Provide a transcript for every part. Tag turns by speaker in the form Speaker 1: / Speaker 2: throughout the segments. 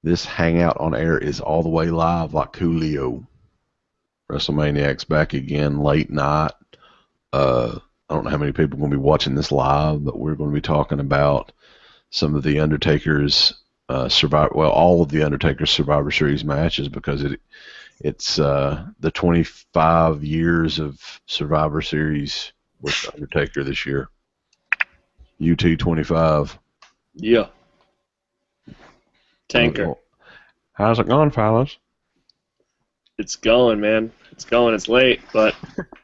Speaker 1: This hangout on air is all the way live like Coolio. WrestleManiacs back again, late night. I don't know how many people are going to be watching this live, but we're going to be talking about some of the Undertaker's all of the Undertaker's Survivor Series matches because it's the 25 years of Survivor Series with Undertaker this year. UT 25.
Speaker 2: Yeah. Tanker.
Speaker 1: How's it going, fellas?
Speaker 2: It's going, man. It's going. It's late, but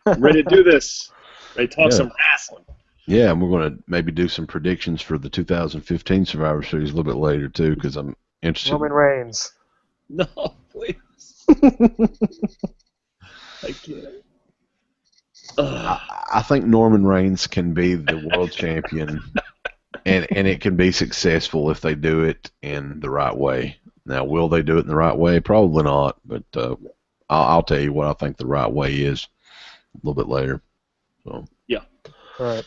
Speaker 2: I'm ready to do this. Ready to talk some wrestling.
Speaker 1: Yeah, and we're going to maybe do some predictions for the 2015 Survivor Series a little bit later, too, because I'm interested.
Speaker 3: Roman Reigns.
Speaker 2: No, please. I can't.
Speaker 1: I think Norman Reigns can be the world champion, and it can be successful if they do it in the right way. Now, will they do it in the right way? Probably not, but I'll tell you what I think the right way is a little bit later. So
Speaker 2: yeah.
Speaker 3: All right.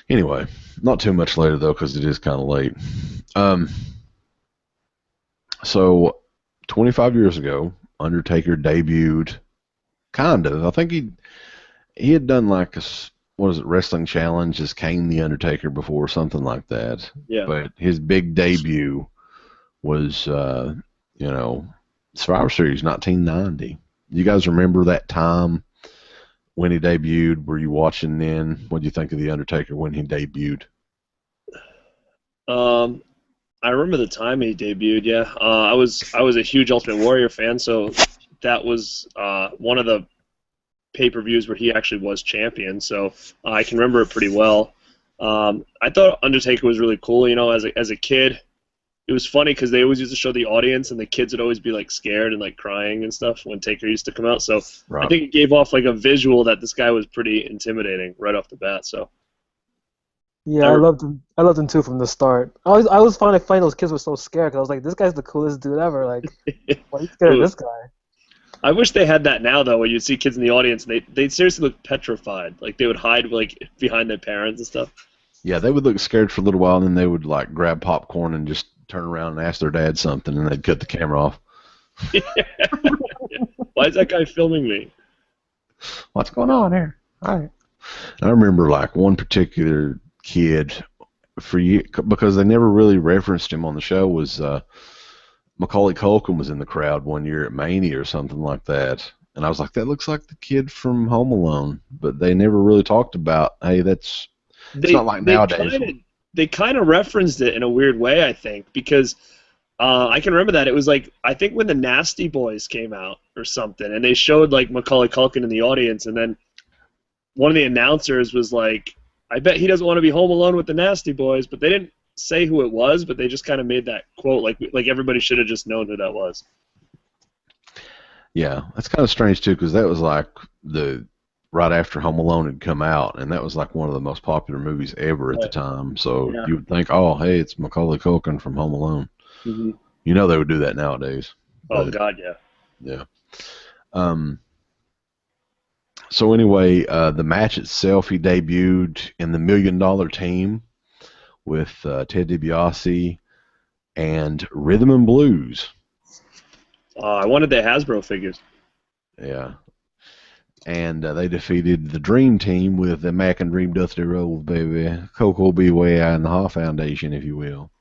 Speaker 1: Anyway, not too much later, though, because it is kind of late. So 25 years ago, Undertaker debuted, kind of. I think he had done like Wrestling Challenge as Kane the Undertaker before, something like that.
Speaker 2: Yeah.
Speaker 1: But his big debut was, Survivor Series 1990. You guys remember that time when he debuted? Were you watching then? What do you think of the Undertaker when he debuted?
Speaker 2: I remember the time he debuted. Yeah, I was a huge Ultimate Warrior fan, so that was one of the pay-per-views where he actually was champion. So I can remember it pretty well. I thought Undertaker was really cool. You know, as a kid, it was funny because they always used to show the audience, and the kids would always be like scared and like crying and stuff when Taker used to come out. So
Speaker 1: Right.
Speaker 2: I think it gave off like a visual that this guy was pretty intimidating right off the bat. So.
Speaker 3: Yeah, I loved him. I loved him too from the start. I always found it funny those kids were so scared because I was like, this guy's the coolest dude ever. Like, why are you scared of this guy?
Speaker 2: I wish they had that now though, where you'd see kids in the audience and they seriously look petrified. Like they would hide like behind their parents and stuff.
Speaker 1: Yeah, they would look scared for a little while, and then they would like grab popcorn and just turn around and ask their dad something, and they'd cut the camera off.
Speaker 2: Why is that guy filming me?
Speaker 1: What's going on here? All right. I remember like one particular kid because they never really referenced him on the show was Macaulay Culkin was in the crowd one year at Mania or something like that, and I was like, that looks like the kid from Home Alone, but they never really talked about, hey, it's not like nowadays.
Speaker 2: They kind of referenced it in a weird way, I think, because I can remember that it was like I think when the Nasty Boys came out or something, and they showed like Macaulay Culkin in the audience, and then one of the announcers was like, I bet he doesn't want to be home alone with the Nasty Boys, but they didn't say who it was, but they just kind of made that quote like everybody should have just known who that was.
Speaker 1: Yeah, that's kind of strange too, because that was like right after Home Alone had come out, and that was like one of the most popular movies ever at the time. So you would think, oh, hey, it's Macaulay Culkin from Home Alone.
Speaker 2: Mm-hmm.
Speaker 1: You know they would do that nowadays.
Speaker 2: Oh God, yeah.
Speaker 1: Yeah. So anyway, the match itself, he debuted in the $1 Million Team with Ted DiBiase and Rhythm and Blues.
Speaker 2: I wanted the Hasbro figures.
Speaker 1: Yeah. And they defeated the Dream Team with the Mac and Dream Dusty Rhodes, baby. Coco Beware and the Ha Foundation, if you will.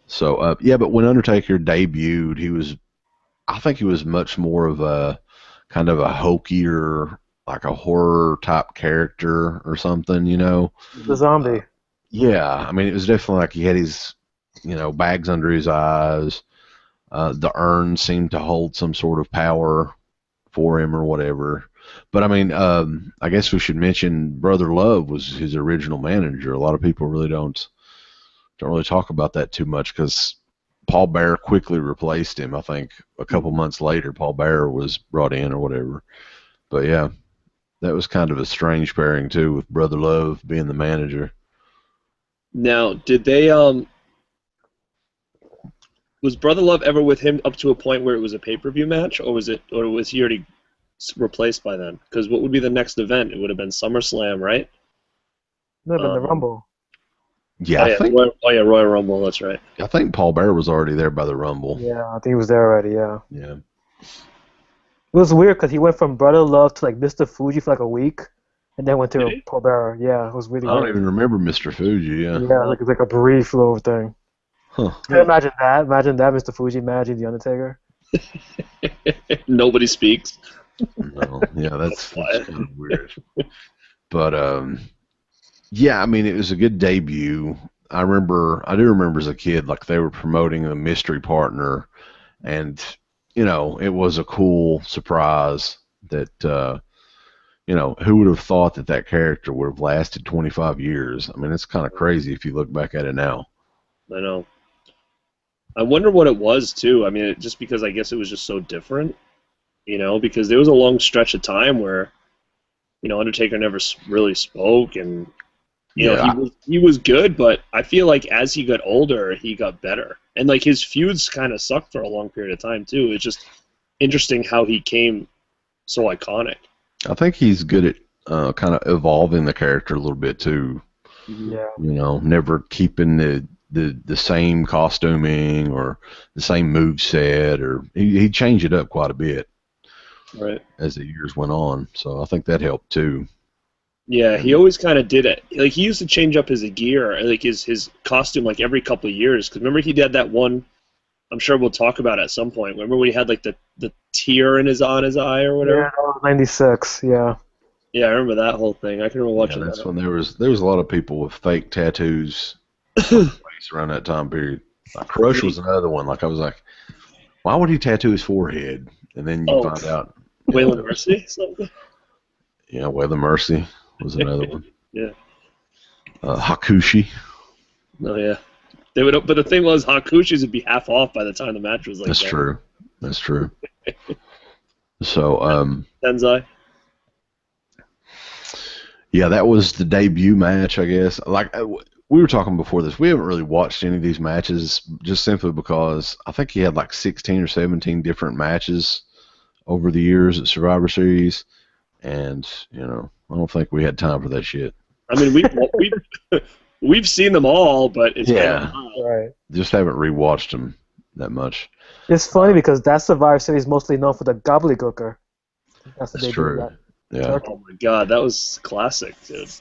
Speaker 1: So, but when Undertaker debuted, I think he was much more of a kind of a hokier, like a horror type character or something, you know.
Speaker 3: The zombie.
Speaker 1: Yeah, I mean, it was definitely like he had his, bags under his eyes. The urn seemed to hold some sort of power for him or whatever. But I mean, I guess we should mention Brother Love was his original manager. A lot of people really don't really talk about that too much because Paul Bearer quickly replaced him. I think a couple months later, Paul Bearer was brought in or whatever. But yeah, that was kind of a strange pairing too, with Brother Love being the manager.
Speaker 2: Now, did they was Brother Love ever with him up to a point where it was a pay-per-view match, or was he already replaced by then? Because what would be the next event? It would have been SummerSlam, right?
Speaker 3: It would have been the Rumble.
Speaker 1: Yeah, I think.
Speaker 2: Royal Rumble. That's right.
Speaker 1: I think Paul Bearer was already there by the Rumble.
Speaker 3: Yeah, I think he was there already. Yeah.
Speaker 1: Yeah.
Speaker 3: It was weird because he went from Brother Love to like Mr. Fuji for like a week, and then went to Paul Bearer. Yeah, it was really
Speaker 1: I
Speaker 3: weird.
Speaker 1: don't even remember Mr. Fuji. Yeah.
Speaker 3: Yeah, like it's like a brief little thing.
Speaker 1: Huh.
Speaker 3: Imagine that. Imagine that, Mr. Fuji. Imagine the Undertaker.
Speaker 2: Nobody speaks.
Speaker 1: No. Yeah, that's kind of weird. But yeah, I mean, it was a good debut. I do remember as a kid, like they were promoting the mystery partner, and it was a cool surprise that who would have thought that character would have lasted 25 years? I mean, it's kind of crazy if you look back at it now.
Speaker 2: I know. I wonder what it was too. I mean, just because I guess it was just so different, because there was a long stretch of time where, Undertaker never really spoke, and he was good, but I feel like as he got older, he got better, and like his feuds kind of sucked for a long period of time too. It's just interesting how he came so iconic.
Speaker 1: I think he's good at kind of evolving the character a little bit too.
Speaker 3: Yeah.
Speaker 1: Never keeping the same costuming or the same move set, or he changed it up quite a bit.
Speaker 2: Right.
Speaker 1: As the years went on, so I think that helped too.
Speaker 2: Yeah, he always kind of did it. Like he used to change up his gear, like his costume, like every couple of years. Because remember he did that one. I'm sure we'll talk about at some point. Remember when he had like the tear on his eye or whatever?
Speaker 3: Yeah, that was 96. Yeah.
Speaker 2: Yeah, I remember that whole thing. I can remember watching
Speaker 1: that's
Speaker 2: that.
Speaker 1: When there was a lot of people with fake tattoos around that time period. Like Crush was another one. Like I was like, why would he tattoo his forehead? And then you find out.
Speaker 2: Waylon Mercy? Something?
Speaker 1: Yeah, Waylon Mercy was another one.
Speaker 2: Yeah.
Speaker 1: Hakushi.
Speaker 2: Oh yeah. They would, but the thing was, Hakushi's would be half off by the time the match was like.
Speaker 1: That's true. That's true. So
Speaker 2: Tenzai.
Speaker 1: Yeah, that was the debut match, I guess. Like we were talking before this, we haven't really watched any of these matches just simply because I think he had like 16 or 17 different matches over the years at Survivor Series, and I don't think we had time for that shit.
Speaker 2: I mean, we've seen them all, but it's
Speaker 3: right.
Speaker 1: Just haven't rewatched them that much.
Speaker 3: It's funny because that Survivor Series is mostly known for the gobbledygooker. That's
Speaker 1: true. Yeah.
Speaker 2: Oh my God, that was classic, dude.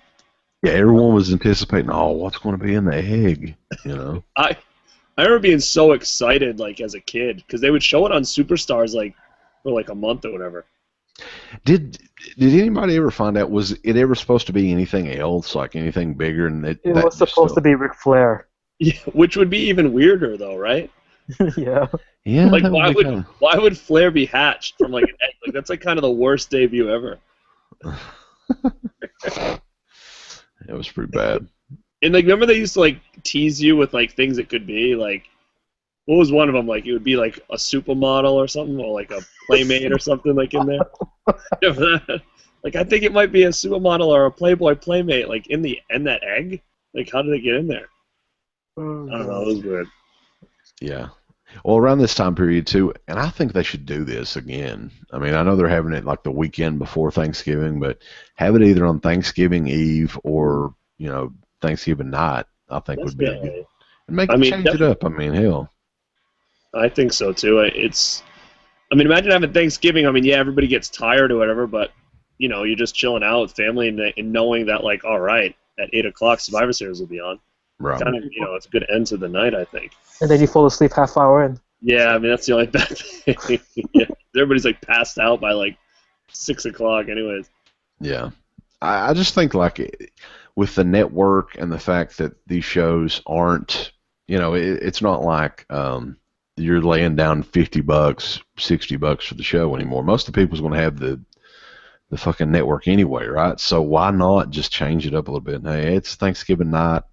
Speaker 1: Yeah, everyone was anticipating, what's going to be in the egg,
Speaker 2: I remember being so excited, like as a kid, because they would show it on Superstars, like for like a month or whatever.
Speaker 1: Did anybody ever find out, was it ever supposed to be anything else, like anything bigger? And
Speaker 3: it was supposed to be Ric Flair.
Speaker 2: Yeah, which would be even weirder, though, right?
Speaker 3: Yeah.
Speaker 1: Yeah.
Speaker 2: Like, why would Flair be hatched from like an egg? Like that's like kind of the worst debut ever.
Speaker 1: It was pretty bad.
Speaker 2: And like, remember they used to like tease you with like things it could be, like. What was one of them? Like, it would be like a supermodel or something, or like a playmate or something like in there. Like, I think it might be a supermodel or a Playboy playmate, like in that egg. Like, how did it get in there? I don't know. It was weird.
Speaker 1: Yeah. Well, around this time period too, and I think they should do this again. I mean, I know they're having it like the weekend before Thanksgiving, but have it either on Thanksgiving Eve or Thanksgiving night. I think would be good. And change it up. I mean, hell.
Speaker 2: I think so too. Imagine having Thanksgiving. I mean, yeah, everybody gets tired or whatever, but you're just chilling out with family and knowing that, like, all right, at 8 o'clock, Survivor Series will be on.
Speaker 1: Right.
Speaker 2: Kind of, it's a good end to the night, I think.
Speaker 3: And then you fall asleep half hour in.
Speaker 2: Yeah, I mean that's the only bad thing. Yeah, everybody's like passed out by like 6 o'clock, anyways.
Speaker 1: Yeah, I just think like with the network and the fact that these shows aren't, it's not like. You're laying down $50, $60 for the show anymore. Most of the people's going to have the fucking network anyway, right? So why not just change it up a little bit? Hey, it's Thanksgiving night.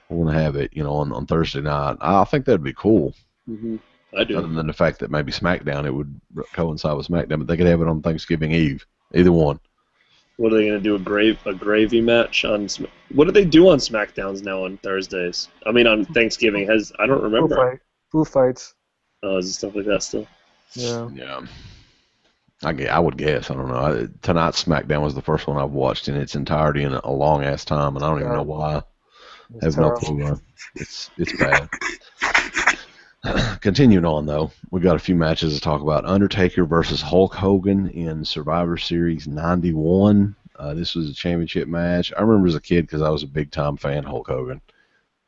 Speaker 1: We're going to have it, on Thursday night. I think that'd be cool.
Speaker 2: Mm-hmm. I do.
Speaker 1: Other than the fact that maybe SmackDown, it would coincide with SmackDown, but they could have it on Thanksgiving Eve. Either one.
Speaker 2: What are they going to do? A gravy match on? What do they do on SmackDowns now on Thursdays? I mean, on Thanksgiving I don't remember.
Speaker 3: Food fights.
Speaker 2: Oh, is it stuff like that still?
Speaker 3: Yeah.
Speaker 1: Yeah. I would guess. I don't know. Tonight's SmackDown was the first one I've watched in its entirety in a long ass time, and I don't even know why. Have no clue. It's bad. Continuing on, though, we got a few matches to talk about. Undertaker versus Hulk Hogan in Survivor Series 91. This was a championship match. I remember as a kid because I was a big-time fan of Hulk Hogan.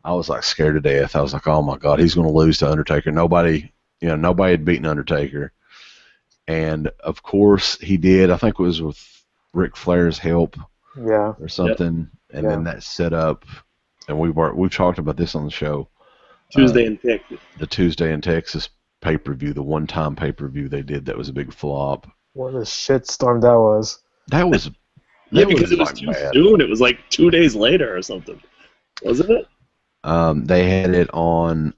Speaker 1: I was like scared to death. I was like, oh my God, he's going to lose to Undertaker. Nobody had beaten Undertaker. And of course he did. I think it was with Ric Flair's help or something. Yep. And then that set up, and we've talked about this on the show.
Speaker 2: Tuesday in Texas.
Speaker 1: The Tuesday in Texas pay-per-view, the one-time pay-per-view they did that was a big flop.
Speaker 3: What a shitstorm that was.
Speaker 1: That was
Speaker 2: because it was too soon. It was like 2 days later or something, wasn't it?
Speaker 1: They had it on.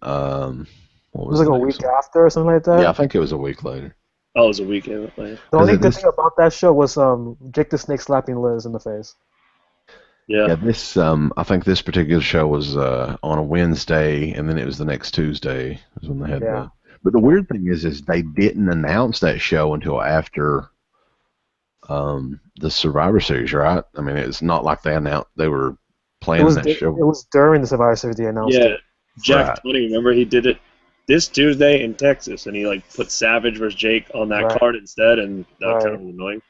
Speaker 3: What was it like a week after or something like that?
Speaker 1: Yeah, I think it was a week later.
Speaker 2: Oh, it was a week later.
Speaker 3: The only good thing about that show was Jake the Snake slapping Liz in the face.
Speaker 1: Yeah. This I think this particular show was on a Wednesday, and then it was the next Tuesday was when they had the. But the weird thing is they didn't announce that show until after the Survivor Series, right? I mean, it's not like they announced they were planning that show. It
Speaker 3: was during the Survivor Series they announced it.
Speaker 2: Jack Tunney, remember he did it this Tuesday in Texas, and he like put Savage versus Jake on that card instead, and that was kind of annoying.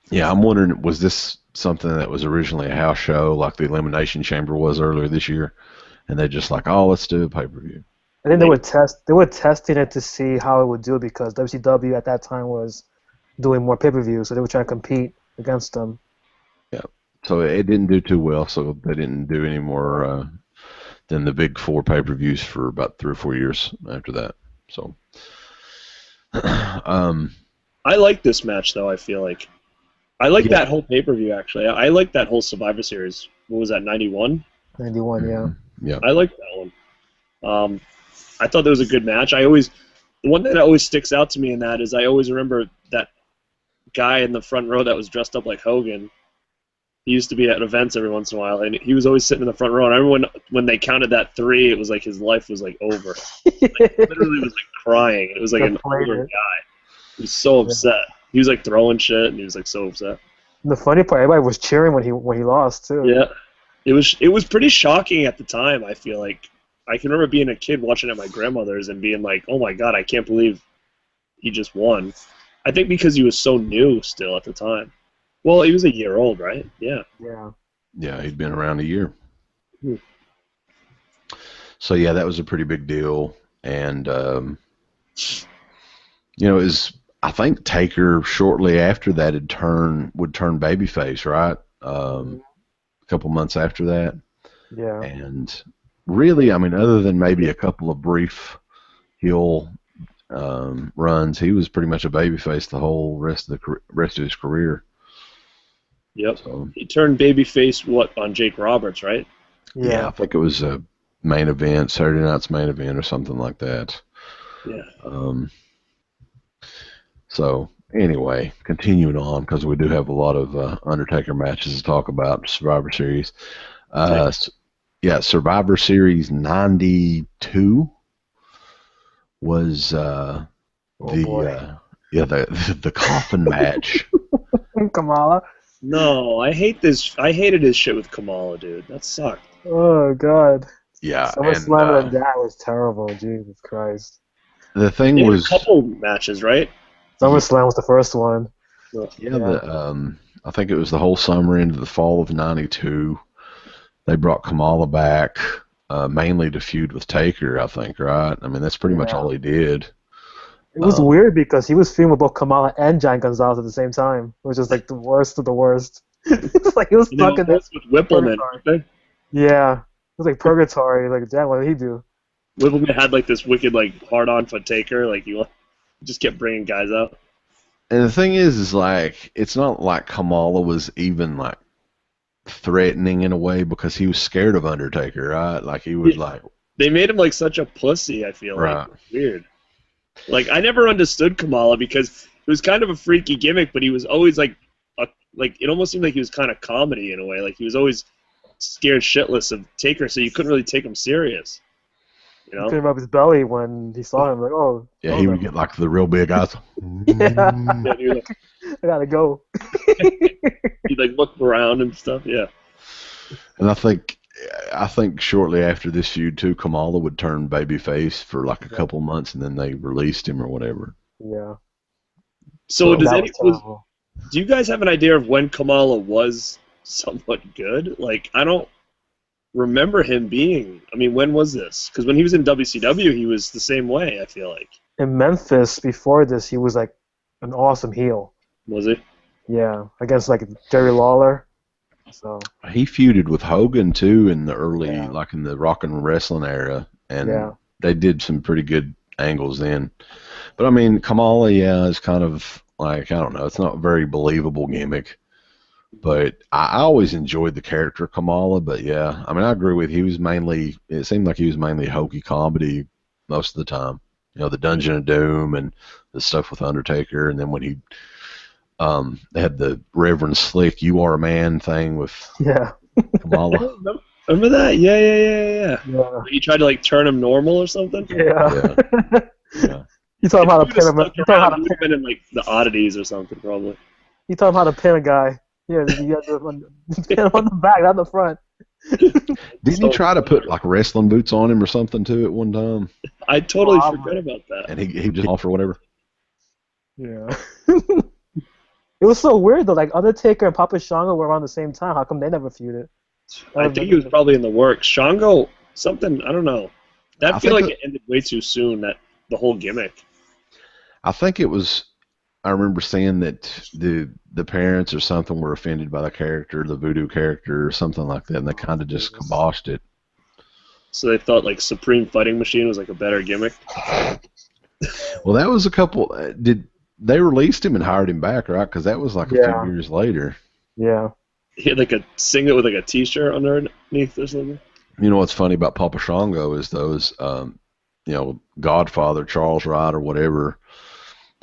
Speaker 1: Yeah, I'm wondering, was this something that was originally a house show like the Elimination Chamber was earlier this year, and they just like, oh, let's do a pay-per-view?
Speaker 3: I think they were testing it to see how it would do because WCW at that time was doing more pay-per-views, so they were trying to compete against them.
Speaker 1: Yeah, so it didn't do too well, so they didn't do any more than the big 4 pay-per-views for about 3 or 4 years after that. So,
Speaker 2: I like this match though. I feel like I like that whole pay-per-view actually. I like that whole Survivor Series. What was that? 91.
Speaker 3: 91, yeah.
Speaker 1: Yeah.
Speaker 2: I like that one. I thought that was a good match. The one that always sticks out to me in that is I always remember that guy in the front row that was dressed up like Hogan. He used to be at events every once in a while, and he was always sitting in the front row. And I remember when they counted that 3, it was like his life was like over. Like, literally was like crying. It was like an older guy. He was so upset. He was like throwing shit, and he was like so upset.
Speaker 3: And the funny part, everybody was cheering when he lost too.
Speaker 2: Yeah, it was pretty shocking at the time. I feel like I can remember being a kid watching at my grandmother's and being like, "Oh my God, I can't believe he just won." I think because he was so new still at the time. Well, he was a year old, right? Yeah.
Speaker 3: Yeah.
Speaker 1: Yeah, he'd been around a year. So yeah, that was a pretty big deal, and it was. I think Taker shortly after that would turn babyface, right? A couple months after that.
Speaker 3: Yeah.
Speaker 1: And really, I mean, other than maybe a couple of brief heel runs, he was pretty much a babyface the whole rest of his career.
Speaker 2: Yep. So, he turned babyface on Jake Roberts, right?
Speaker 1: Yeah, I think it was a main event, Saturday Night's main event or something like that.
Speaker 2: Yeah.
Speaker 1: So anyway, continuing on because we do have a lot of Undertaker matches to talk about. Survivor Series, Survivor Series 92 was the coffin match.
Speaker 3: Kamala.
Speaker 2: No, I hate this. I hated his shit with Kamala, dude. That sucked.
Speaker 3: Oh God.
Speaker 1: Yeah.
Speaker 3: SummerSlam and that was terrible. Jesus Christ.
Speaker 1: The thing was
Speaker 2: a couple matches, right?
Speaker 3: SummerSlam was the first one.
Speaker 1: Yeah. I think it was the whole summer into the fall of '92. They brought Kamala back mainly to feud with Taker, I think, right? I mean, that's pretty much all he did.
Speaker 3: It was weird because he was feuding with both Kamala and Giant Gonzalez at the same time, which is like the worst of the worst. It's like he was stuck in this
Speaker 2: with Whippleman.
Speaker 3: Yeah, it was like purgatory. Like, damn, what did he do?
Speaker 2: Whippleman had like this wicked like hard-on for Taker. Like he just kept bringing guys out.
Speaker 1: And the thing is like it's not like Kamala was even like threatening in a way because he was scared of Undertaker, right? Like he was like.
Speaker 2: They made him like such a pussy. I feel like weird. Like I never understood Kamala because it was kind of a freaky gimmick, but he was always like it almost seemed like he was kind of comedy in a way. Like he was always scared shitless of Taker, so you couldn't really take him serious. You know?
Speaker 3: He couldn't rub his belly when he saw him. Like, oh.
Speaker 1: Yeah, he would get like the real big eyes.
Speaker 3: Yeah, he was like, I gotta go.
Speaker 2: He'd like look around and stuff. Yeah.
Speaker 1: And I think I think shortly after this feud too, Kamala would turn babyface for like a couple months, and then they released him or whatever.
Speaker 3: Yeah.
Speaker 2: So
Speaker 3: That was terrible.
Speaker 2: do you guys have an idea of when Kamala was somewhat good? Like, I don't remember him being. I mean, when was this? Because when he was in WCW, he was the same way, I feel like.
Speaker 3: In Memphis, before this, he was like an awesome heel.
Speaker 2: Was he?
Speaker 3: Yeah, against like Jerry Lawler. So
Speaker 1: he feuded with Hogan too in the early, like in the rock and wrestling era, and they did some pretty good angles then. But I mean, Kamala, is kind of like, I don't know, it's not a very believable gimmick. But I always enjoyed the character Kamala. But yeah, I mean, I agree with you. It seemed like he was mainly hokey comedy most of the time. You know, the Dungeon of Doom and the stuff with Undertaker, and then when he they had the Reverend Slick "You Are a Man" thing with Kamala.
Speaker 2: Remember that? Yeah. He tried to like turn him normal or something.
Speaker 3: Yeah. You taught him how to pin him. You taught him how to
Speaker 2: pin in like the oddities or something, probably.
Speaker 3: You taught him how to pin a guy. Yeah, you got to pin him on the back, not the front.
Speaker 1: Didn't he try to put like wrestling boots on him or something too at one time?
Speaker 2: I totally forgot about that.
Speaker 1: And he just off or whatever.
Speaker 3: Yeah. It was so weird though. Like Undertaker and Papa Shango were around the same time. How come they never feuded?
Speaker 2: I think he was probably in the works. Shango, something, I don't know. I feel like it ended way too soon. The whole gimmick.
Speaker 1: I think it was. I remember saying that the parents or something were offended by the character, the voodoo character, or something like that, and they kind of just kiboshed it.
Speaker 2: So they thought like Supreme Fighting Machine was like a better gimmick.
Speaker 1: Well, that was a couple. They released him and hired him back, right? Because that was like a few years later.
Speaker 3: Yeah.
Speaker 2: He had like a singlet with like a T-shirt underneath or something.
Speaker 1: You know what's funny about Papa Shango is those, Godfather Charles Wright or whatever.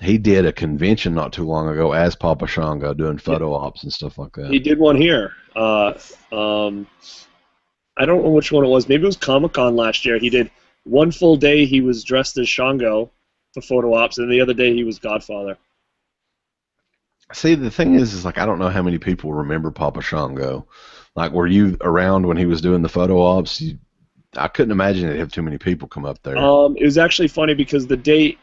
Speaker 1: He did a convention not too long ago as Papa Shango doing photo ops and stuff like that.
Speaker 2: He did one here. I don't know which one it was. Maybe it was Comic-Con last year. He did one full day he was dressed as Shango for photo ops, and the other day he was Godfather.
Speaker 1: See, the thing is like, I don't know how many people remember Papa Shango. Like, were you around when he was doing the photo ops? I couldn't imagine it'd have too many people come up there.
Speaker 2: It was actually funny because the day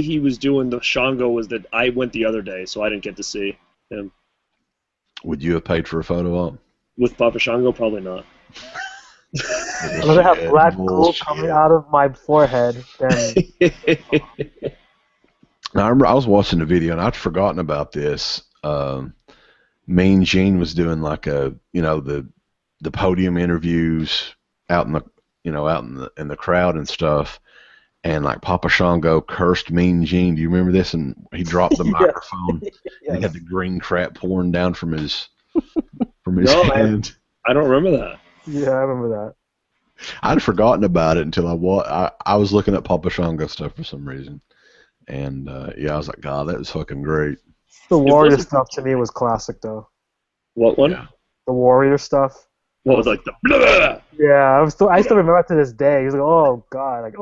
Speaker 2: he was doing the Shango was that I went the other day, so I didn't get to see him.
Speaker 1: Would you have paid for a photo op?
Speaker 2: With Papa Shango? Probably not.
Speaker 3: I'm going to have black gold coming out of my forehead. Then...
Speaker 1: Now, I remember I was watching the video, and I'd forgotten about this. Mean Gene was doing like the podium interviews out in the crowd and stuff. And like Papa Shango cursed Mean Gene. Do you remember this? And he dropped the microphone. Yes. And he had the green crap pouring down from his hand.
Speaker 2: I don't remember that.
Speaker 3: Yeah, I remember that.
Speaker 1: I'd forgotten about it until I was looking at Papa Shango stuff for some reason. And I was like, God, that was fucking great.
Speaker 3: The Warrior stuff to me was classic though.
Speaker 2: What one?
Speaker 1: Yeah.
Speaker 3: The Warrior stuff.
Speaker 2: What was like the blah, blah, blah.
Speaker 3: Yeah, I still remember to this day. He's like, oh God, like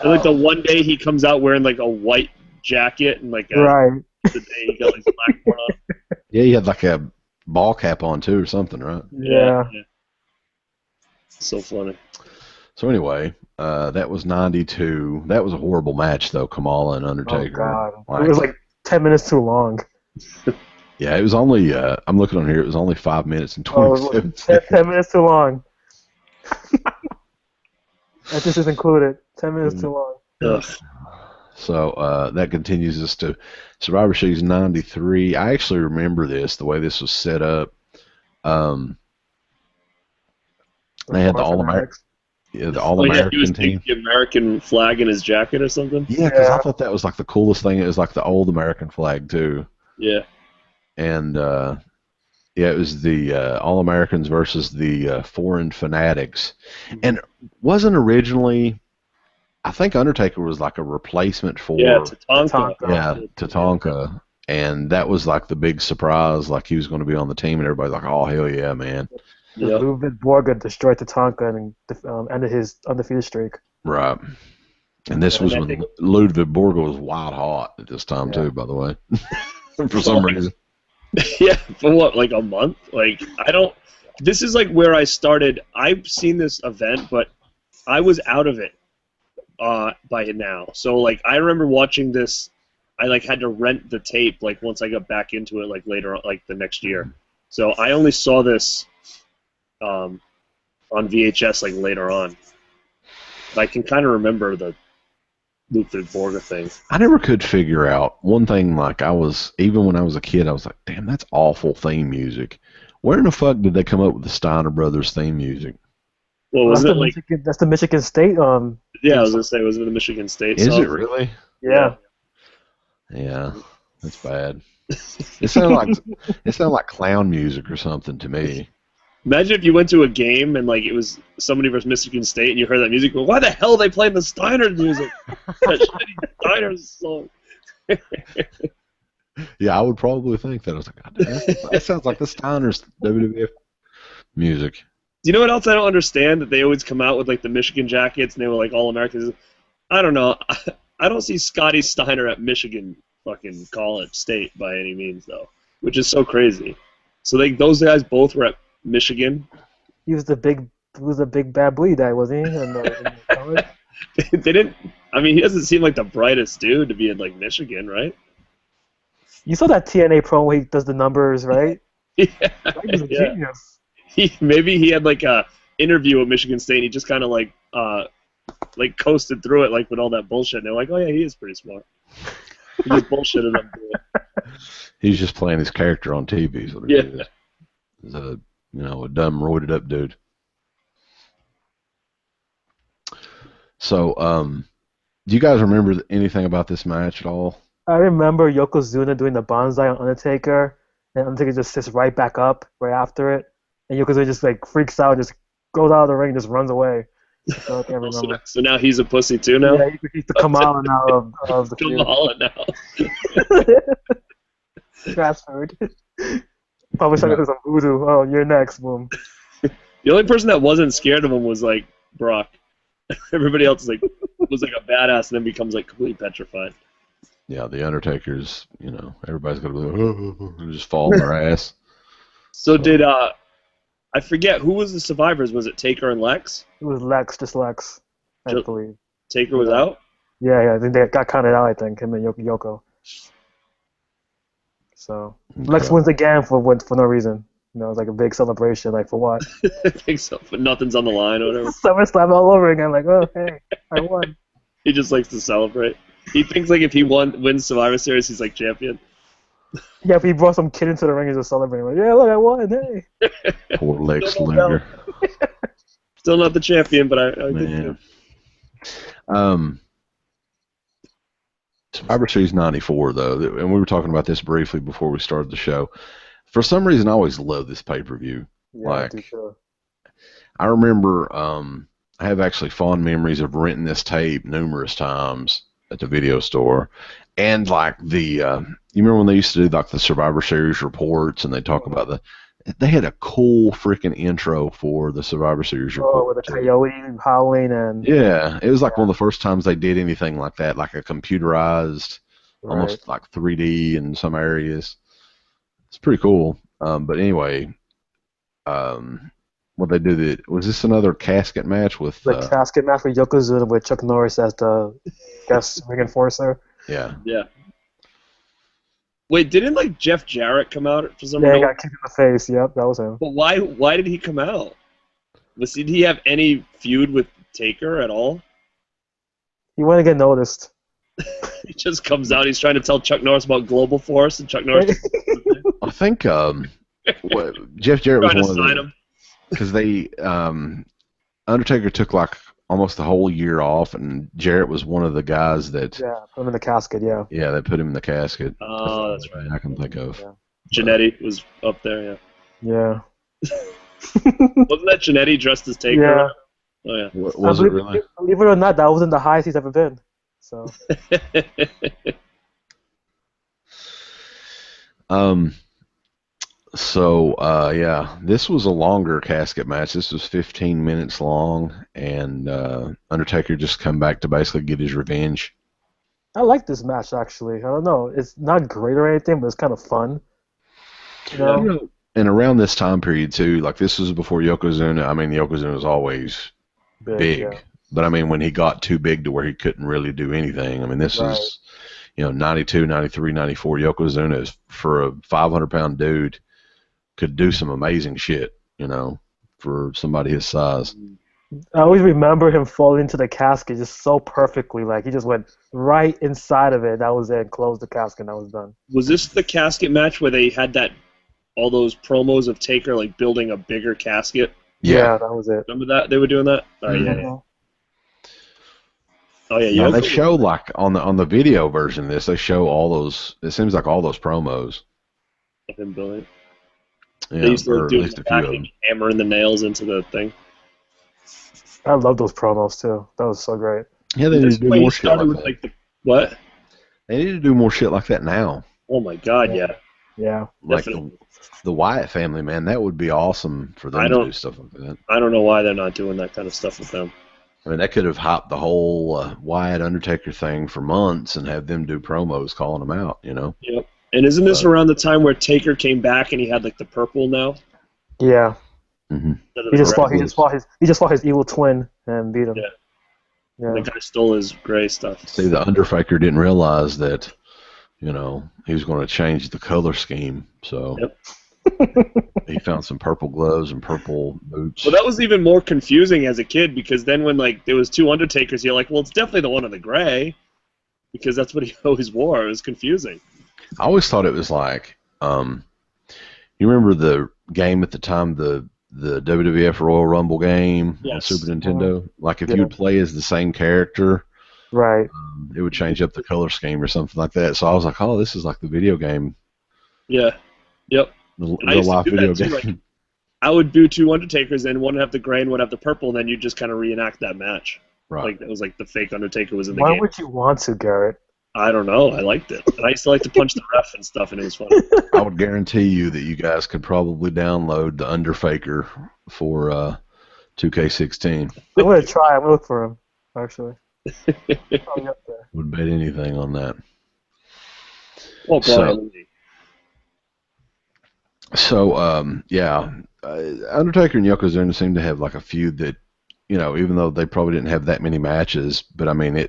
Speaker 2: And like the one day he comes out wearing like a white jacket and like
Speaker 3: right.
Speaker 2: The day he got like black one on.
Speaker 1: Yeah, he had like a ball cap on too or something, right?
Speaker 3: Yeah.
Speaker 2: So funny.
Speaker 1: So anyway, that was 92. That was a horrible match though, Kamala and Undertaker.
Speaker 3: Oh God. It was like 10 minutes too long.
Speaker 1: Yeah, it was only, I'm looking on here, it was only 5 minutes and 27
Speaker 3: seconds. 10 minutes too long. That just is included. 10 minutes too long.
Speaker 2: Ugh.
Speaker 1: So that continues us to Survivor Series 93. I actually remember this, the way this was set up. They had the All-American. Yeah, the All-American team.
Speaker 2: The American flag in his jacket or something?
Speaker 1: Yeah, because I thought that was like the coolest thing. It was like the old American flag, too.
Speaker 2: Yeah.
Speaker 1: And, it was the All-Americans versus the Foreign Fanatics. And wasn't originally, I think Undertaker was like a replacement for...
Speaker 2: Yeah, Tatanka.
Speaker 1: Yeah, Tatanka. And that was like the big surprise, like he was going to be on the team, and everybody's like, oh, hell yeah, man.
Speaker 3: Yep. Ludwig Borga destroyed Tatanka and ended his undefeated streak.
Speaker 1: Right. And this was when Ludwig Borga was wild hot at this time, too, by the way. For some reason.
Speaker 2: Yeah, for what, like a month? Like, I don't. This is like where I started. I've seen this event, but I was out of it by now. So like, I remember watching this. I like had to rent the tape like once I got back into it like later, like the next year. So I only saw this on VHS like later on. But I can kind of remember the Ludwig Borga thing.
Speaker 1: I never could figure out one thing. Like even when I was a kid, I was like, damn, that's awful theme music. Where in the fuck did they come up with the Steiner Brothers theme music?
Speaker 2: Well, wasn't it like
Speaker 3: that's the Michigan State
Speaker 2: yeah, I was gonna say, was it the Michigan State
Speaker 1: Is
Speaker 2: song?
Speaker 1: it really?
Speaker 3: Yeah.
Speaker 1: Yeah, that's bad. It sounded like clown music or something to me.
Speaker 2: Imagine if you went to a game and like it was somebody versus Michigan State and you heard that music. Well, why the hell are they playing the Steiners music? That shitty Steiners song.
Speaker 1: Yeah, I would probably think that. I was like, God damn, that sounds like the Steiners WWF music.
Speaker 2: Do you know what else I don't understand? That they always come out with like the Michigan jackets and they were like all Americans. I don't know. I don't see Scotty Steiner at Michigan fucking College State by any means though, which is so crazy. So those guys both were at Michigan.
Speaker 3: He was the big bad boy guy, wasn't he? In the college?
Speaker 2: They didn't. I mean, he doesn't seem like the brightest dude to be in like Michigan, right?
Speaker 3: You saw that TNA promo where he does the numbers, right?
Speaker 2: Yeah.
Speaker 3: He's a genius.
Speaker 2: Maybe he had like a interview at Michigan State and he just kind of like coasted through it like with all that bullshit. And they're like, oh yeah, he is pretty smart. He just bullshitted him.
Speaker 1: He's just playing his character on TV. Is what it is. He's a dumb roided up dude. So, do you guys remember anything about this match at all?
Speaker 3: I remember Yokozuna doing the bonsai on Undertaker, and Undertaker just sits right back up right after it, and Yokozuna just like freaks out, just goes out of the ring, and just runs away. So I can't remember.
Speaker 2: So now he's a pussy too now?
Speaker 3: Yeah, he's the Kamala now of the feud.
Speaker 2: Kamala now.
Speaker 3: Fast food. Probably started with some voodoo. Oh, you're next, boom.
Speaker 2: The only person that wasn't scared of him was like Brock. Everybody else was like a badass and then becomes like completely petrified.
Speaker 1: Yeah, the Undertaker's, everybody's gonna be like, and just fall on their ass.
Speaker 2: So did I forget who was the survivors? Was it Taker and Lex?
Speaker 3: It was Lex, just Lex, I believe.
Speaker 2: Taker was out?
Speaker 3: Yeah, I think they got counted out, I think, him and Yoko. So Lex wins again for no reason. It was like a big celebration, like for what?
Speaker 2: I think so, but nothing's on the line or whatever.
Speaker 3: SummerSlam all over again, like, oh hey, I won.
Speaker 2: He just likes to celebrate. He thinks like if he wins Survivor Series, he's like champion.
Speaker 3: Yeah, if he brought some kid into the ring, he's just celebrating. Like, yeah, look, I won, hey.
Speaker 1: Poor Lex Luger.
Speaker 2: Still not the champion, but I did.
Speaker 1: Survivor Series 94, though, and we were talking about this briefly before we started the show. For some reason, I always loved this pay-per-view.
Speaker 3: Yeah,
Speaker 1: I remember I have actually fond memories of renting this tape numerous times at the video store. And like you remember when they used to do like the Survivor Series reports and they talk about they had a cool freaking intro for the Survivor Series report.
Speaker 3: Oh, with the coyote howling and...
Speaker 1: Yeah, it was like one of the first times they did anything like that, like a computerized, almost like 3D in some areas. It's pretty cool. But anyway, what they do, was this another casket match with...
Speaker 3: The casket match with Yokozuna with Chuck Norris as the guest ring enforcer.
Speaker 1: Yeah.
Speaker 2: Yeah. Wait, didn't like Jeff Jarrett come out for some reason?
Speaker 3: Yeah, he got kicked in the face. Yep, that was him.
Speaker 2: But why did he come out? Did he have any feud with Taker at all?
Speaker 3: He wanted to get noticed.
Speaker 2: He just comes out. He's trying to tell Chuck Norris about Global Force, and Chuck Norris.
Speaker 1: I think Jeff Jarrett was one of them because they Undertaker took like almost the whole year off, and Jarrett was one of the guys that
Speaker 3: put him in the casket. Yeah,
Speaker 1: they put him in the casket.
Speaker 2: Oh, that's right.
Speaker 1: I can think of.
Speaker 3: Yeah.
Speaker 2: Jannetty was up there.
Speaker 3: Yeah.
Speaker 2: Wasn't that Jannetty dressed as Taker?
Speaker 3: Yeah.
Speaker 2: Oh yeah.
Speaker 1: Was it really?
Speaker 3: Believe it or not, that wasn't the highest he's ever been. So.
Speaker 1: This was a longer casket match. This was 15 minutes long, and Undertaker just come back to basically get his revenge.
Speaker 3: I like this match, actually. I don't know. It's not great or anything, but it's kind of fun. You know?
Speaker 1: You know, and around this time period too, like this was before Yokozuna. I mean, Yokozuna was always big,
Speaker 3: Yeah.
Speaker 1: but I mean, when he got too big to where he couldn't really do anything. I mean, this
Speaker 3: Right.
Speaker 1: is, 92, 93, 94. Yokozuna is, for a 500-pound dude, could do some amazing shit, for somebody his size.
Speaker 3: I always remember him falling into the casket just so perfectly. Like he just went right inside of it. That was it. And closed the casket. And that was done.
Speaker 2: Was this the casket match where they had all those promos of Taker like building a bigger casket?
Speaker 3: Yeah, that was it.
Speaker 2: Remember that they were doing that? Oh
Speaker 1: Mhm.
Speaker 2: yeah. Oh yeah.
Speaker 1: Yeah, they show like on the video version of this, they show all those. It seems like all those promos.
Speaker 2: Of him building.
Speaker 1: Yeah,
Speaker 2: They used to
Speaker 1: or at
Speaker 2: do
Speaker 1: least
Speaker 2: the
Speaker 1: a few of
Speaker 2: back
Speaker 1: them.
Speaker 2: hammering the nails into the thing.
Speaker 3: I love those promos too. That was so great.
Speaker 1: Yeah, they need
Speaker 2: This
Speaker 1: to do
Speaker 2: way
Speaker 1: more
Speaker 2: he
Speaker 1: shit
Speaker 2: started
Speaker 1: like
Speaker 2: with
Speaker 1: that.
Speaker 2: what?
Speaker 1: They need to do more shit like that now.
Speaker 2: Oh my God, yeah.
Speaker 3: Yeah.
Speaker 1: Like
Speaker 2: Definitely.
Speaker 1: the Wyatt family, man, that would be awesome for them to do stuff like that.
Speaker 2: I don't know why they're not doing that kind of stuff with them.
Speaker 1: I mean, they could have hyped the whole Wyatt Undertaker thing for months and have them do promos calling them out,
Speaker 2: Yep. And isn't this around the time where Taker came back and he had like the purple now?
Speaker 3: Yeah.
Speaker 1: Mm-hmm.
Speaker 3: He just fought his evil twin and beat him.
Speaker 2: Yeah.
Speaker 3: Yeah.
Speaker 2: The guy stole his gray stuff.
Speaker 1: See, the Undertaker didn't realize that, he was going to change the color scheme, so he found some purple gloves and purple boots.
Speaker 2: Well, that was even more confusing as a kid because then when like there was two Undertakers, you're like, well, it's definitely the one in the gray because that's what he always wore. It was confusing.
Speaker 1: I always thought it was like, you remember the game at the time, the WWF Royal Rumble game on Super Nintendo? Like if you'd play as the same character,
Speaker 3: right,
Speaker 1: it would change up the color scheme or something like that. So I was like, oh, this is like the video game.
Speaker 2: Yeah. Yep.
Speaker 1: The real life video game.
Speaker 2: Like, I would do two Undertakers, and one would have the gray and one would have the purple, and then you just kind of reenact that match.
Speaker 1: Right.
Speaker 2: Like that was like the fake Undertaker was in the game.
Speaker 3: Why would you want to, Garrett?
Speaker 2: I don't know. I liked it. And I used to like to punch the ref and stuff, and it was fun.
Speaker 1: I would guarantee you that you guys could probably download the Undertaker for 2K16.
Speaker 3: I'm going to try. I'm going to look for him, actually.
Speaker 1: Would bet anything on that.
Speaker 2: Well, Brian.
Speaker 1: Undertaker and Yokozuna seem to have like a feud that, even though they probably didn't have that many matches, but I mean,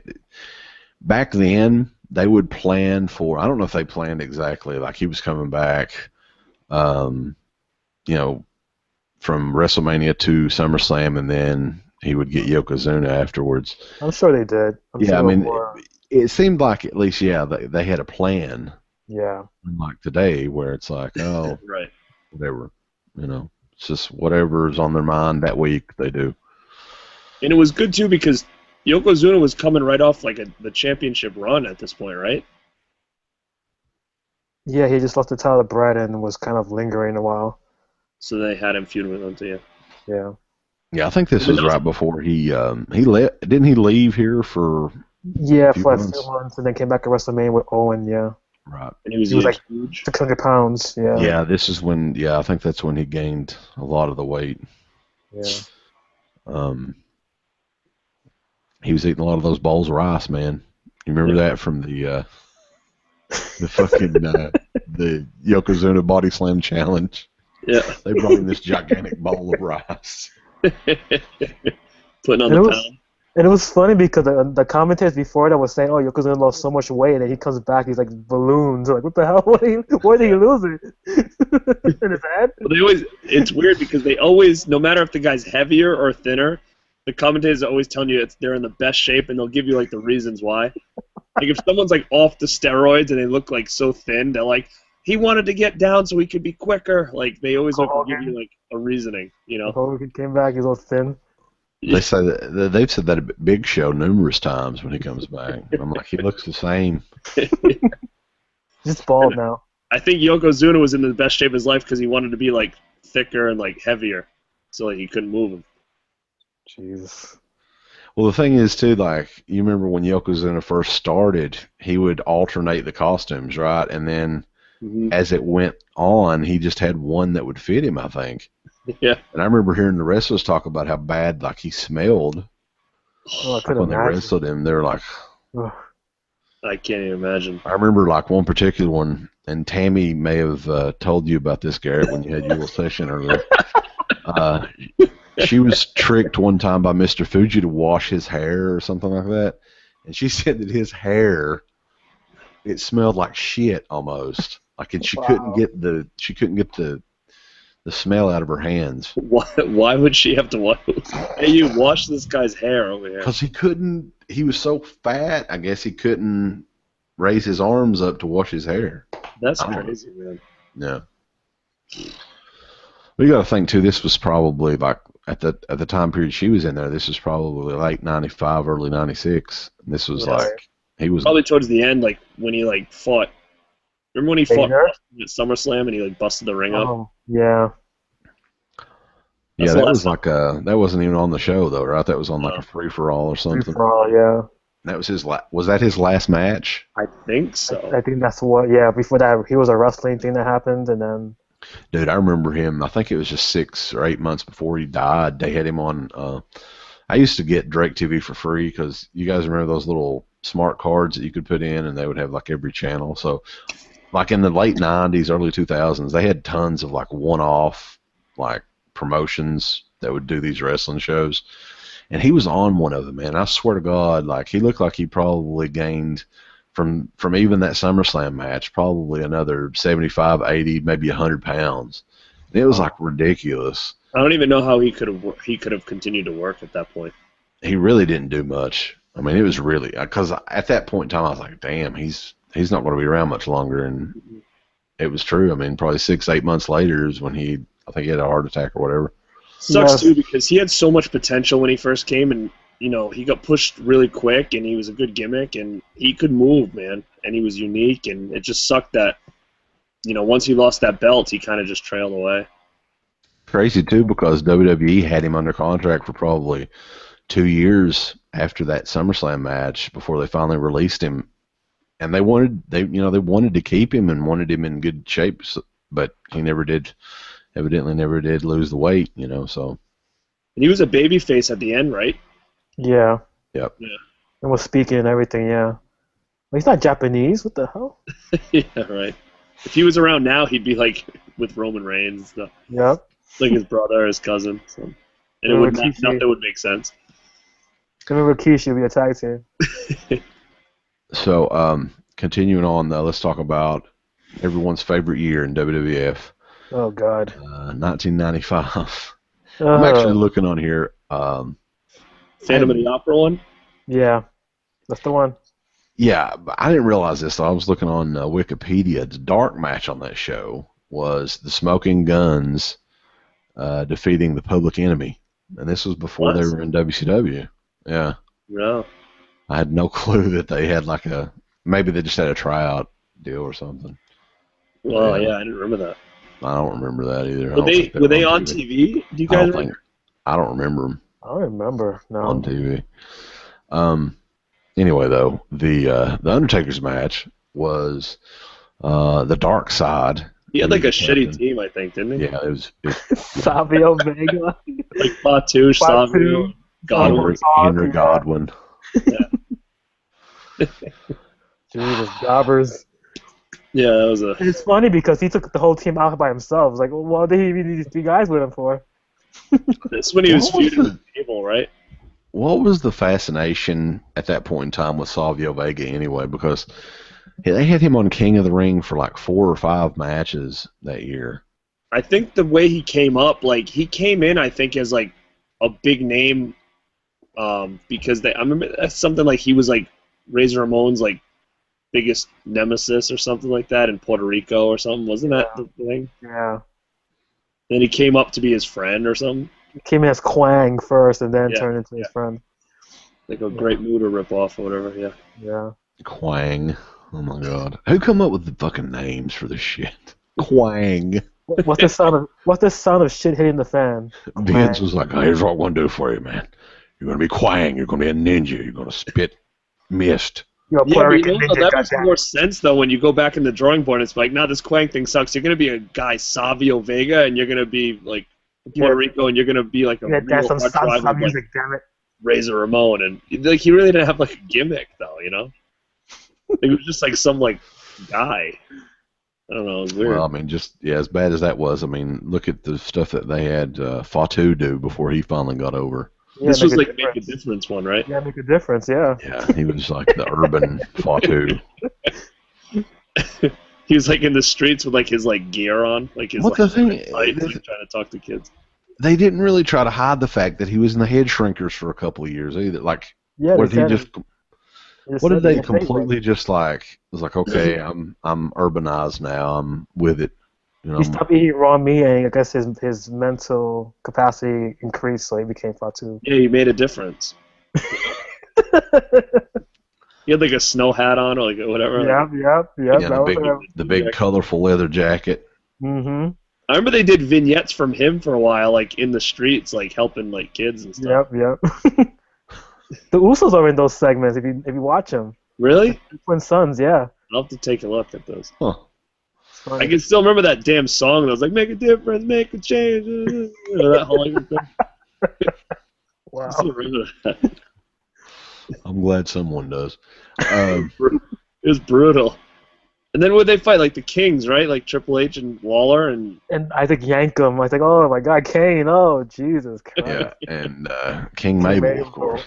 Speaker 1: back then they would plan for, I don't know if they planned exactly, like he was coming back, from WrestleMania to SummerSlam, and then he would get Yokozuna afterwards.
Speaker 3: I'm sure they did.
Speaker 1: It seemed like at least, they had a plan.
Speaker 3: Yeah.
Speaker 1: Like today, where it's like, oh,
Speaker 2: right,
Speaker 1: whatever, it's just whatever's on their mind that week they do.
Speaker 2: And it was good too because Yokozuna was coming right off like the championship run at this point, right?
Speaker 3: Yeah, he just lost the title to Brett and was kind of lingering a while.
Speaker 2: So they had him feuding with him too.
Speaker 3: Yeah.
Speaker 1: Yeah, I think this was right before he didn't he leave here for
Speaker 3: a few months and then came back at WrestleMania with Owen. Yeah.
Speaker 1: Right.
Speaker 2: And he was
Speaker 3: like
Speaker 2: huge.
Speaker 3: 600 pounds. Yeah.
Speaker 1: Yeah, this is when. Yeah, I think that's when he gained a lot of the weight.
Speaker 3: Yeah.
Speaker 1: He was eating a lot of those bowls of rice, man. You remember that from the fucking the Yokozuna Body Slam Challenge?
Speaker 2: Yeah.
Speaker 1: They brought him this gigantic bowl of rice.
Speaker 2: Putting on the pound.
Speaker 3: And it was funny because the commentators before that was saying, "Oh, Yokozuna lost so much weight," and then he comes back, he's like balloons. Like, what the hell? Why did he lose it? In his head?
Speaker 2: Well, it's weird because they always, no matter if the guy's heavier or thinner, the commentators are always telling you they're in the best shape, and they'll give you like the reasons why. Like if someone's like off the steroids and they look like so thin, they're like, he wanted to get down so he could be quicker. Like they always give you like a reasoning,
Speaker 3: Hogan came back, he's all thin.
Speaker 1: They say they've said that at Big Show numerous times when he comes back. I'm like, he looks the same.
Speaker 3: Just bald now.
Speaker 2: I think Yokozuna was in the best shape of his life because he wanted to be like thicker and like heavier, so like he couldn't move him.
Speaker 3: Jesus.
Speaker 1: Well, the thing is too, like you remember when Yokozuna first started, he would alternate the costumes, right? And then as it went on, he just had one that would fit him, I think.
Speaker 2: Yeah.
Speaker 1: And I remember hearing the wrestlers talk about how bad like he smelled
Speaker 3: Oh, I couldn't
Speaker 1: when they
Speaker 3: imagine.
Speaker 1: wrestled him. They were like,
Speaker 2: I can't even imagine.
Speaker 1: I remember like one particular one, and Tammy may have told you about this, Garrett, when you had your little session earlier. She was tricked one time by Mr. Fuji to wash his hair or something like that, and she said that his hair, it smelled like shit almost. Like, and she couldn't get the smell out of her hands.
Speaker 2: Why would she have to wash? Hey, you wash this guy's hair over here.
Speaker 1: Because he couldn't. He was so fat. I guess he couldn't raise his arms up to wash his hair.
Speaker 2: That's crazy, man.
Speaker 1: Yeah. Well, you got to think too. This was probably like at the time period she was in there. This was probably late '95, early '96. And this was like he was
Speaker 2: probably towards the end, like when he like fought. Remember when he fought at SummerSlam and he like busted the ring up?
Speaker 3: Yeah.
Speaker 1: Yeah, that was like that wasn't even on the show though, right? That was on like a free for all or something.
Speaker 3: Free for all, yeah.
Speaker 1: That was his was that his last match?
Speaker 2: I think so.
Speaker 3: I think that's what. Yeah, before that, he was a wrestling thing that happened, and then.
Speaker 1: Dude, I remember him. I think it was just 6 or 8 months before he died. They had him on. I used to get DirecTV for free because you guys remember those little smart cards that you could put in, and they would have like every channel. So, like in the late '90s, early 2000s, they had tons of like one-off like promotions that would do these wrestling shows, and he was on one of them. Man, I swear to God, like he looked like he probably gained. From even that SummerSlam match, probably another 75, 80, maybe 100 pounds. It was like ridiculous.
Speaker 2: I don't even know how he could have continued to work at that point.
Speaker 1: He really didn't do much. I mean, it was really because at that point in time, I was like, damn, he's not going to be around much longer. And it was true. I mean, probably 6, 8 months later is when I think he had a heart attack or whatever.
Speaker 2: Sucks too because he had so much potential when he first came and. You know, he got pushed really quick, and he was a good gimmick, and he could move, man, and he was unique, and it just sucked that, you know, once he lost that belt, he kind of just trailed away.
Speaker 1: Crazy, too, because WWE had him under contract for probably 2 years after that SummerSlam match before they finally released him, and they wanted to keep him and wanted him in good shape, but he evidently never did lose the weight, you know, so.
Speaker 2: And he was a babyface at the end, right?
Speaker 3: Yeah.
Speaker 1: Yep.
Speaker 2: Yeah.
Speaker 3: And was speaking and everything, yeah. Well, he's not Japanese. What the hell?
Speaker 2: Yeah, right. If he was around now, he'd be like with Roman Reigns and stuff.
Speaker 3: Yeah.
Speaker 2: Like his brother or his cousin. So. And it would nothing would make sense.
Speaker 3: Remember Rikishi would be a tag team.
Speaker 1: So, continuing on, let's talk about everyone's favorite year in WWF.
Speaker 3: Oh, God.
Speaker 1: 1995. I'm actually looking on here.
Speaker 2: Phantom of the Opera one?
Speaker 3: Yeah, that's the one.
Speaker 1: Yeah, but I didn't realize this. I was looking on Wikipedia. The dark match on that show was the Smoking Guns defeating the Public Enemy. And this was before they were in WCW. Yeah.
Speaker 2: No.
Speaker 1: I had no clue that they had like maybe they just had a tryout deal or something.
Speaker 2: Well, yeah, I didn't remember that.
Speaker 1: I don't remember that either.
Speaker 2: Were they on TV? Do you guys remember?
Speaker 1: I don't remember them.
Speaker 3: I don't remember. No.
Speaker 1: On TV. Anyway, though, the Undertaker's match was the Dark Side.
Speaker 2: He had like a shitty team, I think, didn't he?
Speaker 1: Yeah, it was
Speaker 3: Savio Vega.
Speaker 2: Like Fatu, Savio, Godwin.
Speaker 1: Henry Godwin.
Speaker 2: Yeah.
Speaker 3: Jesus, jobbers.
Speaker 2: Yeah, that was
Speaker 3: It's funny because he took the whole team out by himself. It's like, well, what did he need these 3 guys with him for?
Speaker 2: That's when he was feuding with Gable, right?
Speaker 1: What was the fascination at that point in time with Savio Vega anyway? Because they had him on King of the Ring for like 4 or 5 matches that year.
Speaker 2: I think the way he came up, like he came in, I think as like a big name, because I remember that's something like he was like Razor Ramon's like biggest nemesis or something like that in Puerto Rico or something. Wasn't that the thing?
Speaker 3: Yeah.
Speaker 2: Then he came up to be his friend or something.
Speaker 3: He came in as Quang first and then turned into his friend.
Speaker 2: Like a Great Muta ripoff or whatever, yeah.
Speaker 3: Yeah.
Speaker 1: Quang. Oh my God. Who come up with the fucking names for this shit? Quang.
Speaker 3: What's the sound of shit hitting the fan?
Speaker 1: Vince was like, here's what I'm going to do for you, man. You're going to be Quang. You're going to be a ninja. You're going to spit mist.
Speaker 2: Yeah, but that makes more sense, though, when you go back in the drawing board. It's like, now this Quang thing sucks. You're going to be a guy, Savio Vega, and you're going to be, like, Puerto Rico, and you're going to be, like, a real hard music, damn it. Razor Ramon. And, like, he really didn't have, like, a gimmick, though, you know? It was just like some like guy. I don't know. It was weird.
Speaker 1: Well, I mean, just as bad as that was, I mean, look at the stuff that they had Fatu do before he finally got over.
Speaker 3: Yeah,
Speaker 2: this was like
Speaker 3: difference.
Speaker 2: Make a Difference one, right?
Speaker 3: Yeah, Make a Difference. Yeah.
Speaker 1: Yeah, he was like the urban Fatu.
Speaker 2: He was like in the streets with like his like gear on, like his
Speaker 1: What
Speaker 2: like,
Speaker 1: the thing?
Speaker 2: lights, like, trying to talk to kids.
Speaker 1: They didn't really try to hide the fact that he was in the Head Shrinkers for a couple of years either. Like,
Speaker 3: Yeah,
Speaker 1: what did he just? What did they
Speaker 3: yeah,
Speaker 1: completely just like? It was like, okay, I'm urbanized now. I'm with it. You know,
Speaker 3: he stopped eating raw meat, and I guess his mental capacity increased, so he became Fatu.
Speaker 2: Yeah, he made a difference. He had like a snow hat on or like whatever.
Speaker 3: Yep.
Speaker 1: yeah, the big colorful leather jacket.
Speaker 3: Mm-hmm.
Speaker 2: I remember they did vignettes from him for a while, like in the streets, like helping like kids and stuff.
Speaker 3: Yep. The Usos are in those segments if you watch them.
Speaker 2: Really?
Speaker 3: Twin Sons, yeah.
Speaker 2: I'll have to take a look at those.
Speaker 1: Huh.
Speaker 2: I can still remember that damn song, and I was like, "Make a difference, make a change." You know, that whole thing.
Speaker 3: Wow.
Speaker 2: I still remember that.
Speaker 1: I'm glad someone does.
Speaker 2: It was brutal. And then would they fight like the Kings, right? Like Triple H and Waller and
Speaker 3: I think Yankum. I was like, oh my God, Kane. Oh Jesus Christ.
Speaker 1: Yeah, and King Mabel, of course.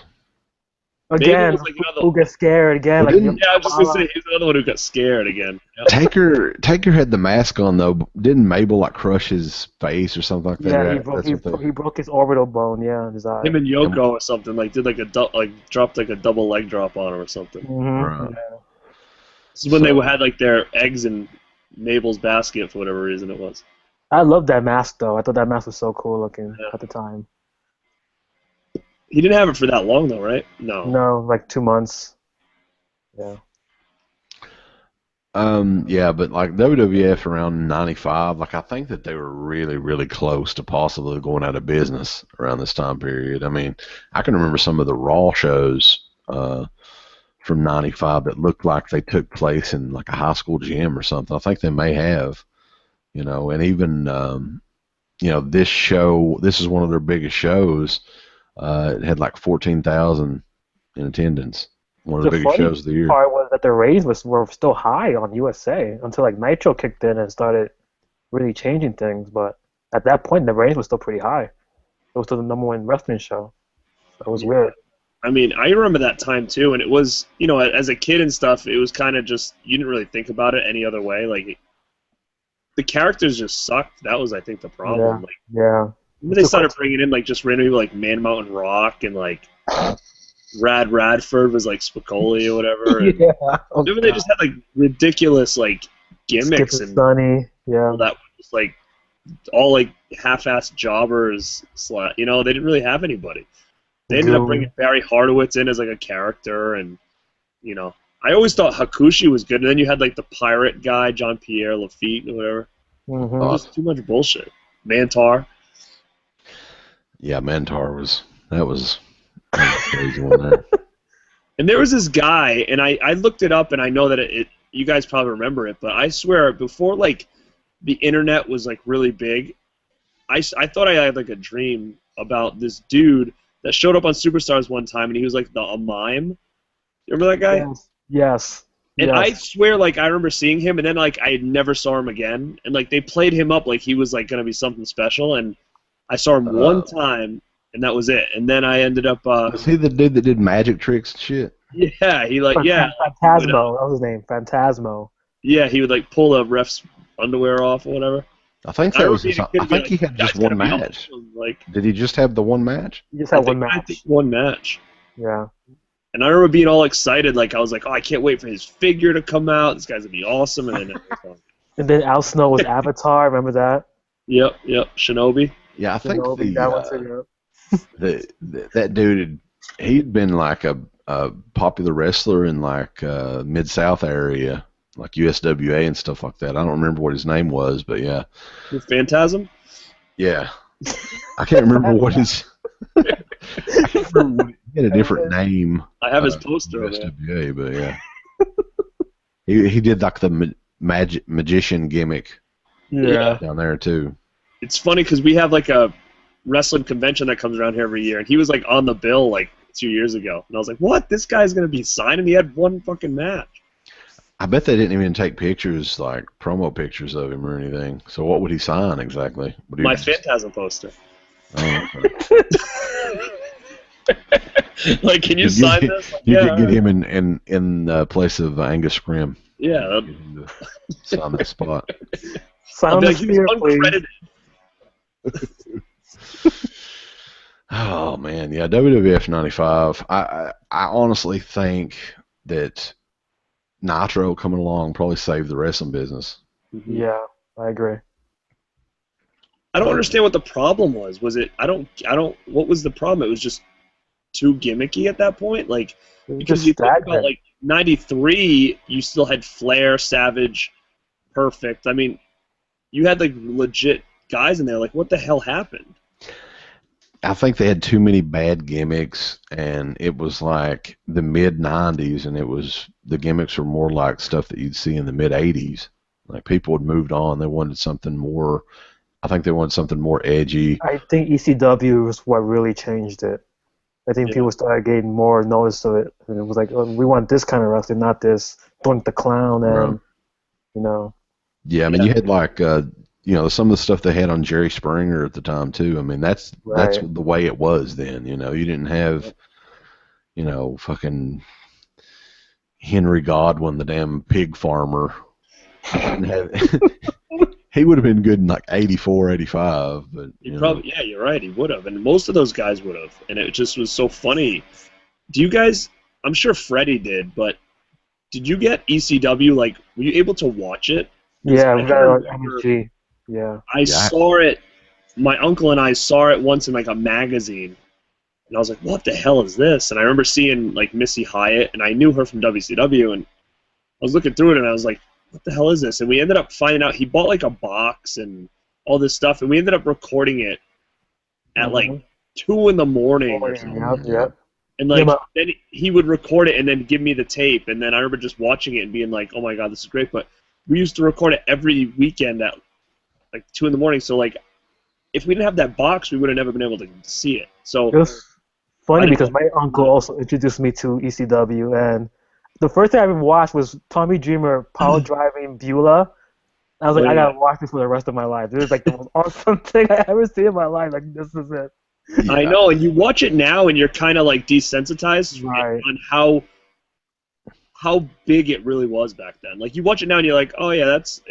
Speaker 3: Again,
Speaker 2: was, like,
Speaker 3: who gets scared again?
Speaker 1: Well,
Speaker 3: like,
Speaker 2: yeah, I was just gonna say he's another one who got scared again. Yep.
Speaker 1: Taker had the mask on though. Didn't Mabel like crush his face or something like that?
Speaker 3: Yeah, he broke his orbital bone. Yeah, in his eye.
Speaker 2: Him and Yoko or something like did like dropped like a double leg drop on him or something.
Speaker 3: Mm-hmm.
Speaker 1: Right.
Speaker 3: Yeah.
Speaker 2: This is when they had like their eggs in Mabel's basket for whatever reason it was.
Speaker 3: I love that mask though. I thought that mask was so cool looking at the time.
Speaker 2: He didn't have it for that long though, right? No.
Speaker 3: No, like 2 months. Yeah.
Speaker 1: Yeah, but like WWF around '95, like I think that they were really, really close to possibly going out of business around this time period. I mean, I can remember some of the Raw shows from '95 that looked like they took place in like a high school gym or something. I think they may have, you know, and even you know, this is one of their biggest shows. It had like 14,000 in attendance. One of the biggest shows of the year.
Speaker 3: The part was that the ratings were still high on USA until like Nitro kicked in and started really changing things. But at that point, the ratings was still pretty high. It was still the #1 wrestling show. That was weird.
Speaker 2: I mean, I remember that time too, and it was, you know, as a kid and stuff, it was kind of just, you didn't really think about it any other way. Like, the characters just sucked. That was, I think, the problem.
Speaker 3: Yeah.
Speaker 2: When they started bringing in like just randomly like Man Mountain Rock and like Rad Radford was like Spicoli or whatever. And remember they just had like ridiculous like gimmicks
Speaker 3: Skip
Speaker 2: and
Speaker 3: Sunny. Yeah.
Speaker 2: all that was like all like half-assed jobbers. You know, they didn't really have anybody. They ended up bringing Barry Hardowitz in as like a character, and you know, I always thought Hakushi was good, and then you had like the pirate guy, John Pierre Lafitte or whatever.
Speaker 3: Mm-hmm.
Speaker 2: It was just too much bullshit. Mantar.
Speaker 1: Yeah, Mantar was a crazy one there.
Speaker 2: And there was this guy, and I looked it up, and I know that you guys probably remember it, but I swear before like the internet was like really big, I thought I had like a dream about this dude that showed up on Superstars one time, and he was like a mime. You remember that guy?
Speaker 3: Yes.
Speaker 2: And I swear, like, I remember seeing him, and then like I never saw him again, and like they played him up like he was like gonna be something special, and I saw him one time, and that was it. And then I ended up.
Speaker 1: Was he the dude that did magic tricks and shit?
Speaker 2: Yeah, he like
Speaker 3: Phantasmo. That was his name, Phantasmo.
Speaker 2: Yeah, he would like pull a ref's underwear off or whatever.
Speaker 1: I think that was. I think he had just one match.
Speaker 2: Awesome. Like,
Speaker 1: did he just have the one match?
Speaker 3: He just had one match.
Speaker 2: I think one match.
Speaker 3: Yeah.
Speaker 2: And I remember being all excited, like I was like, "Oh, I can't wait for his figure to come out. This guy's gonna be awesome." And
Speaker 3: then Al Snow was Avatar. Remember that?
Speaker 2: Yep, Shinobi.
Speaker 1: Yeah, I think
Speaker 3: that
Speaker 1: dude, he'd been like a popular wrestler in like Mid-South area, like USWA and stuff like that. I don't remember what his name was, but yeah.
Speaker 2: Phantasm?
Speaker 1: Yeah. I can't remember what his... I can't remember what, he had a different name.
Speaker 2: I have his poster
Speaker 1: USWA, but yeah. he did like the magician gimmick down there too.
Speaker 2: It's funny because we have like a wrestling convention that comes around here every year, and he was like on the bill like 2 years ago, and I was like, "What? This guy's gonna be signed?" And he had one fucking match.
Speaker 1: I bet they didn't even take pictures, like promo pictures of him or anything. So what would he sign exactly? Would he
Speaker 2: My
Speaker 1: just,
Speaker 2: Phantasm poster.
Speaker 1: oh, okay.
Speaker 2: Like, can you sign this? Like,
Speaker 1: You
Speaker 2: yeah,
Speaker 1: could get him in place of Angus Scrim.
Speaker 2: yeah.
Speaker 1: Get him to sign that spot.
Speaker 3: Sign
Speaker 2: I'll
Speaker 3: on
Speaker 2: be
Speaker 3: the
Speaker 2: like, he was
Speaker 3: sphere, please.
Speaker 2: uncredited.
Speaker 1: Oh man, yeah, WWF '95. I honestly think that Nitro coming along probably saved the wrestling business.
Speaker 3: Yeah, I agree.
Speaker 2: I don't understand what the problem was. Was it? I don't. What was the problem? It was just too gimmicky at that point. Like,
Speaker 3: It was
Speaker 2: because
Speaker 3: just
Speaker 2: you think about
Speaker 3: stagnant.
Speaker 2: like '93, you still had Flair, Savage, Perfect. I mean, you had like legit guys in there. Like, what the hell happened?
Speaker 1: I think they had too many bad gimmicks, and it was like the mid '90s, and the gimmicks were more like stuff that you'd see in the mid '80s. Like people had moved on; they wanted something more. I think they wanted something more edgy.
Speaker 3: I think ECW was what really changed it. I think
Speaker 2: Yeah.
Speaker 3: people started getting more notice of it, and it was like, oh, we want this kind of wrestling, not this Doink the Clown and
Speaker 1: Right.
Speaker 3: you know.
Speaker 1: Yeah, I mean,
Speaker 2: Yeah.
Speaker 1: you had like some of the stuff they had on Jerry Springer at the time too. I mean, that's
Speaker 3: Right.
Speaker 1: the way it was then. You didn't have fucking Henry Godwin, the damn pig farmer. You didn't have. He would have been good in like '84, '85, but
Speaker 2: He probably, yeah, you're right. He would have, and most of those guys would have, and it just was so funny. Do you guys? I'm sure Freddie did, but did you get ECW? Like, were you able to watch it? 'Cause
Speaker 3: Yeah,
Speaker 2: I
Speaker 3: we
Speaker 2: can
Speaker 3: got it on
Speaker 2: remember
Speaker 3: MSG. Yeah.
Speaker 2: I saw it. My uncle and I saw it once in like a magazine, and I was like, "What the hell is this?" And I remember seeing like Missy Hyatt, and I knew her from WCW, and I was looking through it, and I was like, "What the hell is this?" And we ended up finding out he bought like a box and all this stuff, and we ended up recording it at like 2 in the morning or something.
Speaker 3: Yep, yep.
Speaker 2: And like
Speaker 3: Yeah, but
Speaker 2: then he would record it and then give me the tape, and then I remember just watching it and being like, "Oh my god, this is great!" But we used to record it every weekend at like 2 in the morning. So like, if we didn't have that box, we would have never been able to see it. So
Speaker 3: it was
Speaker 2: I
Speaker 3: funny
Speaker 2: didn't
Speaker 3: because
Speaker 2: know.
Speaker 3: my uncle also introduced me to ECW, and the first thing I ever watched was Tommy Dreamer power driving Beulah. I was like,
Speaker 2: Oh,
Speaker 3: I
Speaker 2: yeah.
Speaker 3: gotta watch this for the rest of my life. This is like the most awesome thing I ever seen in my life. Like, this is it.
Speaker 2: I know, and you watch it now, and you're kind of like desensitized
Speaker 3: Right.
Speaker 2: on how big it really was back then. Like you watch it now, and you're like, "Oh yeah, it's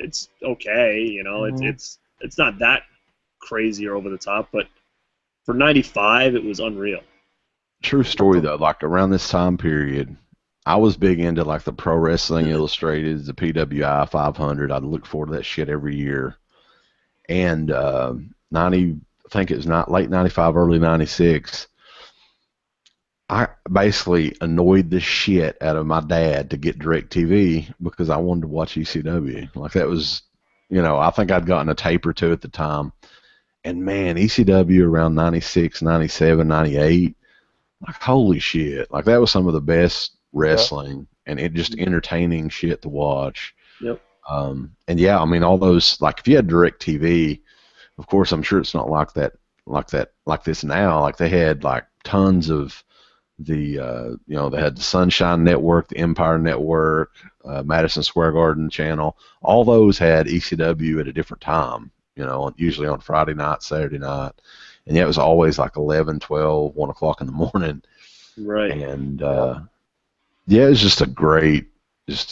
Speaker 2: okay,"
Speaker 3: Mhm.
Speaker 2: it's not that crazy or over the top, but for '95, it was unreal.
Speaker 1: True story though. Like around this time period, I was big into like the Pro Wrestling Illustrated, the PWI 500. I'd look forward to that shit every year. And 90, I think it was not late '95, early '96. I basically annoyed the shit out of my dad to get DirecTV because I wanted to watch ECW. Like that was, I think I'd gotten a tape or two at the time. And man, ECW around '96, '97, '98, like holy shit. Like that was some of the best wrestling and it just entertaining shit to watch.
Speaker 2: Yep.
Speaker 1: And yeah, I mean all those, like if you had DirecTV, of course I'm sure it's not like this now. Like they had like tons of the they had the Sunshine Network, the Empire Network, Madison Square Garden channel. All those had ECW at a different time, usually on Friday night, Saturday night. And yeah, it was always like 11, 12, 1 o'clock in the morning.
Speaker 2: Right.
Speaker 1: And yeah, it was just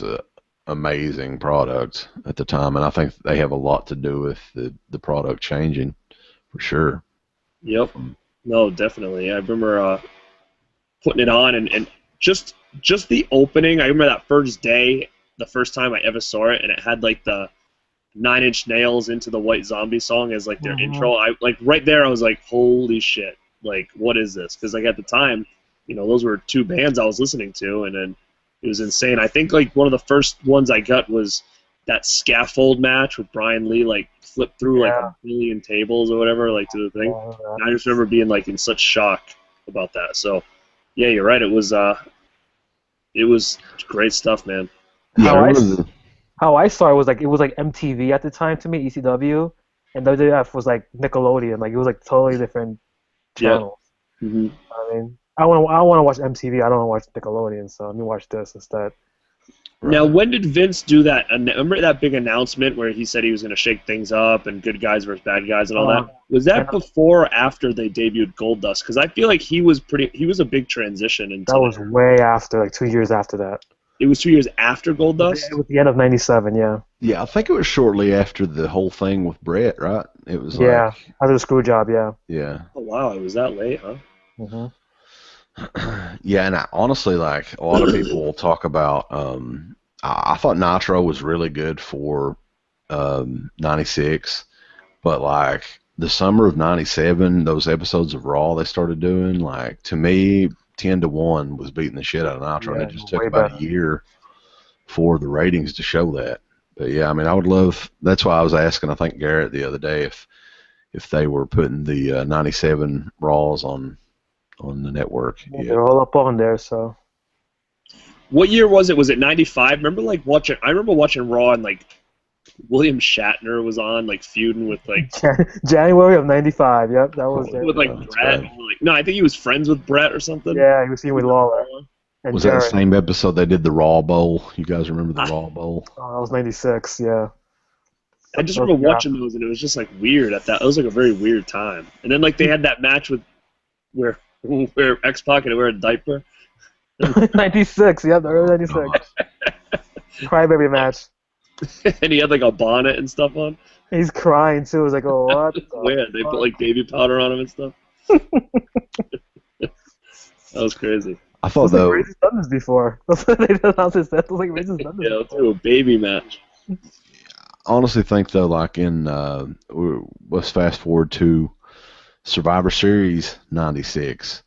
Speaker 1: a amazing product at the time. And I think they have a lot to do with the product changing for sure.
Speaker 2: Yep. No, definitely. I remember putting it on and just the opening. I remember that first day, the first time I ever saw it, and it had like the 9 Inch Nails Into the White Zombie song as like their intro. I like right there I was like, holy shit, like what is this? Because like at the time, those were 2 bands I was listening to, and then it was insane. I think like one of the first ones I got was that scaffold match with Brian Lee, like flipped through like a billion tables or whatever, like to the thing. And I just remember being like in such shock about that. So yeah, you're right. It was great stuff, man.
Speaker 3: How I saw it was like MTV at the time to me, ECW, and WWF was like Nickelodeon. Like it was like totally different channels.
Speaker 2: Yep. Mm-hmm.
Speaker 3: I mean, I want to watch MTV. I don't want to watch Nickelodeon, so let me watch this instead.
Speaker 2: Now, when did Vince do that? Remember that big announcement where he said he was going to shake things up and good guys versus bad guys and all that? Was that before or after they debuted Goldust? Because I feel like he was a big transition into
Speaker 3: that. Was way after, like 2 years after that.
Speaker 2: It was 2 years after Goldust?
Speaker 3: It was the end of '97, yeah.
Speaker 1: Yeah, I think it was shortly after the whole thing with Brett, right? It was
Speaker 3: after the screw job, yeah.
Speaker 1: Yeah.
Speaker 2: Oh, wow, it was that late, huh?
Speaker 3: Mm-hmm.
Speaker 1: Yeah, and honestly, like, a lot of people will talk about, I thought Nitro was really good for 96, but, like, the summer of 97, those episodes of Raw they started doing, like, to me, 10-1 was beating the shit out of Nitro, and it just took about a year for the ratings to show that. But, yeah, I mean, I would love, that's why I was asking, I think, Garrett the other day, if they were putting the 97 Raws on the network.
Speaker 3: Yeah, they're all up on there, so.
Speaker 2: What year was it? Was it 95? Remember, like, I remember watching Raw and, like, William Shatner was on, like, feuding with, like...
Speaker 3: January of 95, yep, that was there.
Speaker 2: With, like, Brett. No, I think he was friends with Brett or something.
Speaker 3: Yeah, he was feuding with Lawler.
Speaker 1: Was that the same episode they did the Raw Bowl? You guys remember the Raw Bowl?
Speaker 3: Oh, that was 96, yeah.
Speaker 2: I just remember watching those, and it was just, like, weird at that. It was, like, a very weird time. And then, like, they had that match with... where X-Pac had to wear a diaper.
Speaker 3: 96, yeah, the early 96. Crybaby match.
Speaker 2: And he had like a bonnet and stuff on.
Speaker 3: He's crying too. It was like, oh, what?
Speaker 2: Weird. They put like baby powder on him and stuff. That was crazy.
Speaker 1: I thought though.
Speaker 3: Like Razor's done this before. They announced this. It was like Razor's done this.
Speaker 2: Yeah, let's do a baby match.
Speaker 1: I honestly think though, like in let's fast forward to Survivor Series '96,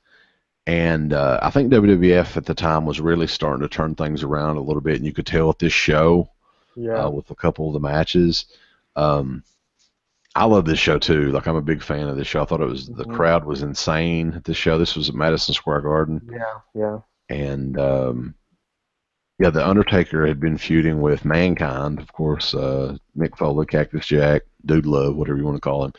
Speaker 1: and I think WWF at the time was really starting to turn things around a little bit, and you could tell at this show, with a couple of the matches. I love this show too. Like, I'm a big fan of this show. I thought it was the crowd was insane at this show. This was at Madison Square Garden.
Speaker 3: Yeah.
Speaker 1: And the Undertaker had been feuding with Mankind, of course, Mick Foley, Cactus Jack, Dude Love, whatever you want to call him.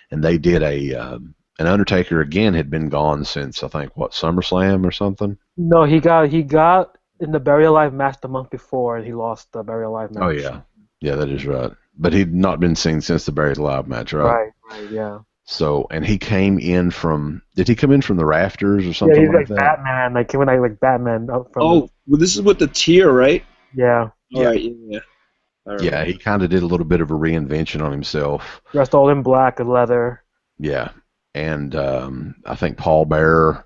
Speaker 1: And they did an Undertaker again had been gone since I think SummerSlam or something.
Speaker 3: No, he got in the Burial Alive match the month before, and he lost the Burial Alive match.
Speaker 1: Oh yeah, that is right. But he'd not been seen since the Buried Alive match, right?
Speaker 3: Right, yeah.
Speaker 1: So, and he came in from. Did he come in from the rafters or something
Speaker 3: like
Speaker 1: that?
Speaker 3: Batman, like when I like Batman up from.
Speaker 2: Well, this is with the tier, right?
Speaker 3: Yeah.
Speaker 2: All right. Yeah.
Speaker 1: Yeah, he kind of did a little bit of a reinvention on himself.
Speaker 3: Dressed all in black and leather.
Speaker 1: Yeah, and I think Paul Bearer,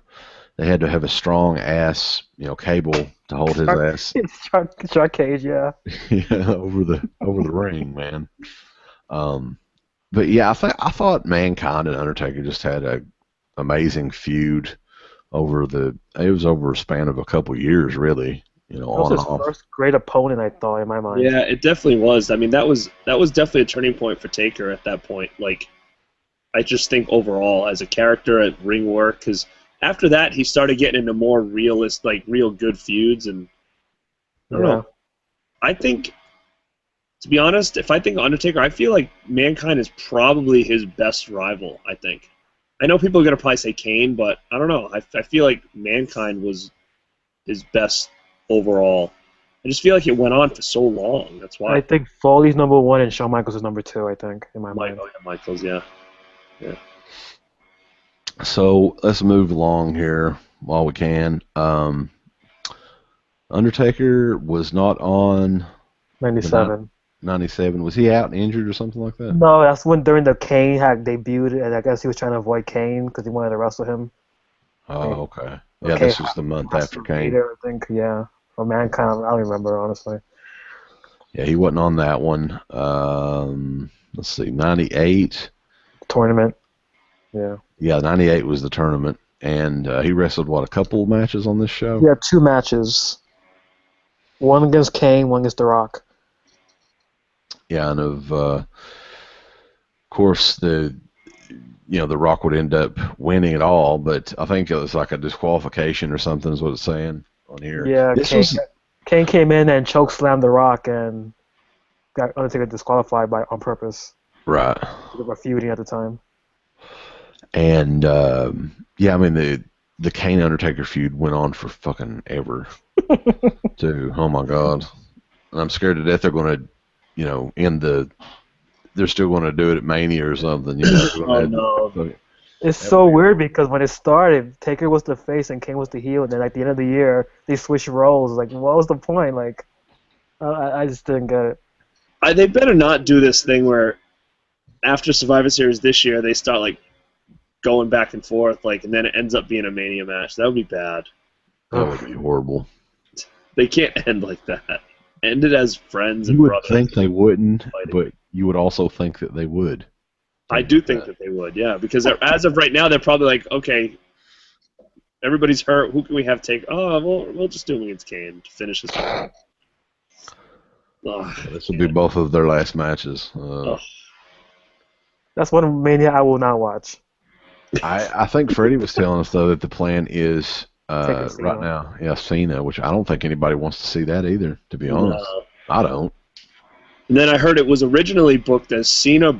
Speaker 1: they had to have a strong ass, cable to hold his ass.
Speaker 3: Shark cage, yeah.
Speaker 1: Yeah, over the ring, man. But yeah, I thought Mankind and Undertaker just had a amazing feud over a span of a couple years, really.
Speaker 3: That was his first great opponent, I thought, in my mind.
Speaker 2: Yeah, it definitely was. I mean, that was definitely a turning point for Taker at that point. Like, I just think overall as a character at ring work, because after that he started getting into more realist, like real good feuds, and I don't know. I think, to be honest, if I think Undertaker, I feel like Mankind is probably his best rival. I think. I know people are gonna probably say Kane, but I don't know. I feel like Mankind was his best overall. I just feel like it went on for so long. That's why.
Speaker 3: I think Foley's number 1 and Shawn Michaels is number 2, I think, in my mind.
Speaker 2: Michaels, yeah.
Speaker 1: So let's move along here while we can. Undertaker was not on
Speaker 3: 97.
Speaker 1: 97. Was he out and injured or something like that?
Speaker 3: No, that's when during the Kane had debuted, and I guess he was trying to avoid Kane because he wanted to wrestle him.
Speaker 1: Oh, okay. Yeah, this was the month after Kane.
Speaker 3: I think, yeah. Or Mankind, I don't remember, honestly.
Speaker 1: Yeah, he wasn't on that one. Let's see, 98.
Speaker 3: Tournament. Yeah.
Speaker 1: Yeah, 98 was the tournament. And he wrestled, a couple matches on this show?
Speaker 3: Yeah, 2 matches. One against Kane, one against The Rock.
Speaker 1: Yeah, and of course, the Rock would end up winning it all, but I think it was like a disqualification or something is what it's saying on here.
Speaker 3: Yeah, Kane came in and chokeslammed The Rock and got Undertaker disqualified on purpose.
Speaker 1: Right.
Speaker 3: They were feuding at the time.
Speaker 1: And, I mean, the Kane Undertaker feud went on for fucking ever, too. Oh, my God. and I'm scared to death they're going to, they're still going to do it at Mania or something.
Speaker 2: Oh no.
Speaker 3: It's so weird because when it started, Taker was the face and Kane was the heel, and then at the end of the year, they switched roles. Like, what was the point? Like, I just didn't get it.
Speaker 2: They better not do this thing where after Survivor Series this year, they start like going back and forth, like, and then it ends up being a Mania match. That would be bad.
Speaker 1: That would be horrible.
Speaker 2: They can't end like that. End it as friends and
Speaker 1: brothers.
Speaker 2: brothers.
Speaker 1: You would think they wouldn't, but you would also think that they would.
Speaker 2: I do think that they would, yeah, because as of right now, they're probably like, okay, everybody's hurt. Who can we have take? Oh, we'll just do him against Kane to finish this one.
Speaker 1: This will be both of their last matches.
Speaker 3: That's one Mania I will not watch.
Speaker 1: I think Freddie was telling us, though, that the plan is right now, Cena, which I don't think anybody wants to see that either, to be honest. No. I don't.
Speaker 2: And then I heard it was originally booked as Cena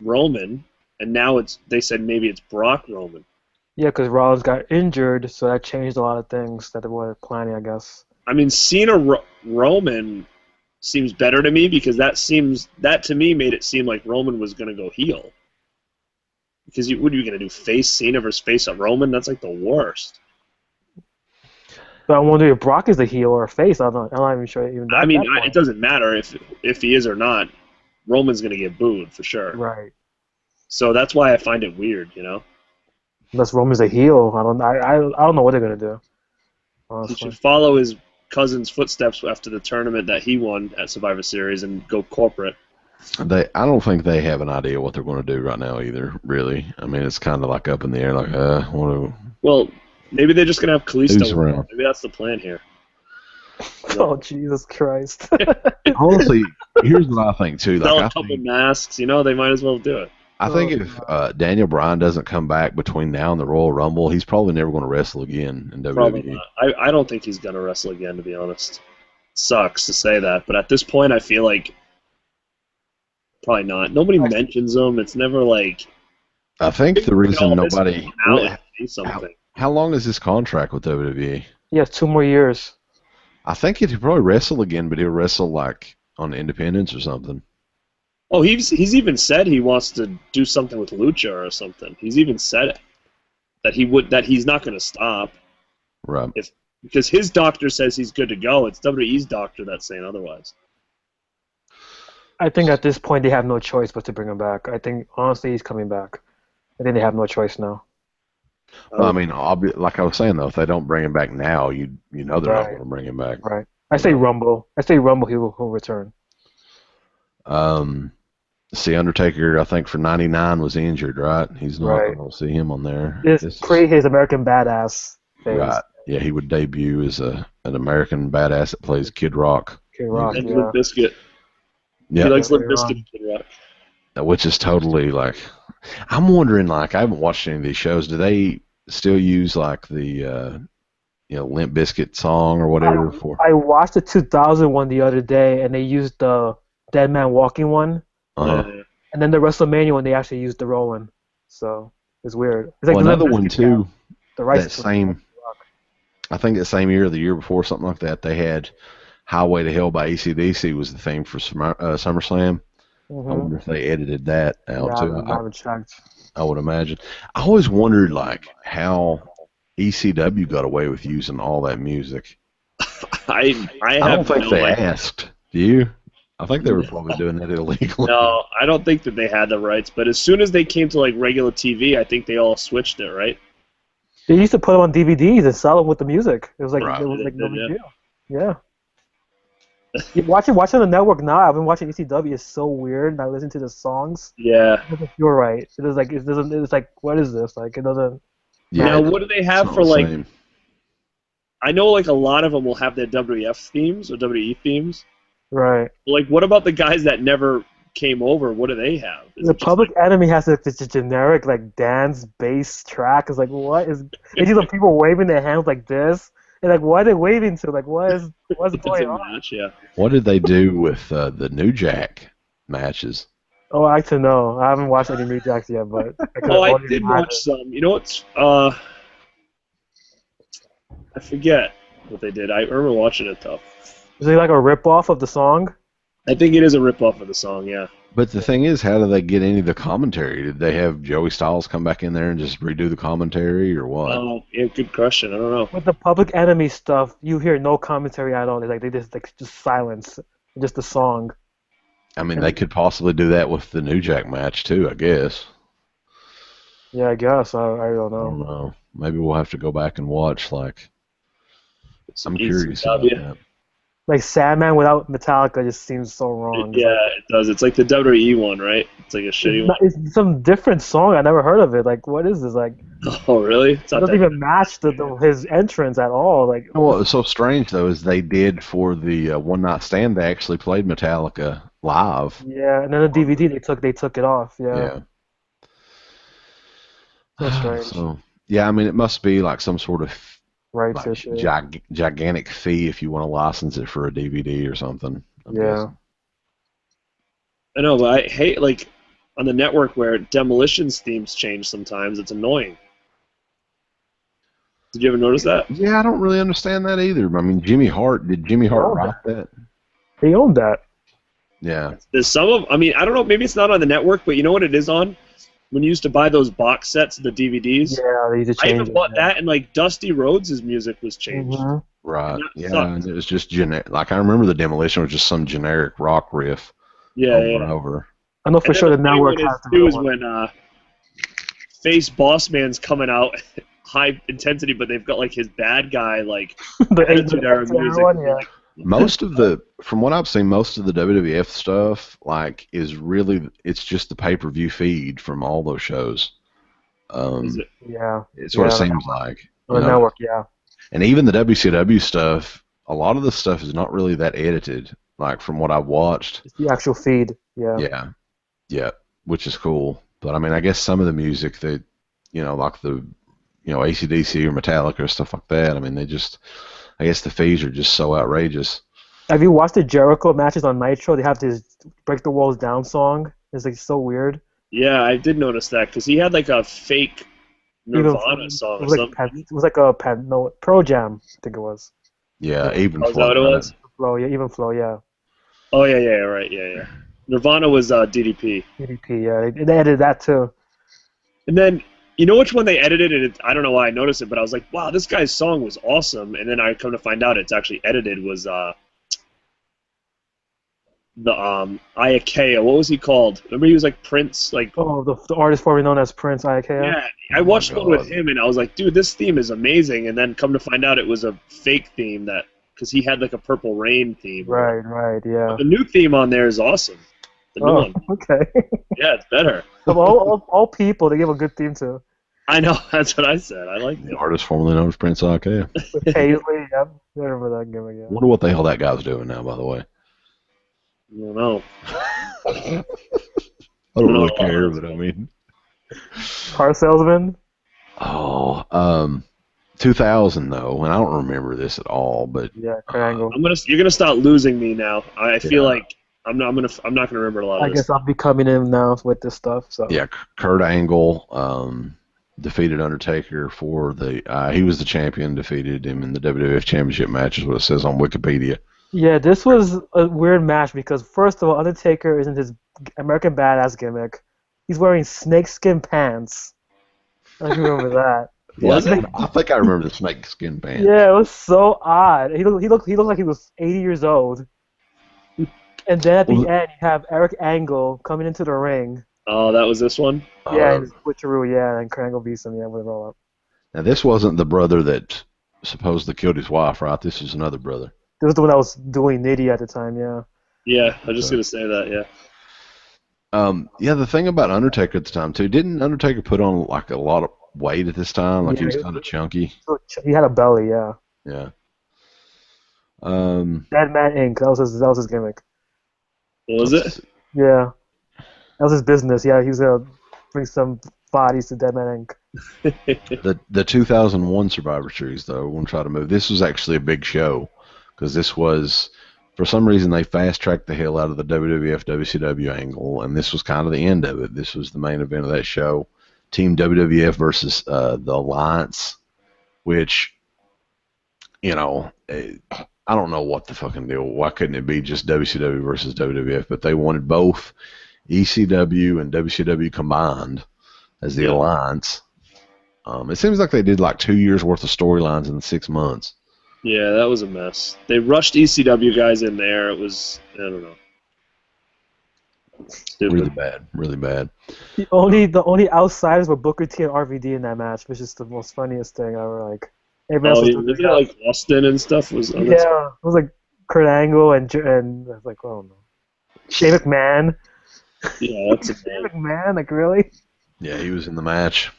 Speaker 2: Roman, and now they said maybe it's Brock Roman.
Speaker 3: Yeah, because Rollins got injured, so that changed a lot of things that they were planning, I guess.
Speaker 2: I mean, Cena Roman seems better to me because that to me made it seem like Roman was going to go heel. Because what are you going to do, face Cena versus face a Roman? That's like the worst.
Speaker 3: But I wonder if Brock is the heel or a face. I'm not even sure.
Speaker 2: It doesn't matter if he is or not. Roman's going to get booed for sure.
Speaker 3: Right.
Speaker 2: So that's why I find it weird,
Speaker 3: Unless Roman's a heel, I don't know what they're going to do. Honestly.
Speaker 2: He should follow his cousin's footsteps after the tournament that he won at Survivor Series and go corporate.
Speaker 1: I don't think they have an idea what they're going to do right now either. Really, I mean, it's kind of like up in the air. Like,
Speaker 2: Well. Maybe they're just going to have Kalisto
Speaker 1: around.
Speaker 2: Maybe that's the plan here.
Speaker 3: Oh, Jesus Christ.
Speaker 1: Honestly, here's what I think, too.
Speaker 2: Sell a couple masks, they might as well do it.
Speaker 1: I think if Daniel Bryan doesn't come back between now and the Royal Rumble, he's probably never going to wrestle again in WWE.
Speaker 2: Probably not. I don't think he's going to wrestle again, to be honest. Sucks to say that, but at this point, I feel like probably not. Nobody mentions him. It's never like...
Speaker 1: I think the reason nobody...
Speaker 2: something.
Speaker 1: How long is his contract with WWE?
Speaker 3: He has 2 more years.
Speaker 1: I think he'll probably wrestle again, but he'll wrestle like on Independence or something.
Speaker 2: Oh, he's even said he wants to do something with Lucha or something. He's even said it that he's not going to stop.
Speaker 1: Right.
Speaker 2: Because his doctor says he's good to go. It's WWE's doctor that's saying otherwise.
Speaker 3: I think at this point they have no choice but to bring him back. I think honestly he's coming back. I think they have no choice now.
Speaker 1: Well, I mean, like I was saying though, if they don't bring him back now, they're not going to bring him back.
Speaker 3: Right. I say Rumble. He will return.
Speaker 1: Undertaker, I think for 99 was injured, right? He's not going to see him on there.
Speaker 3: It's his American Badass phase.
Speaker 1: Right. Yeah, he would debut as an American badass that plays Kid Rock.
Speaker 3: Kid Rock,
Speaker 2: and Limp Bizkit.
Speaker 1: Yeah.
Speaker 2: He likes Limp Bizkit and Kid Rock.
Speaker 1: Which is totally like... I'm wondering, like, I haven't watched any of these shows. Do they still use, like, the, Limp Bizkit song or whatever?
Speaker 3: I watched the 2000 one the other day, and they used the Dead Man Walking one.
Speaker 1: Uh-huh.
Speaker 3: And then the WrestleMania one, they actually used the Rolling. So, it's weird. It's like
Speaker 1: another one, too, I think that same year or the year before, something like that, they had Highway to Hell by AC/DC was the theme for SummerSlam.
Speaker 3: Mm-hmm.
Speaker 1: I wonder if they edited that out too.
Speaker 3: I
Speaker 1: would imagine. I always wondered like how ECW got away with using all that music.
Speaker 2: I
Speaker 1: don't think they asked. Do you? I think they were probably doing that illegally.
Speaker 2: No, I don't think that they had the rights. But as soon as they came to like regular TV, I think they all switched it, right?
Speaker 3: They used to put them on DVDs and sell them with the music. It was like
Speaker 1: right.
Speaker 3: no big deal. Yeah. Watching the network now, I've been watching ECW. It's so weird. And I listen to the songs.
Speaker 2: Yeah.
Speaker 3: You're right. It is like it's like what is this? Like it doesn't.
Speaker 2: Yeah. Now what do they have for like? Same. I know like a lot of them will have their WF themes or WE themes.
Speaker 3: Right.
Speaker 2: Like what about the guys that never came over? What do they have?
Speaker 3: The Public Enemy has this generic like dance bass track. It's like what is? It's just people waving their hands like this. And like, what are they waving to? Like, what's going on?
Speaker 2: Match, yeah.
Speaker 1: What did they do with the New Jack matches?
Speaker 3: Oh, I like to know. I haven't watched any New Jacks yet, but
Speaker 2: I did watch some. You know what's? I forget what they did. I remember watching it though.
Speaker 3: Is it like a rip-off of the song?
Speaker 2: I think it is a rip-off of the song, yeah.
Speaker 1: But the thing is, how do they get any of the commentary? Did they have Joey Styles come back in there and just redo the commentary, or what?
Speaker 2: Oh, yeah, good question. I don't know.
Speaker 3: With the Public Enemy stuff, you hear no commentary at all. They just silence, just the song.
Speaker 1: I mean, they could possibly do that with the New Jack match too, I guess.
Speaker 3: Yeah, I guess. I don't
Speaker 1: I
Speaker 3: know.
Speaker 1: don't know. Maybe we'll have to go back and watch. Like, I'm
Speaker 2: ECW.
Speaker 1: curious about that.
Speaker 3: Like Sandman without Metallica just seems so wrong.
Speaker 2: Yeah, it does. It's like the WWE one, right? It's like a shitty one.
Speaker 3: It's some different song. I never heard of it. Like, what is this? Like,
Speaker 2: Oh, really? It's
Speaker 3: it
Speaker 2: not
Speaker 3: doesn't
Speaker 2: that
Speaker 3: even match his entrance at all. Like,
Speaker 1: What was so strange though is they did for the One Night Stand. They actually played Metallica live.
Speaker 3: yeah. And then the DVD they took it off.
Speaker 1: Yeah.
Speaker 3: So strange.
Speaker 1: So yeah, I mean, it must be like some sort of
Speaker 3: Right,
Speaker 1: like
Speaker 3: issue.
Speaker 1: gigantic fee if you want to license it for a DVD or something. I'm
Speaker 3: Yeah.
Speaker 1: guessing.
Speaker 2: I know, but I hate, like, on the network where Demolition's themes change sometimes. It's annoying. Did you ever notice that?
Speaker 1: Yeah, I don't really understand that either. I mean, did Jimmy Hart write that?
Speaker 3: He owned that.
Speaker 1: Yeah.
Speaker 2: There's some of, I mean, I don't know, maybe it's not on the network, but you know what it is on? When you used to buy those box sets of the DVDs.
Speaker 3: Yeah, they just
Speaker 2: I
Speaker 3: changed
Speaker 2: even bought that, and, like, Dusty Rhodes' music was changed.
Speaker 3: Mm-hmm.
Speaker 1: Right.
Speaker 2: And that
Speaker 1: Yeah,
Speaker 2: sucked.
Speaker 1: and it was just generic. Like, I remember the Demolition was just some generic rock riff
Speaker 2: Yeah,
Speaker 1: over
Speaker 2: yeah.
Speaker 1: and over.
Speaker 3: I know for
Speaker 2: And
Speaker 3: sure the
Speaker 2: then funny
Speaker 3: network
Speaker 2: one
Speaker 3: has
Speaker 2: is,
Speaker 3: to
Speaker 2: too,
Speaker 3: do
Speaker 2: is
Speaker 3: one.
Speaker 2: when Face Boss Man's coming out high intensity, but they've got, like, his bad guy, like,
Speaker 3: The
Speaker 2: Attitude Era music.
Speaker 3: one, yeah.
Speaker 1: Most of the, from what I've seen, most of the WWF stuff, like, is really, it's just the pay-per-view feed from all those shows.
Speaker 2: Is it?
Speaker 3: Yeah.
Speaker 1: It's what it
Speaker 3: Yeah.
Speaker 1: seems like.
Speaker 3: On
Speaker 1: you
Speaker 3: the
Speaker 1: know?
Speaker 3: network, yeah.
Speaker 1: And even the WCW stuff, a lot of the stuff is not really that edited, like, from what I've watched.
Speaker 3: It's the actual feed. Yeah.
Speaker 1: Yeah. Yeah, which is cool. But, I mean, I guess some of the music that, like the, AC/DC or Metallica or stuff like that, I mean, I guess the fees are just so outrageous.
Speaker 3: Have you watched the Jericho matches on Nitro? They have this "Break the Walls Down" song. It's like so weird.
Speaker 2: Yeah, I did notice that, because he had, like, a fake Nirvana song or something.
Speaker 3: It was like a Pro Jam, I think it was.
Speaker 1: Yeah, even
Speaker 2: Oh, is that what it was?
Speaker 3: Flow, yeah, even Flow, yeah.
Speaker 2: Oh, yeah, right, yeah. Nirvana was DDP.
Speaker 3: DDP, yeah. They edited that too.
Speaker 2: And then, you know which one they edited? And I don't know why I noticed it, but I was like, wow, this guy's song was awesome. And then I come to find out it's actually edited was the Iakea. What was he called? Remember he was like Prince? Like,
Speaker 3: Oh, the artist formerly known as Prince Iakea?
Speaker 2: yeah, I watched
Speaker 1: my
Speaker 2: one with
Speaker 1: God.
Speaker 2: him and I was like, dude, this theme is amazing. And then come to find out it was a fake theme because he had like a Purple Rain theme.
Speaker 3: Right, yeah.
Speaker 2: The new theme on there is awesome. The new one.
Speaker 3: Okay.
Speaker 2: Yeah, it's better.
Speaker 3: Of all people, they give a good theme to.
Speaker 2: I know, that's what I said. I like
Speaker 1: The
Speaker 2: it.
Speaker 1: artist formerly known as Prince Ikea.
Speaker 3: With Paisley, yep. I remember that gimmick, yeah.
Speaker 1: Wonder what the hell that guy's doing now, by the way.
Speaker 2: I don't know.
Speaker 1: I don't really care, but I mean.
Speaker 3: Car salesman?
Speaker 1: Oh, 2000 though, and I don't remember this at all, but
Speaker 3: Yeah, Triangle.
Speaker 2: You're gonna start losing me now. I feel
Speaker 1: Yeah.
Speaker 2: like I'm not gonna remember a lot
Speaker 3: I
Speaker 2: of this.
Speaker 3: guess I'll be coming in now with this stuff. So
Speaker 1: yeah, Kurt Angle defeated Undertaker for he was the champion, defeated him in the WWF Championship match, is what it says on Wikipedia.
Speaker 3: Yeah, this was a weird match because first of all, Undertaker isn't his American Badass gimmick. He's wearing snakeskin pants. I don't remember that.
Speaker 2: Was it?
Speaker 1: I think I remember the snake skin pants.
Speaker 3: Yeah, it was so odd. He looked like he was 80 years old. And then at the end, you have Eric Angle coming into the ring.
Speaker 2: Oh, that was this one?
Speaker 3: Yeah, and switcheroo, yeah, and Kurt Angle beats him, yeah, with a roll up.
Speaker 1: Now this wasn't the brother that supposedly killed his wife, right? This is another brother.
Speaker 3: This was the one that was doing Nitty at the time, yeah.
Speaker 2: Yeah, I was just gonna say that, yeah.
Speaker 1: Yeah, the thing about Undertaker at the time too, didn't Undertaker put on like a lot of weight at this time? Like
Speaker 3: Yeah,
Speaker 1: he was kind of chunky.
Speaker 3: He had a belly, yeah.
Speaker 1: Yeah.
Speaker 3: Dead Man Inc. That was his gimmick.
Speaker 2: What was it?
Speaker 3: Yeah. That was his business. Yeah, he was gonna bring some bodies to Dead Man Inc.
Speaker 1: The 2001 Survivor Series though, we'll try to move. This was actually a big show because this was, for some reason, they fast tracked the hell out of the WWF WCW angle, and this was kind of the end of it. This was the main event of that show. Team WWF versus the Alliance, which, I don't know what the fucking deal. Why couldn't it be just WCW versus WWF? But they wanted both ECW and WCW combined as the alliance. It seems like they did like 2 years worth of storylines in 6 months.
Speaker 2: Yeah, that was a mess. They rushed ECW guys in there. It was, I don't know. Stupid.
Speaker 1: Really bad, really bad.
Speaker 3: The only outsiders were Booker T and RVD in that match, which is the most funniest thing ever. Like,
Speaker 2: wasn't it like Austin and stuff? It
Speaker 3: was like Kurt Angle and I was like, oh no, Shane McMahon.
Speaker 2: Yeah, that's a
Speaker 3: Shane McMahon, like really?
Speaker 1: Yeah, he was in the match.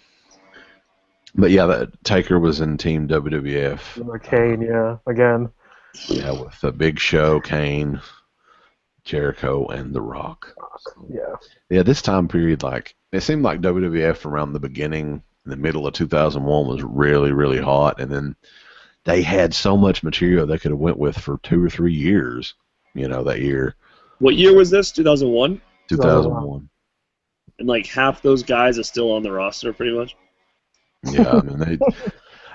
Speaker 1: But yeah, that Taker was in Team WWF.
Speaker 3: Kane, yeah, again.
Speaker 1: Yeah, with the Big Show, Kane, Jericho, and The Rock. Yeah, this time period, like, it seemed like WWF around the beginning, in the middle of 2001, was really, really hot, and then they had so much material they could have went with for 2 or 3 years, that year.
Speaker 2: What year was this? 2001?
Speaker 1: 2001.
Speaker 2: And like half those guys are still on the roster, pretty much.
Speaker 1: Yeah, I mean,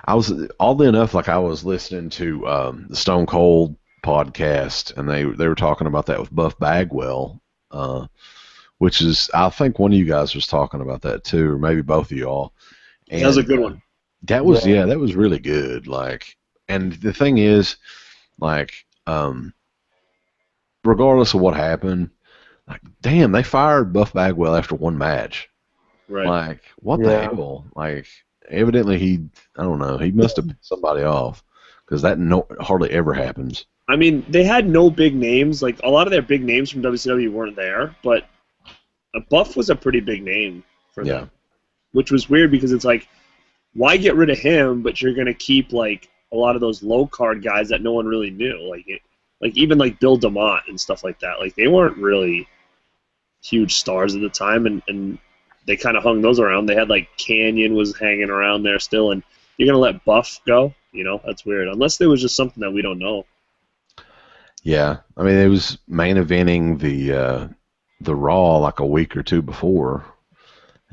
Speaker 1: I was, oddly enough, like I was listening to the Stone Cold podcast, and they were talking about that with Buff Bagwell, which is, I think one of you guys was talking about that too, or maybe both of y'all. And,
Speaker 2: that was a good one.
Speaker 1: That was that was really good. Like, and the thing is, like, regardless of what happened, like, damn, they fired Buff Bagwell after one match.
Speaker 2: Right.
Speaker 1: Like, what the hell? Like, evidently I don't know, he must have pissed somebody off, because that hardly ever happens.
Speaker 2: I mean, they had no big names. Like, a lot of their big names from WCW weren't there, but Buff was a pretty big name for them. Which was weird, because it's like, why get rid of him, but you're going to keep, like, a lot of those low-card guys that no one really knew. Like even, like, Bill DeMott and stuff like that. Like, they weren't really huge stars at the time, and they kind of hung those around. They had, like, Canyon was hanging around there still, and you're going to let Buff go? That's weird. Unless there was just something that we don't know.
Speaker 1: Yeah, I mean, it was main eventing the Raw like a week or two before,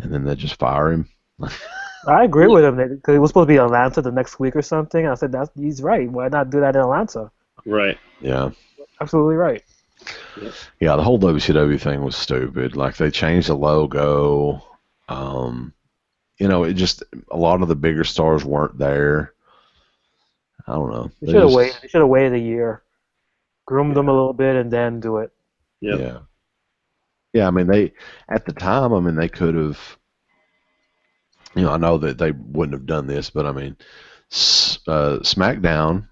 Speaker 1: and then they just fire him.
Speaker 3: I agree with him, because he was supposed to be in Atlanta the next week or something. I said, he's right. Why not do that in Atlanta?
Speaker 2: Right.
Speaker 1: Yeah.
Speaker 3: Absolutely right.
Speaker 1: Yeah, the whole WCW thing was stupid. Like, they changed the logo. It just, a lot of the bigger stars weren't there. I don't know.
Speaker 3: They should have waited a year. Groomed them a little bit and then do it.
Speaker 2: Yep.
Speaker 1: Yeah. Yeah, I mean, at the time, they could have, I know that they wouldn't have done this, but I mean, SmackDown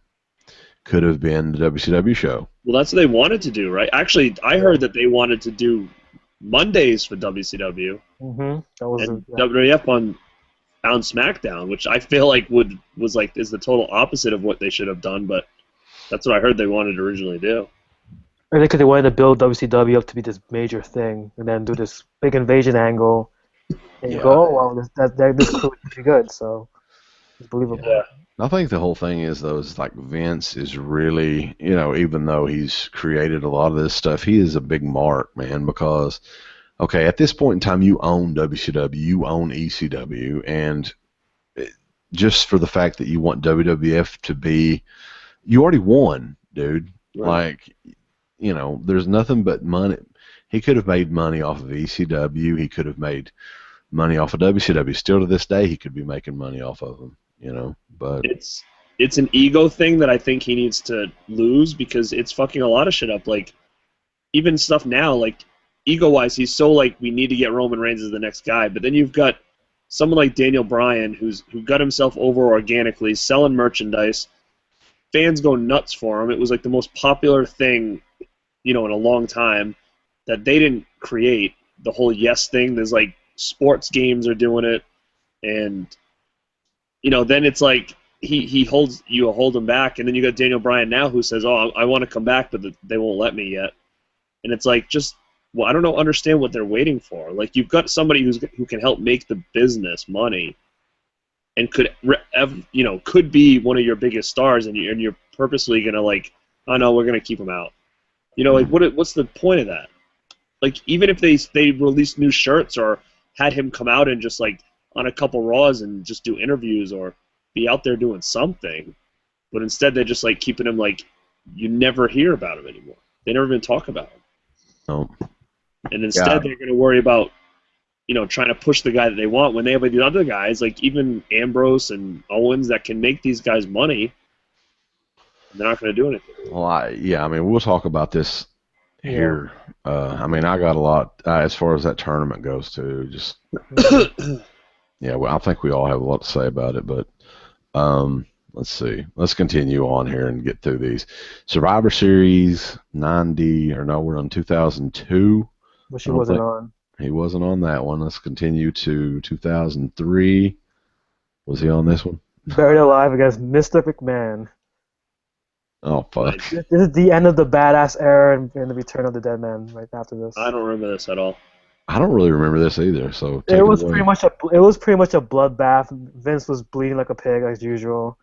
Speaker 1: could have been the WCW show.
Speaker 2: Well, that's what they wanted to do, right? Actually, I heard that they wanted to do Mondays for WCW.
Speaker 3: Mm-hmm. That was
Speaker 2: and WWF on SmackDown, which I feel like is the total opposite of what they should have done, but that's what I heard they wanted to originally do.
Speaker 3: I think they wanted to build WCW up to be this major thing, and then do this big invasion angle, and you go, oh, well, this crew is pretty good, so it's believable.
Speaker 2: Yeah.
Speaker 1: I think the whole thing is, though, is like Vince is really, even though he's created a lot of this stuff, he is a big mark, man, because, okay, at this point in time, you own WCW, you own ECW, and just for the fact that you want WWF to be, you already won, dude.
Speaker 2: Right.
Speaker 1: Like, there's nothing but money. He could have made money off of ECW. He could have made money off of WCW. Still to this day, he could be making money off of them, but
Speaker 2: it's an ego thing that I think he needs to lose, because it's fucking a lot of shit up. Like, even stuff now, like, ego-wise, he's so like, we need to get Roman Reigns as the next guy, but then you've got someone like Daniel Bryan who got himself over organically, selling merchandise. Fans go nuts for him. It was like the most popular thing, in a long time, that they didn't create. The whole yes thing, there's like sports games are doing it, and then it's like he holds him back, and then you got Daniel Bryan now who says, "Oh, I want to come back, but they won't let me yet." And it's like, I don't understand what they're waiting for. Like, you've got somebody who can help make the business money, and could be one of your biggest stars, and you're purposely gonna like, oh no, we're gonna keep him out. Like, what's the point of that? Like, even if they released new shirts or had him come out and just like on a couple Raws and just do interviews or be out there doing something, but instead they're just like keeping him like you never hear about him anymore. They never even talk about him.
Speaker 1: No.
Speaker 2: And instead, they're going to worry about, trying to push the guy that they want when they have these other guys, like even Ambrose and Owens, that can make these guys money. And they're not going to do anything.
Speaker 1: Well, we'll talk about this here. I got a lot as far as that tournament goes too. Just I think we all have a lot to say about it, but let's see. Let's continue on here and get through these. Survivor Series 90, we're on 2002.
Speaker 3: Which he wasn't on.
Speaker 1: He wasn't on that one. Let's continue to 2003. Was he on this one?
Speaker 3: Buried Alive against Mr. McMahon.
Speaker 1: Oh, fuck.
Speaker 3: This is the end of the badass era and the return of the dead man right after this.
Speaker 2: I don't remember this at all.
Speaker 1: I don't really remember this either. So
Speaker 3: it was pretty much a bloodbath. Vince was bleeding like a pig as usual,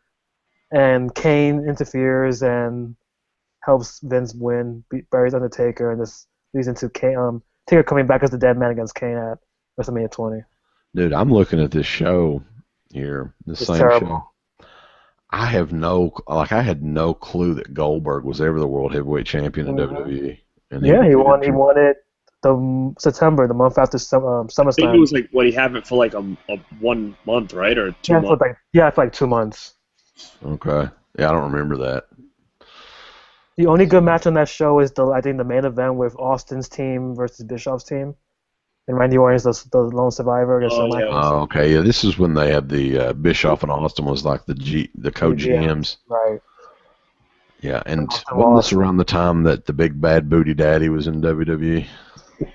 Speaker 3: and Kane interferes and helps Vince win, buries Undertaker, and this leads into Taker coming back as the dead man against Kane at WrestleMania 20.
Speaker 1: Dude, I'm looking at this show here. It's same terrible. Show. I had no clue that Goldberg was ever the World Heavyweight Champion in WWE. And
Speaker 3: he won it September, the month after SummerSlam.
Speaker 2: I think it was he had it for like a 1 month, right, or 2 months?
Speaker 3: For like 2 months.
Speaker 1: Okay. Yeah, I don't remember that.
Speaker 3: The only good match on that show is the main event with Austin's team versus Bischoff's team, and Randy Orton's the lone survivor against Shawn Michaels.
Speaker 1: Oh, okay. Yeah, this is when they had the Bischoff and Austin was like the co-GMs.
Speaker 3: Right.
Speaker 1: Yeah, and wasn't this around the time that the big bad booty daddy was in WWE?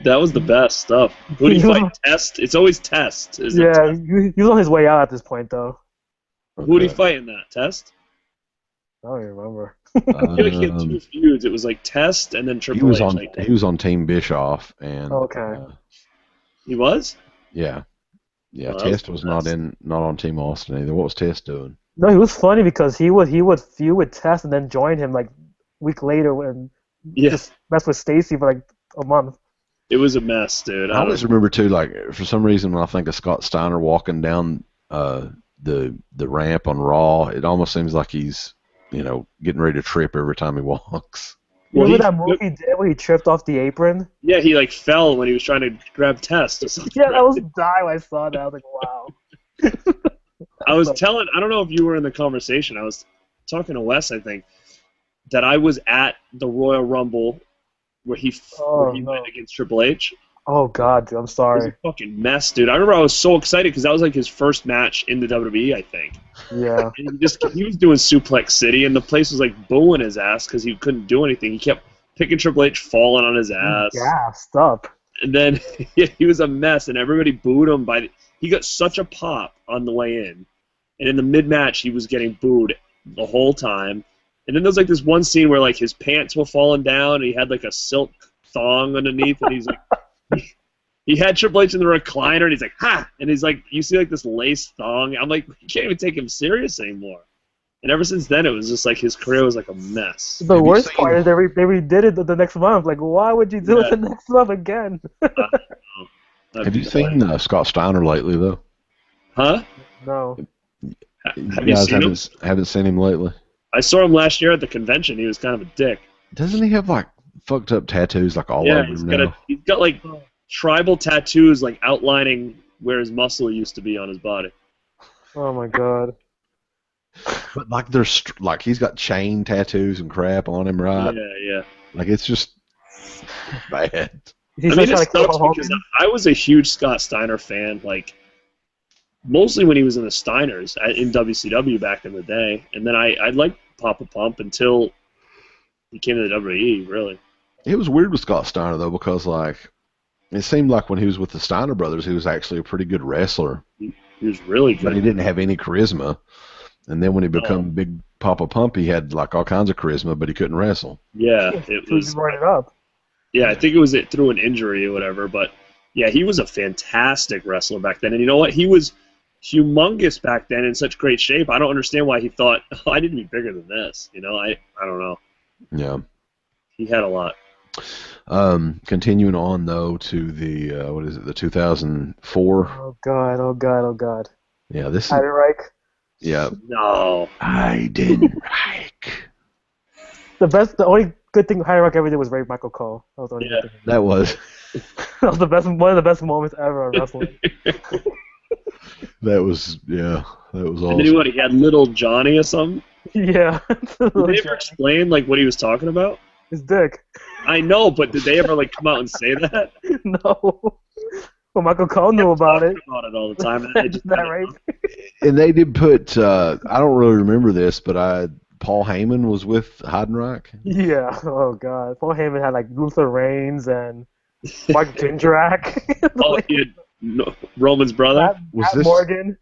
Speaker 2: That was the best stuff. Who do you fight? Test? It's always Test.
Speaker 3: He was on his way out at this point, though.
Speaker 2: Okay. Who did he fight in that? Test?
Speaker 3: I don't even remember.
Speaker 2: He had 2 feuds. It was like Test and then Triple H.
Speaker 1: He was on Team Bischoff. And,
Speaker 2: he was?
Speaker 1: Yeah. Yeah, Test was not on Team Austin either. What was Test doing?
Speaker 3: No, he was funny because he would feud with Test and then join him like a week later and just mess with Stacy for like a month.
Speaker 2: It was a mess, dude.
Speaker 1: I always remember too, like for some reason when I think of Scott Steiner walking down the ramp on Raw, it almost seems like he's getting ready to trip every time he walks.
Speaker 3: Remember that move he did where he tripped off the apron?
Speaker 2: Yeah, he fell when he was trying to grab Test or something.
Speaker 3: Yeah, that was dying when I saw that. I was like, wow.
Speaker 2: I don't know if you were in the conversation. I was talking to Wes, I think, that I was at the Royal Rumble where he went against Triple H.
Speaker 3: Oh, God, dude, I'm sorry.
Speaker 2: It was a fucking mess, dude. I remember I was so excited because that was like his first match in the WWE, I think.
Speaker 3: Yeah.
Speaker 2: And he was doing Suplex City, and the place was like booing his ass because he couldn't do anything. He kept picking Triple H, falling on his ass.
Speaker 3: Yeah, stop.
Speaker 2: And then he was a mess, and everybody booed him. He got such a pop on the way in, and in the mid-match, he was getting booed the whole time. And then there's like this one scene where like his pants were falling down, and he had like a silk thong underneath, and he's like. He had Triple H in the recliner, and he's like, ha! And he's like, you see like this lace thong. I'm like, you can't even take him serious anymore. And ever since then, it was just like his career was like a mess.
Speaker 3: The worst part is they redid it the next month. Like, why would you do it the next month again?
Speaker 1: Have you seen Scott Steiner lately, though?
Speaker 2: Huh?
Speaker 3: No.
Speaker 2: Have you seen him?
Speaker 1: Haven't seen him lately.
Speaker 2: I saw him last year at the convention. He was kind of a dick.
Speaker 1: Doesn't he have like fucked up tattoos like all over him now?
Speaker 2: He's got like tribal tattoos like outlining where his muscle used to be on his body.
Speaker 3: Oh my god.
Speaker 1: But like there's like he's got chain tattoos and crap on him, right?
Speaker 2: Yeah.
Speaker 1: Like it's just bad.
Speaker 2: It sucks because I was a huge Scott Steiner fan, like mostly when he was in the Steiners in WCW back in the day, and then I liked Papa Pump until he came to the WWE, really.
Speaker 1: It was weird with Scott Steiner, though, because, like, it seemed like when he was with the Steiner brothers, he was actually a pretty good wrestler.
Speaker 2: He was really good.
Speaker 1: But he didn't have any charisma. And then when he became Big Papa Pump, he had, like, all kinds of charisma, but he couldn't wrestle.
Speaker 2: Yeah, it was...
Speaker 3: It up.
Speaker 2: Yeah, I think it was through an injury or whatever, but, yeah, he was a fantastic wrestler back then. And you know what? He was humongous back then in such great shape. I don't understand why he thought, oh, I need to be bigger than this. You know, I don't know.
Speaker 1: Yeah.
Speaker 2: He had a lot.
Speaker 1: Continuing on, though, to the, the 2004?
Speaker 3: Oh, God.
Speaker 1: Yeah, this is...
Speaker 3: Heidenreich?
Speaker 1: Yeah.
Speaker 2: No.
Speaker 1: Heidenreich.
Speaker 3: The only good thing High Rock ever did was rape Michael Cole. That was the only good thing.
Speaker 1: That was.
Speaker 3: That was one of the best moments ever on wrestling.
Speaker 1: That was awesome.
Speaker 2: And then he had Little Johnny or something.
Speaker 3: Yeah.
Speaker 2: Did they ever explain like what he was talking about?
Speaker 3: His dick.
Speaker 2: I know, but did they ever like come out and say that?
Speaker 3: No. Well, Michael Cole knew about it.
Speaker 2: About it all the time. And they just
Speaker 3: that right?
Speaker 1: And they did put. I don't really remember this, but Paul Heyman was with Heidenreich.
Speaker 3: Yeah. Oh God. Paul Heyman had like Luther Reigns and Mark Jindrak.
Speaker 2: Oh, he had Roman's brother.
Speaker 1: Was this
Speaker 3: Morgan?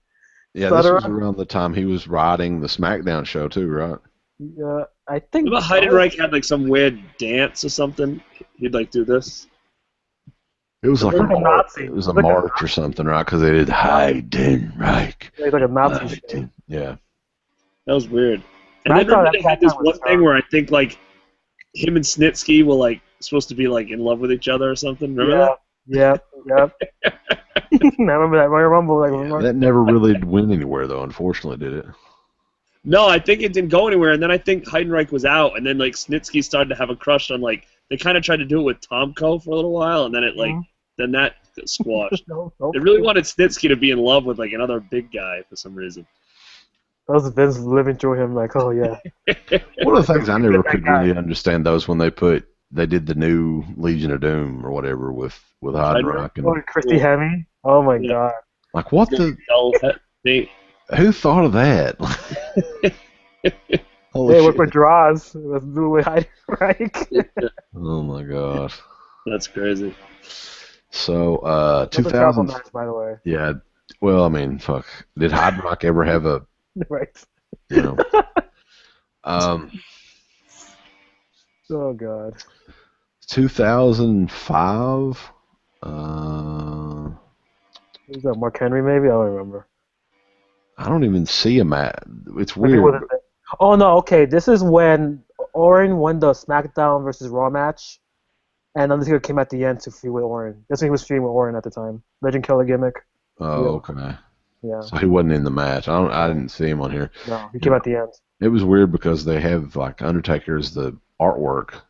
Speaker 1: Yeah, this was around the time he was riding the SmackDown show too, right?
Speaker 3: Yeah, I think.
Speaker 2: Remember Heidenreich had like some weird dance or something? He'd like do this.
Speaker 1: It was like
Speaker 3: a Nazi.
Speaker 1: It was a march or something, right? Because they did Heidenreich.
Speaker 3: It was like a Nazi.
Speaker 1: Yeah.
Speaker 2: That was weird. And then they had this one thing where I think like him and Snitsky were like supposed to be like in love with each other or something. Remember that?
Speaker 3: Yep. I remember that Royal Rumble.
Speaker 1: That never really went anywhere, though. Unfortunately, did it?
Speaker 2: No, I think it didn't go anywhere. And then I think Heidenreich was out, and then like Snitsky started to have a crush on like they kind of tried to do it with Tomko for a little while, and then it like then that got squashed. They really wanted Snitsky to be in love with like another big guy for some reason.
Speaker 3: That was Vince living through him, like, oh yeah.
Speaker 1: One of the things I never could really understand those when they did the new Legion of Doom or whatever with Heidenreich and
Speaker 3: Christy Hemme. Oh my God!
Speaker 1: Like what the? Who thought of that?
Speaker 3: They work with draws. Let's do it with Heidenreich.
Speaker 1: Oh my God!
Speaker 2: That's crazy.
Speaker 1: So 2000.
Speaker 3: Match, by the way.
Speaker 1: Yeah. Well, I mean, fuck. Did Heidenreich ever have a?
Speaker 3: Right.
Speaker 1: You know.
Speaker 3: Oh God.
Speaker 1: 2005.
Speaker 3: Was that Mark Henry? Maybe I don't remember.
Speaker 1: I don't even see him at. It's weird.
Speaker 3: Oh no. Okay, this is when Orton won the SmackDown versus Raw match, and Undertaker came at the end to feud with Orton. That's when he was feuding with Orton at the time. Legend Killer gimmick.
Speaker 1: Oh, okay.
Speaker 3: Yeah.
Speaker 1: So he wasn't in the match. I didn't see him on here.
Speaker 3: No, he came at the end.
Speaker 1: It was weird because they have like Undertaker as the artwork.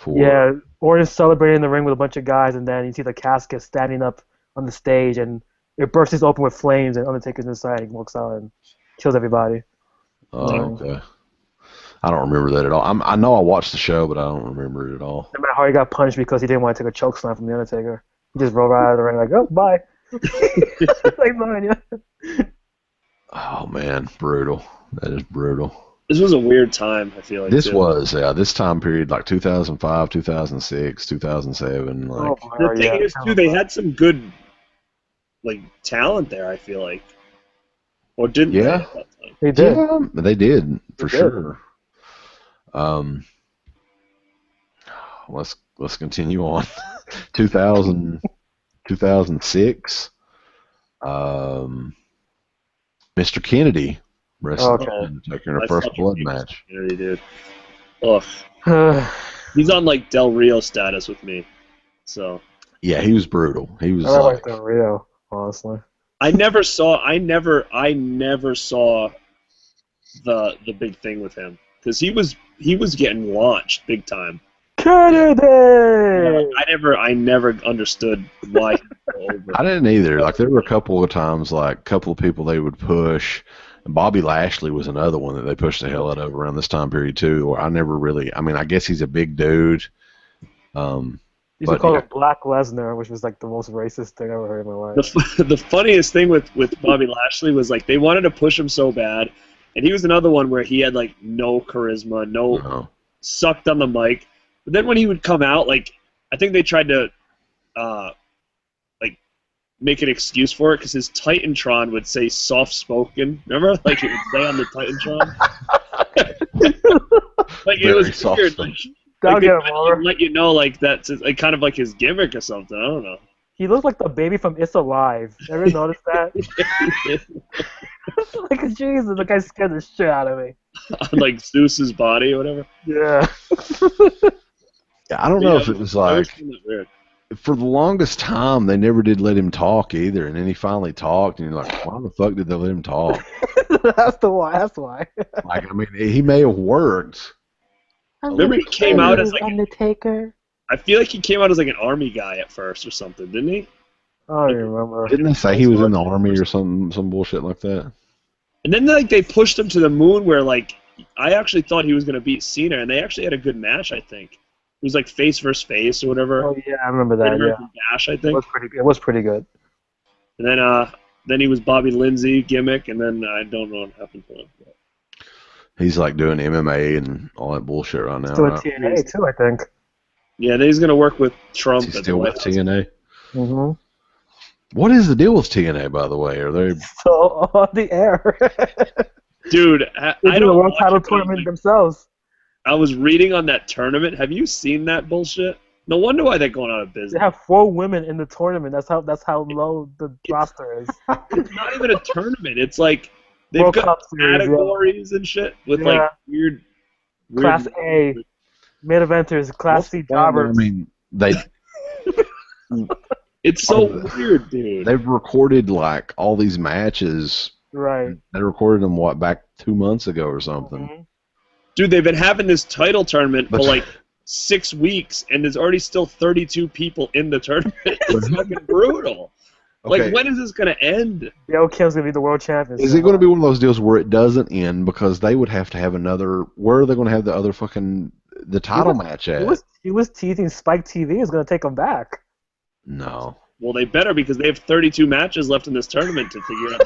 Speaker 3: Yeah, Orton's celebrating in the ring with a bunch of guys, and then you see the casket standing up on the stage, and it bursts open with flames, and Undertaker's inside. He walks out and kills everybody.
Speaker 1: Oh, okay. I don't remember that at all. I know I watched the show, but I don't remember it at all.
Speaker 3: No matter how he got punched because he didn't want to take a choke slam from the Undertaker. He just rolled right out of the ring like, oh, bye. Like mine, yeah.
Speaker 1: Oh, man, brutal. That is brutal.
Speaker 2: This was a weird time, I feel like.
Speaker 1: This time period, like 2005, 2006, 2007. Like,
Speaker 2: the thing is, too, they had some good, like, talent there, I feel like. Or didn't they? At that time?
Speaker 3: They did.
Speaker 1: Yeah, they did, for sure. Let's continue on. 2006. Mr. Kennedy wrestled Undertaker in a first blood match.
Speaker 2: Kennedy, dude. Ugh. He's on like Del Rio status with me. So.
Speaker 1: Yeah, he was brutal. He was.
Speaker 3: I like Del Rio, honestly.
Speaker 2: I never saw the big thing with him because he was getting launched big time.
Speaker 3: Kennedy.
Speaker 2: I never understood why.
Speaker 1: I didn't either. Like there were a couple of times, like a couple of people they would push. And Bobby Lashley was another one that they pushed the hell out of around this time period too. Or I never really. I mean, I guess he's a big dude.
Speaker 3: You should call him Black Lesnar, which was like the most racist thing I ever heard in my life.
Speaker 2: The funniest thing with Bobby Lashley was like they wanted to push him so bad, and he was another one where he had like no charisma, sucked on the mic. But then when he would come out, like I think they tried to like make an excuse for it because his Titantron would say soft spoken. Remember, like it would say on the Titantron. Like it was weird. Like let you know, like that's like, kind of like his gimmick or something. I don't know.
Speaker 3: He looks like the baby from It's Alive. Ever noticed that? Like, Jesus, the guy scared the shit out of me.
Speaker 2: Like Zeus's body or whatever?
Speaker 3: Yeah.
Speaker 1: I don't know if it was like, for the longest time, they never did let him talk either, and then he finally talked, and you're like, why the fuck did they let him talk?
Speaker 3: That's why.
Speaker 1: Like, I mean, he may have worked,
Speaker 2: Remember he came out as like
Speaker 3: Undertaker.
Speaker 2: I feel like he came out as like an army guy at first or something, didn't he?
Speaker 3: I don't remember.
Speaker 1: Didn't they say he was in the army or some bullshit like that?
Speaker 2: And then like they pushed him to the moon where like I actually thought he was gonna beat Cena, and they actually had a good match. I think it was like face versus face or whatever.
Speaker 3: Oh yeah, I remember that. Yeah,
Speaker 2: Dash, I think.
Speaker 3: It was pretty good.
Speaker 2: And then he was Bobby Lindsay gimmick, and then I don't know what happened to him.
Speaker 1: He's like doing MMA and all that bullshit right now.
Speaker 3: Still
Speaker 1: Right?
Speaker 3: at TNA too, I think.
Speaker 2: Yeah, then he's gonna work with Trump.
Speaker 1: Is he still with TNA?
Speaker 3: Mm-hmm.
Speaker 1: What is the deal with TNA, by the way? Are they
Speaker 3: So on the air?
Speaker 2: Dude,
Speaker 3: They
Speaker 2: I
Speaker 3: do
Speaker 2: don't
Speaker 3: a world
Speaker 2: watch
Speaker 3: title
Speaker 2: it, but
Speaker 3: tournament themselves.
Speaker 2: I was reading on that tournament. Have you seen that bullshit? No wonder why they're going out of
Speaker 3: They
Speaker 2: business.
Speaker 3: have 4 women in the tournament. That's how low the roster is.
Speaker 2: It's not even a tournament. It's like they've
Speaker 3: World
Speaker 2: got
Speaker 3: Cup Series,
Speaker 2: categories and shit with like weird
Speaker 3: Class A, mid eventers, Class C jobbers.
Speaker 1: I mean, they
Speaker 2: It's so weird, dude.
Speaker 1: they've recorded like all these matches.
Speaker 3: Right.
Speaker 1: They recorded them back 2 months ago or something.
Speaker 3: Mm-hmm.
Speaker 2: Dude, they've been having this title tournament for like 6 weeks, and there's already still 32 people in the tournament. It's fucking brutal.
Speaker 1: Okay.
Speaker 2: Like, when is this gonna end?
Speaker 3: Gail Kim's gonna be the world champion.
Speaker 1: Is it going to be one of those deals where it doesn't end because they would have to have another? Where are they going to have the other the title match at?
Speaker 3: He was teasing Spike TV is gonna take him back.
Speaker 1: No.
Speaker 2: Well, they better because they have 32 matches left in this tournament to figure out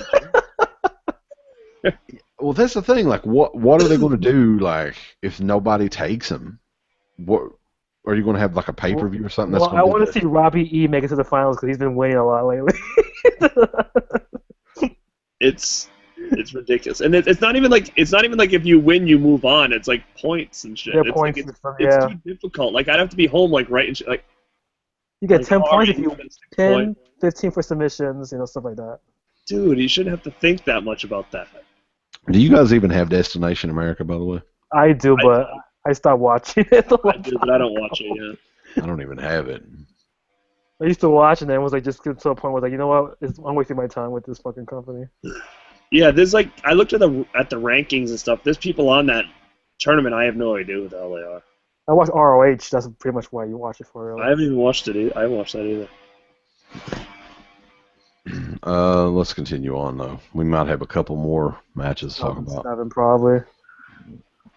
Speaker 2: the
Speaker 1: Well, that's the thing. Like, what are they going to do? Like, if nobody takes them, what are you going to have? Like a pay-per-view or something?
Speaker 3: Well, I want to see Robbie E make it to the finals because he's been winning a lot lately.
Speaker 2: It's ridiculous, and it's not even like if you win you move on. It's like points and shit.
Speaker 3: Yeah,
Speaker 2: it's
Speaker 3: points.
Speaker 2: Like, it's too difficult. Like I'd have to be home like right and shit. Like
Speaker 3: you get
Speaker 2: like,
Speaker 3: 10 points if you win. 10,
Speaker 2: point.
Speaker 3: 15 for submissions, stuff like that.
Speaker 2: Dude, you shouldn't have to think that much about that.
Speaker 1: Do you guys even have Destination America, by the way?
Speaker 3: I do, but I stopped watching it.
Speaker 2: I do, but I don't watch it yet.
Speaker 1: I don't even have it.
Speaker 3: I used to watch, and then it was like just get to a point where like, you know what? I'm wasting my time with this fucking company.
Speaker 2: Yeah, there's like I looked at the rankings and stuff. There's people on that tournament. I have no idea who the hell they are.
Speaker 3: I watch ROH. That's pretty much why you watch it for. Really.
Speaker 2: I haven't even watched it. I haven't watched that either.
Speaker 1: Let's continue on though. We might have a couple more matches to talk about.
Speaker 3: 7 probably.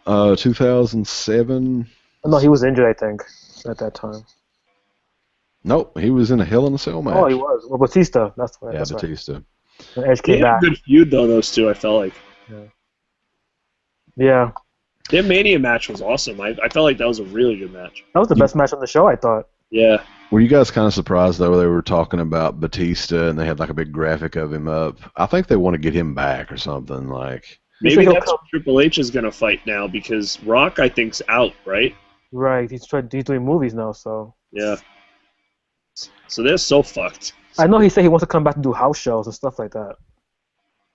Speaker 1: 2007.
Speaker 3: No, he was injured, I think, at that time.
Speaker 1: Nope, he was in a Hell in a Cell match.
Speaker 3: Oh, he was. Well, Batista. That's right.
Speaker 1: Yeah,
Speaker 3: that's
Speaker 1: Batista.
Speaker 3: Right. And Edge
Speaker 2: They
Speaker 3: came
Speaker 2: had
Speaker 3: back.
Speaker 2: a good feud though. Those two, I felt like.
Speaker 3: Yeah.
Speaker 2: Their Mania match was awesome. I felt like that was a really good match.
Speaker 3: That was the best match on the show, I thought.
Speaker 2: Yeah.
Speaker 1: Were you guys kind of surprised though? They were talking about Batista and they had like a big graphic of him up. I think they want to get him back or something like.
Speaker 2: Maybe that's what Triple H is gonna fight now because Rock, I think's out, right?
Speaker 3: Right. He's doing movies now, so.
Speaker 2: Yeah. So they're so fucked.
Speaker 3: I know he said he wants to come back and do house shows and stuff like that.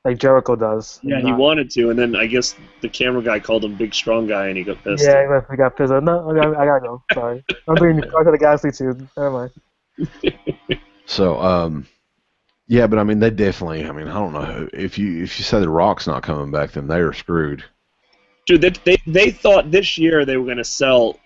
Speaker 3: Like Jericho does.
Speaker 2: Yeah, he wanted to, and then I guess the camera guy called him Big Strong Guy, and he got pissed.
Speaker 3: Yeah, he got pissed. No, I gotta go. Sorry. I'm doing Guardians of the Galaxy too. Never mind.
Speaker 1: So, yeah, but I mean, they definitely. I mean, I don't know if you say the Rock's not coming back, then they are screwed.
Speaker 2: Dude, they thought this year they were gonna sell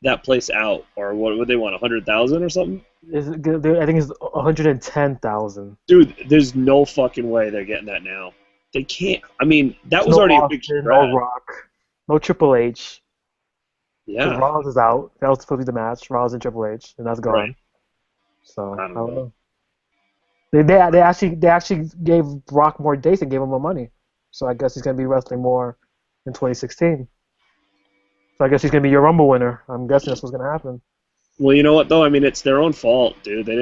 Speaker 2: that place out, or what would they want, 100,000 or something?
Speaker 3: I think it's 110,000.
Speaker 2: Dude, there's no fucking way they're getting that now. They can't. I mean, that was already
Speaker 3: Austin,
Speaker 2: a big spread.
Speaker 3: No Rock, no Triple H.
Speaker 2: Yeah.
Speaker 3: Rollins is out. That was supposed to be the match. Rollins and Triple H, and that's gone.
Speaker 2: Right.
Speaker 3: So
Speaker 2: I don't know.
Speaker 3: They actually gave Rock more dates and gave him more money. So I guess he's gonna be wrestling more in 2016. So I guess he's gonna be your Rumble winner. I'm guessing that's what's gonna happen.
Speaker 2: Well, you know what though? I mean, it's their own fault, dude. They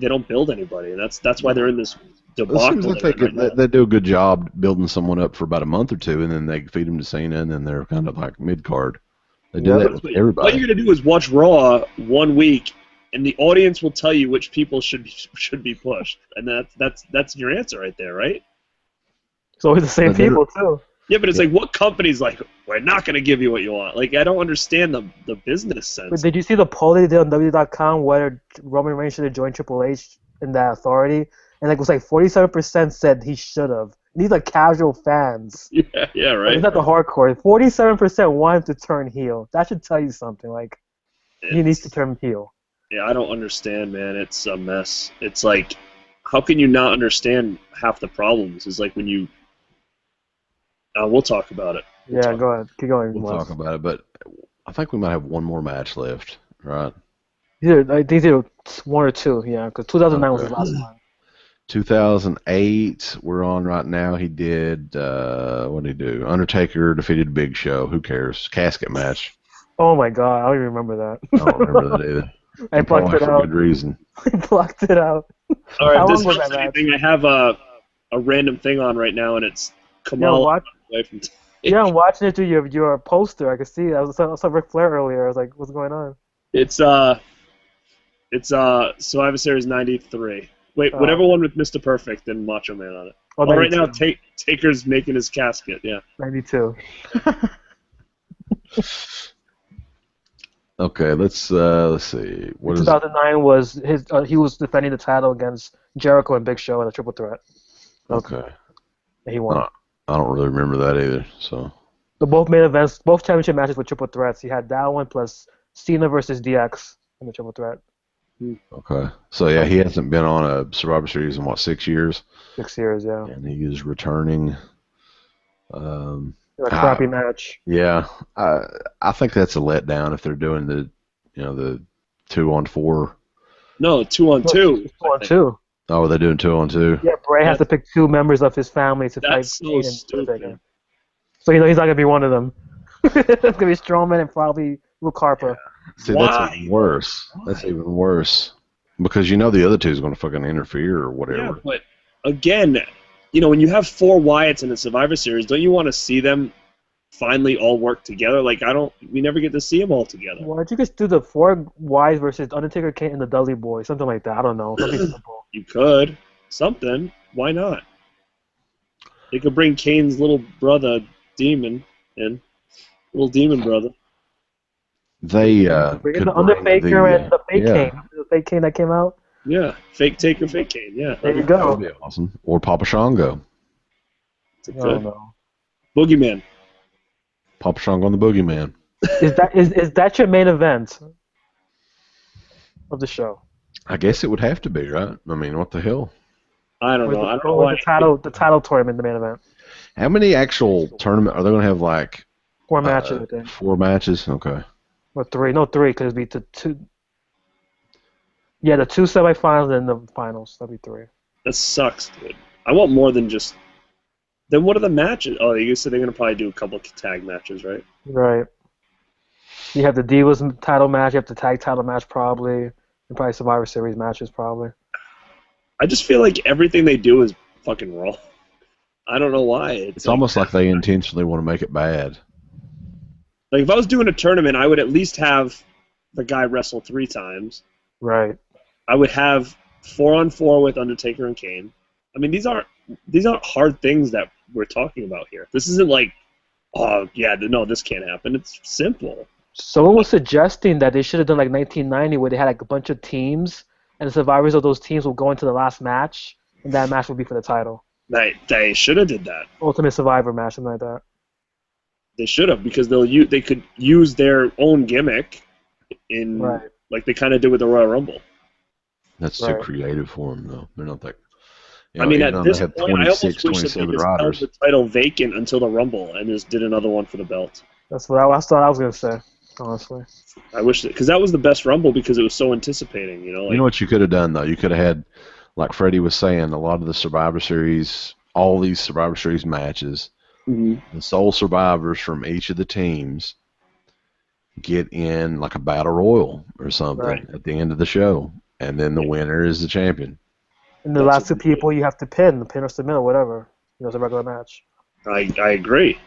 Speaker 2: don't build anybody, and that's why they're in this debacle.
Speaker 1: It seems like they do a good job building someone up for about a month or two, and then they feed them to Cena, and then they're kind of like mid card. They do that with everybody.
Speaker 2: All you're gonna do is watch Raw 1 week, and the audience will tell you which people should be pushed, and that's your answer right there, right?
Speaker 3: It's always the same people too.
Speaker 2: Yeah, but it's like, what company's like, we're not going to give you what you want? Like, I don't understand the business sense.
Speaker 3: But did you see the poll they did on WWE.com whether Roman Reigns should have joined Triple H in that authority? And like, it was like 47% said he should have. These are casual fans.
Speaker 2: Yeah, right.
Speaker 3: It's not the hardcore. 47% want him to turn heel. That should tell you something. Like, he needs to turn heel.
Speaker 2: Yeah, I don't understand, man. It's a mess. It's like, how can you not understand half the problems? It's like when you... we'll talk about it.
Speaker 3: Yeah, go ahead. Keep going.
Speaker 1: We'll talk about it, but I think we might have one more match left, right?
Speaker 3: These are 1 or 2, yeah, because 2009 was his last one.
Speaker 1: 2008, we're on right now. He did, what did he do? Undertaker defeated Big Show. Who cares? Casket match.
Speaker 3: Oh my god, I don't even remember that.
Speaker 1: I don't remember that either.
Speaker 3: I blocked it out.
Speaker 1: For good reason.
Speaker 3: I blocked it out.
Speaker 2: All right, this is anything. I have a random thing on right now, and it's Kamala away from.
Speaker 3: Yeah, I'm watching it through your poster. I can see. I saw Ric Flair earlier. I was like, what's going on?
Speaker 2: It's Survivor Series '93. Wait, whatever one with Mr. Perfect and Macho Man on it. Oh, right now, Taker's making his casket. Yeah.
Speaker 3: 92.
Speaker 1: Okay, let's see. What
Speaker 3: 2009 was his. He was defending the title against Jericho and Big Show in a triple threat.
Speaker 1: Okay.
Speaker 3: And he won.
Speaker 1: I don't really remember that either. So.
Speaker 3: Both main events, both championship matches were triple threats. He had that one plus Cena versus DX in the triple threat.
Speaker 1: Okay. So yeah, he hasn't been on a Survivor Series in what, 6 years?
Speaker 3: 6 years, yeah.
Speaker 1: And he is returning.
Speaker 3: A crappy match.
Speaker 1: Yeah, I think that's a letdown if they're doing the 2-on-4.
Speaker 2: No, 2-on-2.
Speaker 3: 2-on-2.
Speaker 1: Oh, they're doing 2-on-2.
Speaker 3: Yeah, Bray has to pick 2 members of his family to fight.
Speaker 2: That's so stupid.
Speaker 3: So he's not gonna be one of them. It's gonna be Strowman and probably Luke Harper.
Speaker 1: Yeah. See, that's even worse. That's even worse because the other two is going to fucking interfere or whatever.
Speaker 2: Yeah, but again, when you have 4 Wyatts in a Survivor Series, don't you want to see them finally all work together? Like, we never get to see them all together.
Speaker 3: Why don't you just do the 4 Wyatts versus Undertaker, Kane, and the Dudley Boys, something like that? I don't know. Something simple.
Speaker 2: You could. Something. Why not? They could bring Kane's little brother, Demon, in. Little Demon brother.
Speaker 1: They
Speaker 3: bring the Undertaker and the fake Kane. The fake Kane that came out?
Speaker 2: Yeah. Fake Taker, fake Kane, yeah.
Speaker 3: There you go.
Speaker 1: That would be awesome. Or Papa Shango.
Speaker 3: I don't know.
Speaker 2: Boogeyman.
Speaker 1: Papa Shango and the Boogeyman.
Speaker 3: Is that your main event of the show?
Speaker 1: I guess it would have to be, right? I mean, what the hell?
Speaker 2: I don't know. I don't know why.
Speaker 3: The title tournament, the main event.
Speaker 1: How many actual tournament are they going to have? Like
Speaker 3: 4 matches, I think.
Speaker 1: 4 matches, okay.
Speaker 3: Or 3? No, 3, because it'd be the 2. Yeah, the 2 semifinals and the finals. That'd be 3.
Speaker 2: That sucks, dude. I want more than just. Then what are the matches? Oh, you said they're gonna probably do a couple of tag matches, right?
Speaker 3: Right. You have the Divas title match. You have the tag title match, probably. And probably Survivor Series matches, probably.
Speaker 2: I just feel like everything they do is fucking wrong. I don't know why.
Speaker 1: It's almost like they intentionally want to make it bad.
Speaker 2: Like, if I was doing a tournament, I would at least have the guy wrestle 3 times.
Speaker 3: Right.
Speaker 2: I would have 4-on-4 with Undertaker and Kane. I mean, these aren't hard things that we're talking about here. This isn't like, oh, yeah, no, this can't happen. It's simple.
Speaker 3: Someone was suggesting that they should have done like 1990 where they had like a bunch of teams, and the survivors of those teams will go into the last match, and that match will be for the title.
Speaker 2: They should have did that.
Speaker 3: Ultimate Survivor match, something like that.
Speaker 2: They should have, because they could use their own gimmick in like they kind of did with the Royal Rumble.
Speaker 1: That's too creative for them, though. They're not that.
Speaker 2: I mean, at this point, I almost wish that they just held the title vacant until the Rumble and just did another one for the belt.
Speaker 3: That's what I thought I was gonna say, honestly.
Speaker 2: I wish that, because that was the best Rumble because it was so anticipating. You know
Speaker 1: what you could have done though? You could have had, like Freddie was saying, a lot of the Survivor Series, all these Survivor Series matches.
Speaker 2: Mm-hmm.
Speaker 1: The sole survivors from each of the teams get in like a battle royal or something at the end of the show, and then the winner is the champion.
Speaker 3: And the last 2 people you have to pin or submit or whatever. It's a regular match.
Speaker 2: I agree.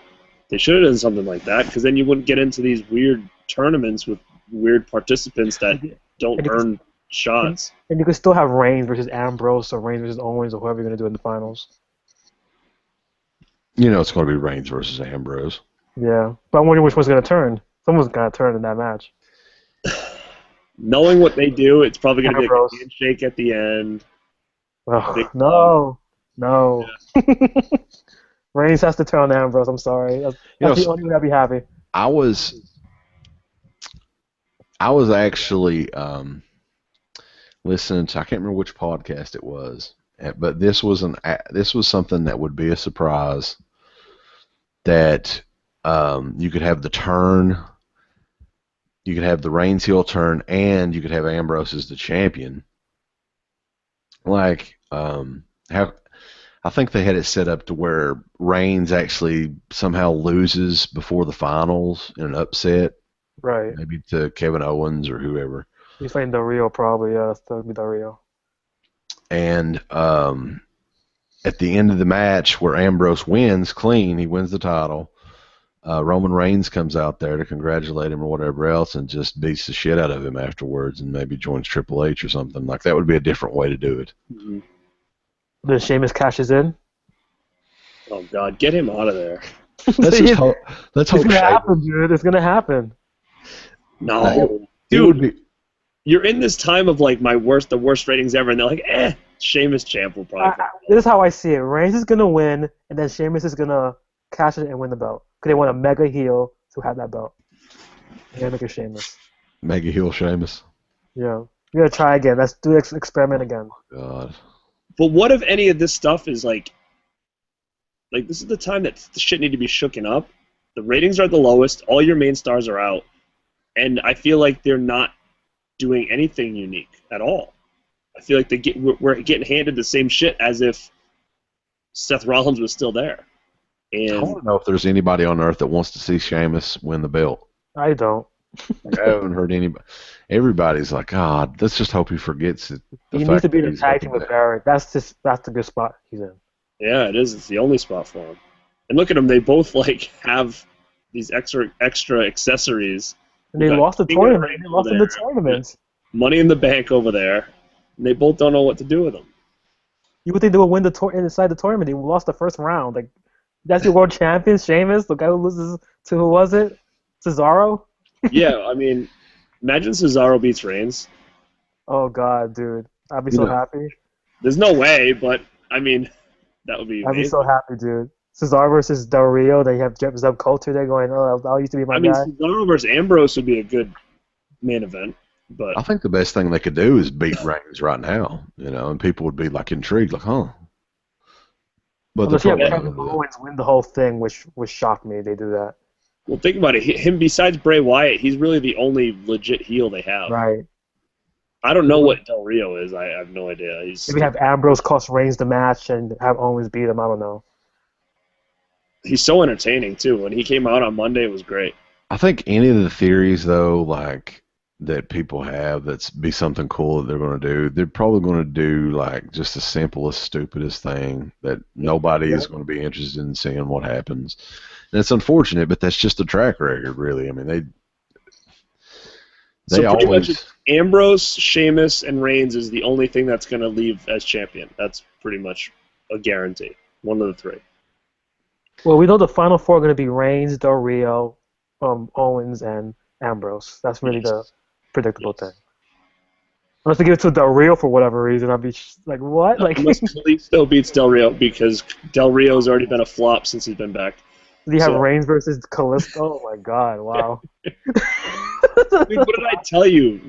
Speaker 2: They should have done something like that, because then you wouldn't get into these weird tournaments with weird participants that don't earn shots.
Speaker 3: And you could still have Reigns versus Ambrose or Reigns versus Owens or whoever you're going to do in the finals.
Speaker 1: It's going to be Reigns versus Ambrose.
Speaker 3: Yeah, but I'm wondering which one's going to turn. Someone's going to turn in that match.
Speaker 2: Knowing what they do, it's probably going to be a handshake at the end.
Speaker 3: Oh, no. No. Reigns has to turn on Ambrose. I'm sorry. That's the only way I'd be happy.
Speaker 1: I was actually listening to, I can't remember which podcast it was, but this was something that would be a surprise, that you could have the turn, you could have the Reigns heel turn, and you could have Ambrose as the champion. Like, I think they had it set up to where Reigns actually somehow loses before the finals in an upset.
Speaker 3: Right.
Speaker 1: Maybe to Kevin Owens or whoever.
Speaker 3: He's fighting Del Rio probably, yeah. That's going to be Del Rio.
Speaker 1: And at the end of the match where Ambrose wins clean, he wins the title, Roman Reigns comes out there to congratulate him or whatever else and just beats the shit out of him afterwards and maybe joins Triple H or something. Like, that would be a different way to do it.
Speaker 2: Mm-hmm.
Speaker 3: Then Sheamus cashes in.
Speaker 2: Oh, God. Get him out of there.
Speaker 1: Let's hope
Speaker 3: it's going to happen, dude. It's going to happen.
Speaker 2: No. Dude, you're in this time of, like, the worst ratings ever, and they're like, Sheamus champ will probably.
Speaker 3: This is how I see it. Reigns is going to win, and then Sheamus is going to cash it and win the belt. Because they want a mega heel to have that belt. Yeah, make a Sheamus.
Speaker 1: Mega heel Sheamus.
Speaker 3: Yeah. We're going to try again. Let's do this experiment again.
Speaker 1: Oh, God.
Speaker 2: But what if any of this stuff is, like, this is the time that the shit need to be shooken up. The ratings are the lowest. All your main stars are out. And I feel like they're not doing anything unique at all. I feel like we're getting handed the same shit as if Seth Rollins was still there. And
Speaker 1: I don't know if there's anybody on earth that wants to see Sheamus win the belt.
Speaker 3: I don't.
Speaker 1: I haven't heard anybody. Everybody's like, God, let's just hope he forgets it.
Speaker 3: He needs to be in a tag team with Barrett. That's the good spot he's in.
Speaker 2: Yeah, it is. It's the only spot for him. And look at them. They both have these extra accessories.
Speaker 3: And they lost the tournament. They lost in the tournament.
Speaker 2: Money in the Bank over there. And they both don't know what to do with them.
Speaker 3: You would think they would win inside the tournament. They lost the first round. Like, that's your world champion, Sheamus, the guy who loses to, who was it? Cesaro?
Speaker 2: Yeah, I mean, imagine Cesaro beats Reigns.
Speaker 3: Oh, God, dude. I'd be so happy.
Speaker 2: There's no way, but, I mean, that would be amazing.
Speaker 3: I'd be so happy, dude. Cesaro versus Del Rio. They have Zeb Coulter. They're going, oh, that used to be my guy.
Speaker 2: Cesaro versus Ambrose would be a good main event. But
Speaker 1: I think the best thing they could do is beat Reigns right now, and people would be, like, intrigued, like, huh. But
Speaker 3: unless you have Kevin Owens win the whole thing, which would shock me. They do that.
Speaker 2: Well, think about it. Him, besides Bray Wyatt, he's really the only legit heel they have.
Speaker 3: Right.
Speaker 2: I don't know what Del Rio is. I have no idea.
Speaker 3: Maybe have Ambrose cost Reigns the match and have Owens beat him. I don't know.
Speaker 2: He's so entertaining, too. When he came out on Monday, it was great.
Speaker 1: I think any of the theories, though, like, that people have that's be something cool that they're going to do, they're probably going to do, like, just the simplest, stupidest thing that nobody is going to be interested in seeing what happens. And it's unfortunate, but that's just a track record, really. I mean, they always...
Speaker 2: Much Ambrose, Sheamus, and Reigns is the only thing that's going to leave as champion. That's pretty much a guarantee. One of the three.
Speaker 3: Well, we know the final four are going to be Reigns, Del Rio, Owens, and Ambrose. That's really the predictable thing. Unless they give it to Del Rio for whatever reason, I'd be like, what? Like,
Speaker 2: unless Kalisto beats Del Rio, because Del Rio's already been a flop since he's been back.
Speaker 3: Do you have Reigns versus Kalisto? Oh my God! Wow.
Speaker 2: Dude, what did I tell you?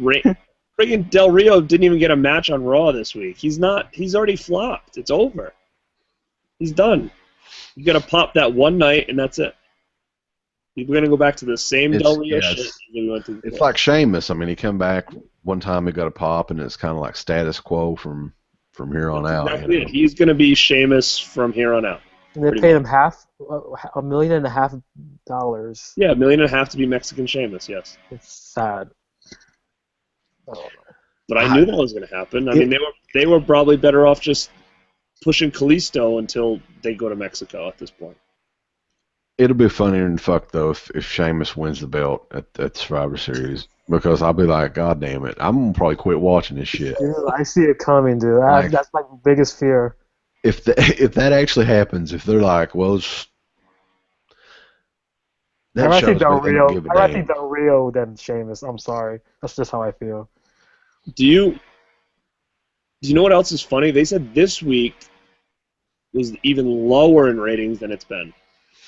Speaker 2: Friggin' Del Rio didn't even get a match on Raw this week. He's already flopped. It's over. He's done. You gotta pop that one night, and that's it. We're gonna go back to the same Del Rio shit we went to.
Speaker 1: It's like Sheamus. I mean, he come back one time, he got a pop, and it's kind of like status quo from here on out.
Speaker 2: Exactly it. He's gonna be Sheamus from here on out.
Speaker 3: And they paid him $1.5 million. Yeah,
Speaker 2: $1.5 million to be Mexican Sheamus. Yes.
Speaker 3: It's sad.
Speaker 2: Oh. But I knew that was going to happen. I mean, they were probably better off just pushing Kalisto until they go to Mexico at this point.
Speaker 1: It'll be funnier than fuck though if Sheamus wins the belt at Survivor Series, because I'll be like, God damn it, I'm gonna probably quit watching this shit.
Speaker 3: Dude, I see it coming, dude. That's my biggest fear.
Speaker 1: If that actually happens, if they're like, well,
Speaker 3: I think Del Rio than Sheamus. I'm sorry, that's just how I feel.
Speaker 2: Do you know what else is funny? They said this week was even lower in ratings than it's been.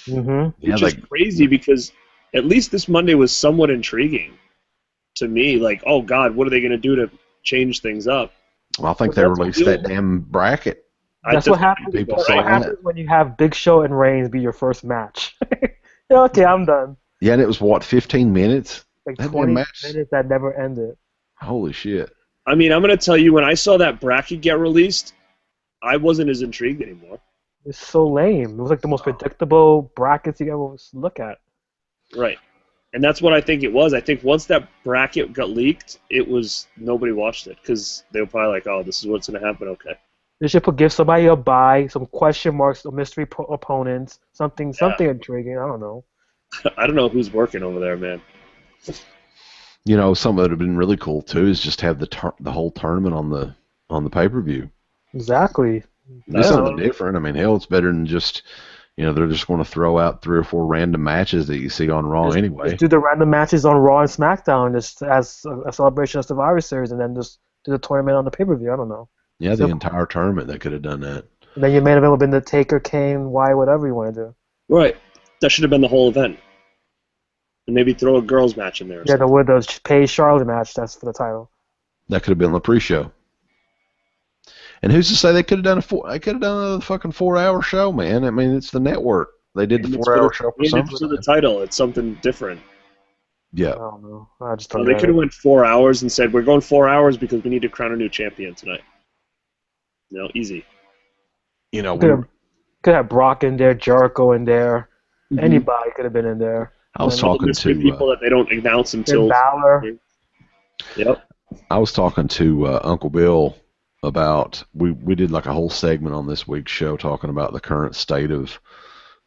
Speaker 3: Mm-hmm.
Speaker 2: Which is crazy because at least this Monday was somewhat intriguing to me. Like, oh God, what are they going to do to change things up?
Speaker 1: Well, I think they released that damn bracket.
Speaker 3: That's what happens. That's what happens when you have Big Show and Reigns be your first match. Okay, I'm done.
Speaker 1: Yeah, and it was what, 15 minutes?
Speaker 3: Like 20 minutes that never ended.
Speaker 1: Holy shit!
Speaker 2: I mean, I'm going to tell you, when I saw that bracket get released, I wasn't as intrigued anymore.
Speaker 3: It's so lame. It was like the most predictable brackets you ever look at.
Speaker 2: Right. And that's what I think it was. I think once that bracket got leaked, nobody watched it because they were probably like, oh, this is what's going to happen, okay.
Speaker 3: They should give somebody a bye, some question marks, some mystery opponents, something intriguing. I don't know.
Speaker 2: I don't know who's working over there, man.
Speaker 1: You know, something that would have been really cool too is just have the whole tournament on the pay-per-view.
Speaker 3: Exactly.
Speaker 1: Do something different. I mean, hell, it's better than just, they're just going to throw out 3 or 4 random matches that you see on Raw anyway.
Speaker 3: Just do the random matches on Raw and SmackDown just as a celebration of Survivor Series, and then just do the tournament on the pay-per-view. I don't know.
Speaker 1: Yeah, the entire tournament, they could have done that.
Speaker 3: And then your main event would have been the Taker, Kane, whatever you want to do.
Speaker 2: Right. That should have been the whole event. And maybe throw a girls match in there.
Speaker 3: Yeah, the Paige Charlotte match, that's for the title.
Speaker 1: That could have been the pre-show. And who's to say they could have done a fucking 4-hour show, man? I mean, it's the network. They did the 4-hour show for something.
Speaker 2: It's for the title. It's something different.
Speaker 1: Yeah.
Speaker 3: I don't know. I just
Speaker 2: they could have went 4 hours and said, we're going 4 hours because we need to crown a new champion tonight. Easy.
Speaker 3: Could have Brock in there, Jericho in there. Mm-hmm. Anybody could have been in there.
Speaker 1: I was talking to
Speaker 2: people that they don't announce until
Speaker 3: Balor.
Speaker 2: Yep.
Speaker 1: I was talking to Uncle Bill about we did like a whole segment on this week's show talking about the current state of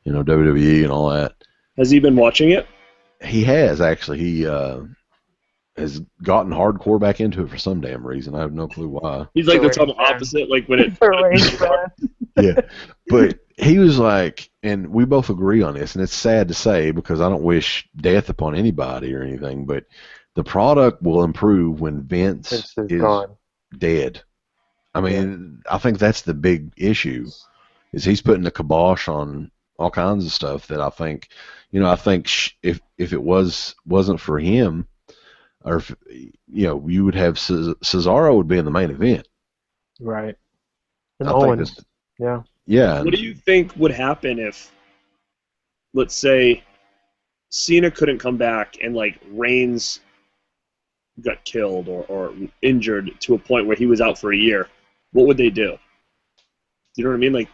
Speaker 1: WWE and all that.
Speaker 2: Has he been watching it?
Speaker 1: He has actually. He has gotten hardcore back into it for some damn reason. I have no clue why.
Speaker 2: He's like the total opposite, like when it.
Speaker 1: Yeah, but he was like, and we both agree on this, and it's sad to say because I don't wish death upon anybody or anything, but the product will improve when Vince is
Speaker 3: gone.
Speaker 1: Dead. I mean, I think that's the big issue, is he's putting the kibosh on all kinds of stuff that I think, if it wasn't for him, or if, you would have Cesaro would be in the main event.
Speaker 3: Right. And Owens. Yeah.
Speaker 1: Yeah.
Speaker 2: What do you think would happen if, let's say, Cena couldn't come back and like Reigns got killed or injured to a point where he was out for a year? What would they do? You know what I mean? Like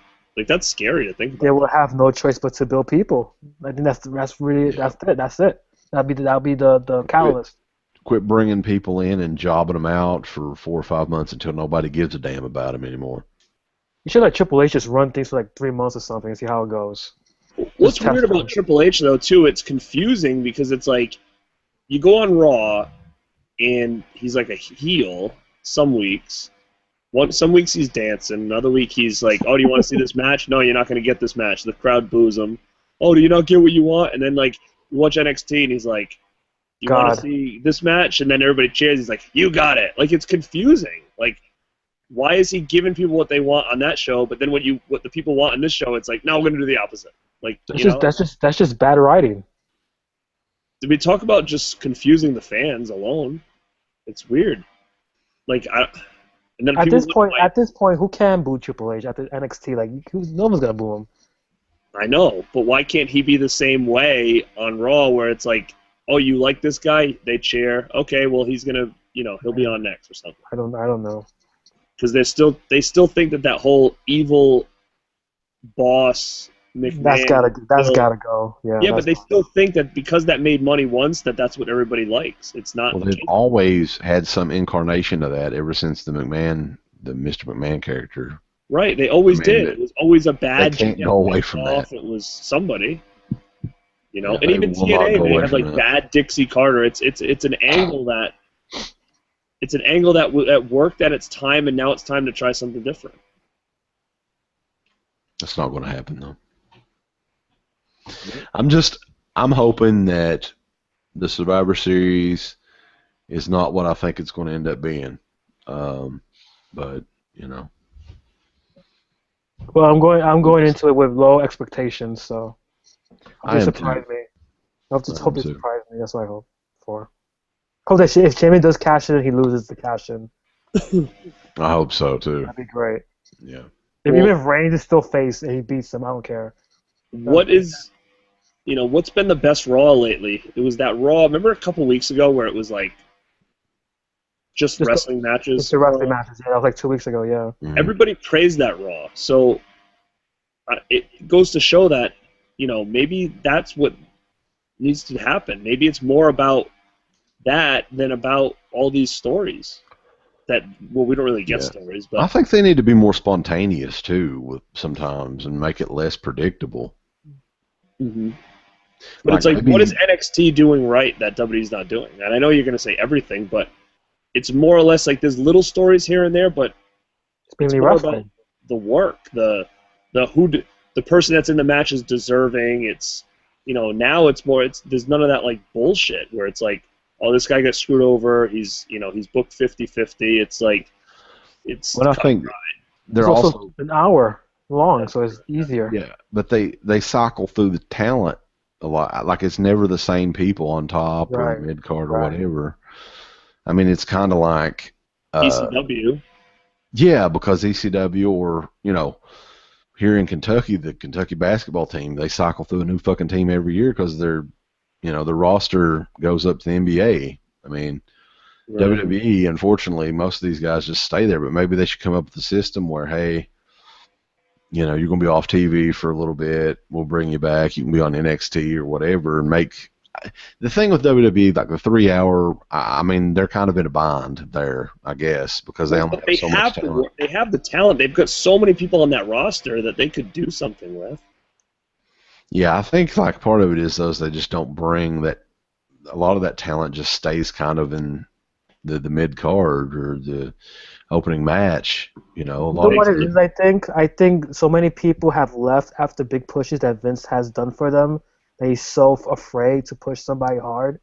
Speaker 2: that's scary to think about.
Speaker 3: They will have no choice but to build people. I think that's it. That's it. That'll be the catalyst.
Speaker 1: Quit bringing people in and jobbing them out for 4 or 5 months until nobody gives a damn about them anymore.
Speaker 3: You should let Triple H just run things for like 3 months or something and see how it goes.
Speaker 2: What's weird about Triple H though too? It's confusing because it's like you go on Raw and he's like a heel some weeks. Some weeks he's dancing. Another week he's like, "Oh, do you want to see this match? No, you're not going to get this match." The crowd boos him. "Oh, do you not get what you want?" And then like you watch NXT and he's like, "You want to see this match?" And then everybody cheers. He's like, "You got it." Like it's confusing. Like, why is he giving people what they want on that show, but then what the people want on this show, it's like, no, we're going to do the opposite. Like
Speaker 3: that's just bad writing.
Speaker 2: Did we talk about just confusing the fans alone? It's weird. Like and then
Speaker 3: at this point, who can boo Triple H at the NXT? Like, no one's gonna boo him.
Speaker 2: I know, but why can't he be the same way on Raw, where it's like, oh, you like this guy? They cheer. Okay, well, he's gonna, he'll be on next or something.
Speaker 3: I don't know.
Speaker 2: Because they still think that whole evil boss McMahon.
Speaker 3: That's gotta go. Yeah.
Speaker 2: Yeah, but they still think that because that made money once, that's what everybody likes. It's not.
Speaker 1: Well, they've always had some incarnation of that ever since the Mr. McMahon character.
Speaker 2: Right, they always did. It was always a bad.
Speaker 1: They can't go away from that.
Speaker 2: It was somebody.
Speaker 1: Yeah,
Speaker 2: and even TNA, they have like bad Dixie Carter. It's an angle that. It's an angle that worked at its time, and now it's time to try something different.
Speaker 1: That's not going to happen, though. I'm hoping that the Survivor Series is not what I think it's going to end up being. But,
Speaker 3: Well, I'm going into it with low expectations, so hope
Speaker 1: I
Speaker 3: they
Speaker 1: am
Speaker 3: surprise
Speaker 1: too.
Speaker 3: me.
Speaker 1: I
Speaker 3: Hope
Speaker 1: am
Speaker 3: they
Speaker 1: too.
Speaker 3: surprise me. That's what I hope for. Hope that if Shayman does cash in, he loses the cash in.
Speaker 1: I hope so too.
Speaker 3: That'd be great.
Speaker 1: Yeah.
Speaker 3: Even
Speaker 2: Well,
Speaker 3: if Reigns is still face and he beats him, I don't care.
Speaker 2: what is what's been the best Raw lately? It was that Raw. Remember a couple weeks ago where it was like just
Speaker 3: Just
Speaker 2: wrestling matches.
Speaker 3: the wrestling matches. Yeah, that was like 2 weeks ago. Yeah.
Speaker 1: Mhm.
Speaker 2: Everybody praised that Raw, so it goes to show that maybe that's what needs to happen. Maybe it's more about that than about all these stories. We don't really get
Speaker 1: Yeah.
Speaker 2: stories,
Speaker 1: I
Speaker 2: but
Speaker 1: think they need to be more spontaneous too, with sometimes, and make it less predictable.
Speaker 2: Mhm. But
Speaker 1: Like
Speaker 2: it's like, what is
Speaker 1: maybe,
Speaker 2: NXT doing right that WWE's not doing? And I know you're going to say everything, but it's more or less like there's little stories here and there, but
Speaker 3: It's
Speaker 2: it's
Speaker 3: mainly
Speaker 2: more about
Speaker 3: wrestling.
Speaker 2: the work, the person that's in the match is deserving. It's now it's more there's none of that like bullshit where it's like, oh, this guy got screwed over. He's booked 50-50. It's like it's
Speaker 1: but I think
Speaker 3: It's
Speaker 1: they're
Speaker 3: also
Speaker 1: also,
Speaker 3: an hour long,
Speaker 2: that's
Speaker 3: so it's easier.
Speaker 1: yeah, but they cycle through the talent a lot. Like it's never the same people on top or
Speaker 3: Right.
Speaker 1: mid card or
Speaker 3: Right.
Speaker 1: whatever. I mean, it's kind of like,
Speaker 2: ECW.
Speaker 1: yeah, because ECW or here in Kentucky, the Kentucky basketball team, they cycle through a new fucking team every year because the roster goes up to the NBA. I mean,
Speaker 2: Right.
Speaker 1: WWE, unfortunately, most of these guys just stay there, but maybe they should come up with a system where, hey, you're going to be off TV for a little bit. We'll bring you back. You can be on NXT or whatever and make. The thing with WWE, like the 3 hour, I mean, they're kind of in a bind there, I guess, because they
Speaker 2: Well,
Speaker 1: only
Speaker 2: but
Speaker 1: have so much talent.
Speaker 2: they have the talent. They've got so many people on that roster that they could do something with.
Speaker 1: Yeah, I think like part of it is those they just don't bring that. A lot of that talent just stays kind of in the mid card or the opening match. A
Speaker 3: You
Speaker 1: lot
Speaker 3: know
Speaker 1: of
Speaker 3: what it
Speaker 1: the,
Speaker 3: is, I think? I think so many people have left after big pushes that Vince has done for them that he's so afraid to push somebody hard.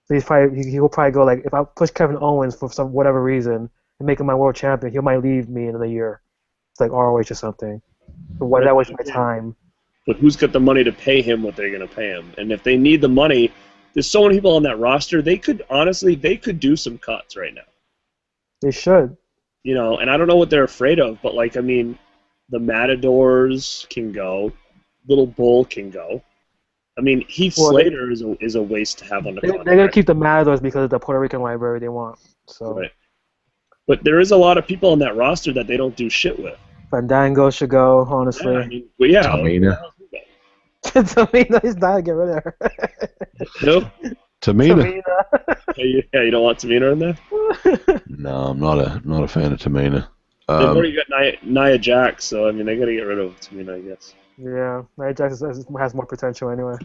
Speaker 3: So he'll probably go like, if I push Kevin Owens for some whatever reason and make him my world champion, he might leave me in a year. It's like ROH or something. So why did I waste my time?
Speaker 2: But who's got the money to pay him what they're going to pay him? And if they need the money, there's so many people on that roster. They could do some cuts right now.
Speaker 3: They should.
Speaker 2: And I don't know what they're afraid of, but like, I mean, the Matadors can go, Little Bull can go. I mean, Heath
Speaker 3: Well,
Speaker 2: Slater is a waste to have on the
Speaker 3: they're
Speaker 2: contract.
Speaker 3: gonna keep the Matadors because of the Puerto Rican library they want. So
Speaker 2: Right. But there is a lot of people on that roster that they don't do shit with.
Speaker 3: Fandango should go,
Speaker 2: Yeah,
Speaker 3: honestly.
Speaker 2: I mean, well, yeah.
Speaker 1: Tamina.
Speaker 3: Tamina, he's not get rid of her.
Speaker 2: No?
Speaker 1: Tamina.
Speaker 2: Yeah, you don't want Tamina in there?
Speaker 1: No, I'm not a fan of Tamina.
Speaker 2: They've already got Nia Jax, so I mean, they got to get rid of Tamina, I guess.
Speaker 3: Yeah, Nia Jax has more potential anyway.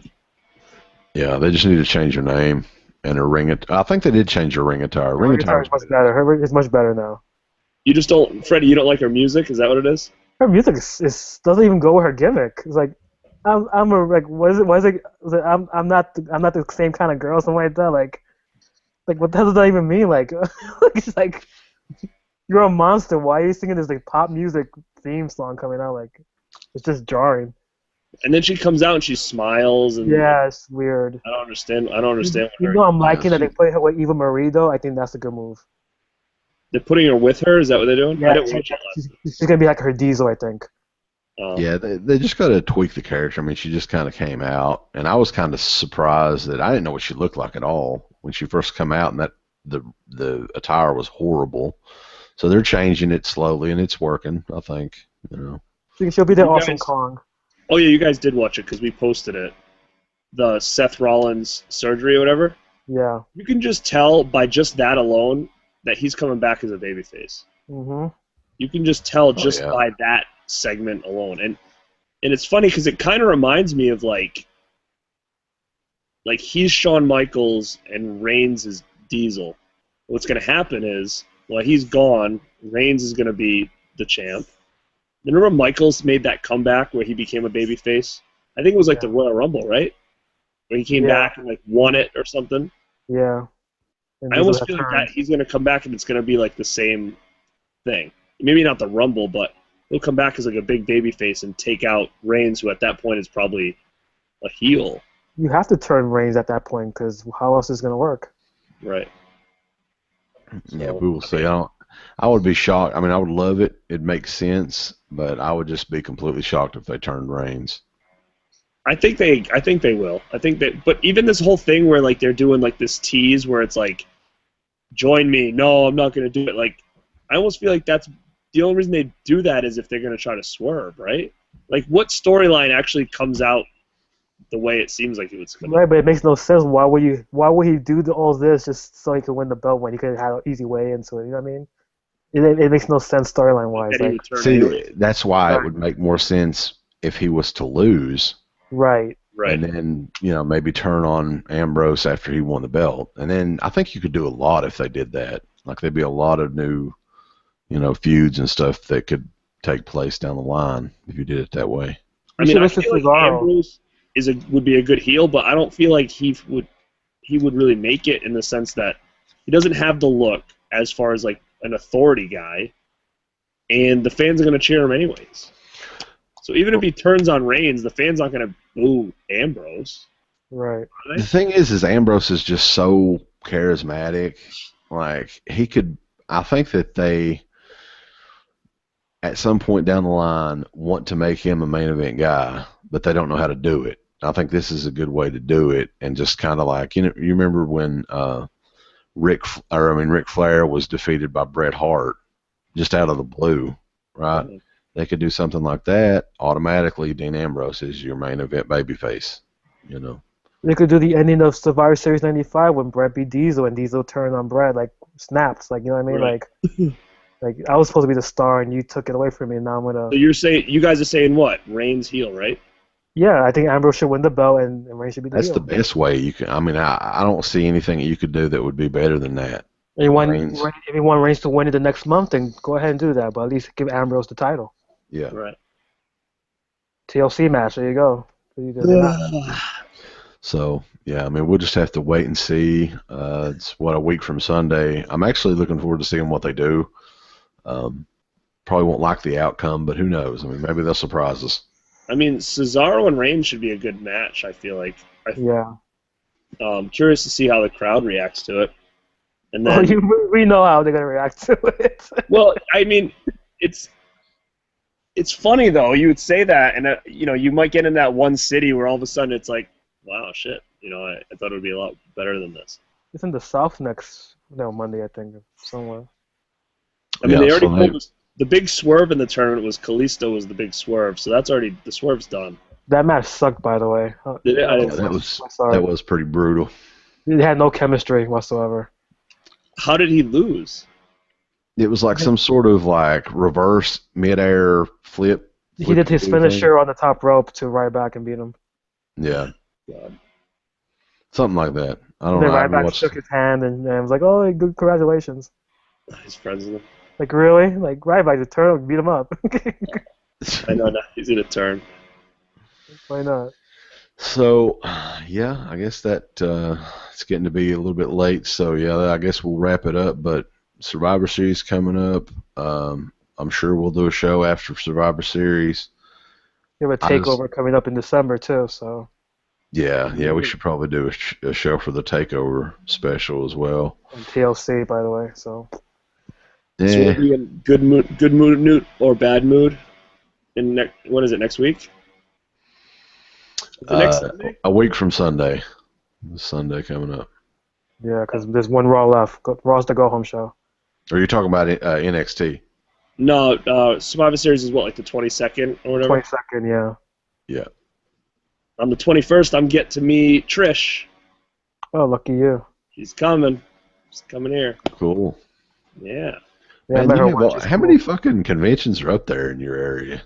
Speaker 1: Yeah, they just need to change her name and her ring. I think they did change her ring attire.
Speaker 3: Her guitar is much better. Her is much better now.
Speaker 2: You just don't, Freddie. You don't like her music? Is that what it is?
Speaker 3: Her music is doesn't even go with her gimmick. It's like I'm a like what is it? What is it? I'm not the same kind of girl. Something like that. Like what the hell does that even mean? Like it's like you're a monster. Why are you singing this like pop music theme song coming out? Like it's just jarring.
Speaker 2: And then she comes out and she smiles and
Speaker 3: Yeah, it's weird.
Speaker 2: I don't understand. What
Speaker 3: You
Speaker 2: her,
Speaker 3: know I'm liking that they put her with Eva Marie though. I think that's a good move.
Speaker 2: they're putting her with her. Is that what they're doing? I
Speaker 3: Yeah,
Speaker 2: didn't watch it last.
Speaker 3: she's gonna be like her Diesel, I think.
Speaker 1: Yeah, they just got to tweak the character. I mean, she just kind of came out, and I was kind of surprised that I didn't know what she looked like at all when she first came out, and that the attire was horrible. So they're changing it slowly, and it's working. I think.
Speaker 3: She'll be there
Speaker 2: You
Speaker 3: Awesome
Speaker 2: guys-
Speaker 3: Kong.
Speaker 2: Oh yeah, you guys did watch it because we posted it. The Seth Rollins surgery or whatever.
Speaker 3: Yeah.
Speaker 2: You can just tell by just that alone that he's coming back as a babyface.
Speaker 3: Mhm.
Speaker 2: You can just tell just
Speaker 1: yeah.
Speaker 2: by that segment alone, and it's funny because it kind of reminds me of like he's Shawn Michaels and Reigns is Diesel. What's going to happen is while he's gone, Reigns is going to be the champ. Remember Michaels made that comeback where he became a babyface? I think it was like the Royal Rumble, right? Where he came back and like won it or something.
Speaker 3: Yeah. And
Speaker 2: I
Speaker 3: Diesel
Speaker 2: almost
Speaker 3: had
Speaker 2: feel like
Speaker 3: turned.
Speaker 2: that he's going to come back and it's going to be like the same thing. Maybe not the Rumble, but he'll come back as like a big baby face and take out Reigns, who at that point is probably a heel.
Speaker 3: You have to turn Reigns at that point because how else is it going to work?
Speaker 2: Right.
Speaker 1: Yeah,
Speaker 2: So,
Speaker 1: we will see. I would be shocked. I mean, I would love it. It makes sense, but I would just be completely shocked if they turned Reigns.
Speaker 2: I think they will. I think that, but even this whole thing where like they're doing like this tease where it's like, join me. No, I'm not going to do it. Like, I almost feel like that's the only reason they do that is if they're going to try to swerve, right? Like, what storyline actually comes out the way it seems like it was going to?
Speaker 3: Right, but it makes no sense. Why would he do all this just so he could win the belt when he could have had an easy way into it? You know what I mean? It makes no sense storyline wise. Like,
Speaker 1: see, that's why it would make more sense if he was to lose.
Speaker 3: Right.
Speaker 2: Right.
Speaker 1: And then, maybe turn on Ambrose after he won the belt. And then I think you could do a lot if they did that. Like, there'd be a lot of new, feuds and stuff that could take place down the line if you did it that way.
Speaker 2: I mean, I feel like Ambrose would be a good heel, but I don't feel like he would really make it in the sense that he doesn't have the look as far as like an authority guy, and the fans are going to cheer him anyways. So even if he turns on Reigns, the fans aren't going to boo Ambrose.
Speaker 3: Right.
Speaker 1: The thing is Ambrose is just so charismatic. Like, he could, I think that they, at some point down the line, want to make him a main event guy, but they don't know how to do it. I think this is a good way to do it, and just kind of like, you remember when Ric Flair was defeated by Bret Hart just out of the blue, right? Mm-hmm. They could do something like that. Automatically, Dean Ambrose is your main event babyface.
Speaker 3: They could do the ending of Survivor Series '95 when Bret beat Diesel and Diesel turned on Bret, like snaps, like, you know what I mean?
Speaker 2: Right.
Speaker 3: Like I was supposed to be the star and you took it away from me, and now I'm gonna.
Speaker 2: So you guys are saying what? Reigns heel, right?
Speaker 3: Yeah, I think Ambrose should win the belt and Reigns should be the heel.
Speaker 1: That's the best way you can. I mean, I don't see anything that you could do that would be better than that.
Speaker 3: If you want Reigns to win it the next month, then go ahead and do that. But at least give Ambrose the title.
Speaker 1: Yeah.
Speaker 2: Right.
Speaker 3: TLC match. There you go.
Speaker 1: So, yeah, I mean, we'll just have to wait and see. It's, a week from Sunday. I'm actually looking forward to seeing what they do. Probably won't like the outcome, but who knows? I mean, maybe they'll surprise us.
Speaker 2: I mean, Cesaro and Reigns should be a good match, I feel like.
Speaker 3: Yeah.
Speaker 2: Curious to see how the crowd reacts to it. And then,
Speaker 3: we know how they're going to react to it.
Speaker 2: Well, I mean, it's funny, though. You would say that, and, you might get in that one city where all of a sudden it's like, wow, shit. I thought it would be a lot better than this.
Speaker 3: It's in the South Monday, I think, somewhere.
Speaker 2: I mean, they already told us the big swerve in the tournament was Kalisto was the big swerve, so that's already, the swerve's done.
Speaker 3: That match sucked, by the way.
Speaker 1: That was pretty brutal.
Speaker 3: It had no chemistry whatsoever.
Speaker 2: How did he lose?
Speaker 1: It was like some sort of like reverse midair flip.
Speaker 3: He did his finisher on the top rope to Ryback and beat him.
Speaker 1: Yeah.
Speaker 2: God.
Speaker 1: Something like that. I don't know.
Speaker 3: Ryback shook his hand and was like, "Oh, good, congratulations."
Speaker 2: He's friends with him.
Speaker 3: Like, really? Like, Ryback to turn and beat him up.
Speaker 2: I know, now he's gonna turn.
Speaker 3: Why not?
Speaker 1: So, yeah, I guess that it's getting to be a little bit late. So, yeah, I guess we'll wrap it up. But Survivor Series coming up. I'm sure we'll do a show after Survivor Series.
Speaker 3: You have a takeover coming up in December too, so.
Speaker 1: Yeah, we should probably do a show for the takeover special as well.
Speaker 3: And TLC, by the way, so.
Speaker 1: Yeah.
Speaker 2: So we'll be in good mood, or bad mood. What is it, next week? Next Sunday?
Speaker 1: A week from Sunday. The Sunday coming up.
Speaker 3: Yeah, because there's one Raw left. Raw's the go-home show.
Speaker 1: Are you talking about NXT?
Speaker 2: No, Survivor Series is what, like the 22nd or whatever?
Speaker 3: 22nd, yeah.
Speaker 1: Yeah.
Speaker 2: On the 21st, I'm get to meet Trish.
Speaker 3: Oh, lucky you.
Speaker 2: She's coming. She's coming here.
Speaker 1: Cool.
Speaker 2: Yeah.
Speaker 1: Man, how many fucking conventions are up there in your area?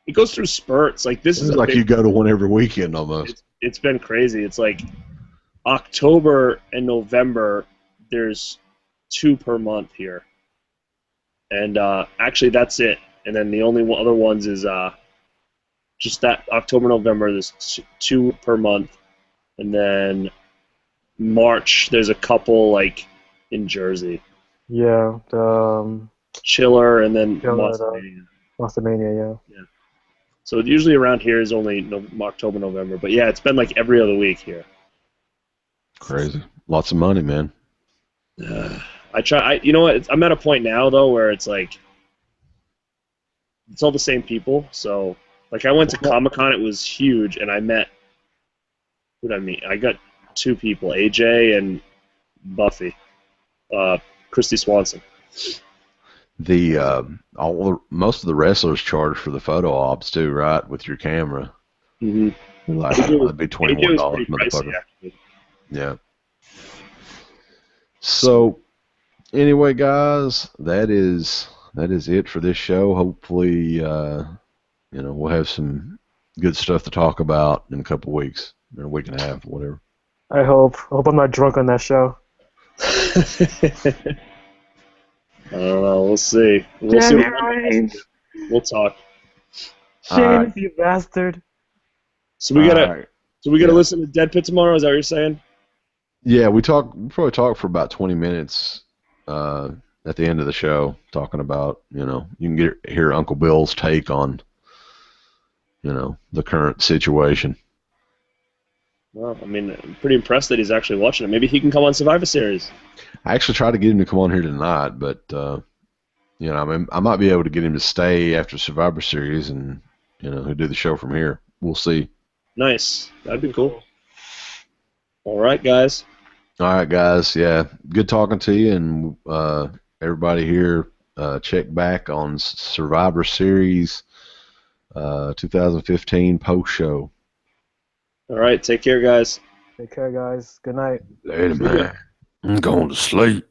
Speaker 2: It goes through spurts. Like this is
Speaker 1: like you go to one every weekend almost.
Speaker 2: It's been crazy. It's like October and November. There's 2 per month here, and actually that's it. And then the only other ones is just that October, November. There's 2 per month, and then March there's a couple like in Jersey.
Speaker 3: Yeah,
Speaker 2: Chiller, and then
Speaker 3: Chiller,
Speaker 2: Monster
Speaker 3: WrestleMania, yeah.
Speaker 2: So usually around here is only October, November. But yeah, it's been like every other week here.
Speaker 1: Crazy. Lots of money, man.
Speaker 2: I try. You know what? I'm at a point now though where it's like it's all the same people. So like I went to Comic-Con, it was huge, and I met. Who did I meet? I got 2 people, AJ and Buffy, Christy Swanson.
Speaker 1: Most of the wrestlers charge for the photo ops too, right? With your camera.
Speaker 2: Mm-hmm.
Speaker 1: Like that'd be $21, motherfucker. Yeah. So anyway, guys, that is it for this show. Hopefully, we'll have some good stuff to talk about in a couple weeks, or a week and a half, or whatever.
Speaker 3: I hope I'm not drunk on that show.
Speaker 2: I don't know. We'll see. We'll see. We'll talk.
Speaker 3: Shane, you bastard.
Speaker 2: So we gotta listen to Dead Pit tomorrow. Is that what you're saying?
Speaker 1: Yeah, we probably talk for about 20 minutes at the end of the show, talking about you can hear Uncle Bill's take on the current situation.
Speaker 2: Well, I mean, I'm pretty impressed that he's actually watching it. Maybe he can come on Survivor Series.
Speaker 1: I actually tried to get him to come on here tonight, but I might be able to get him to stay after Survivor Series and he'll do the show from here. We'll see.
Speaker 2: Nice. That'd be cool. All right, guys.
Speaker 1: Yeah, good talking to you, and everybody here, check back on Survivor Series 2015 post show.
Speaker 2: All right, take care, guys.
Speaker 3: Take care, guys. Good night.
Speaker 1: Later, man. I'm going to sleep.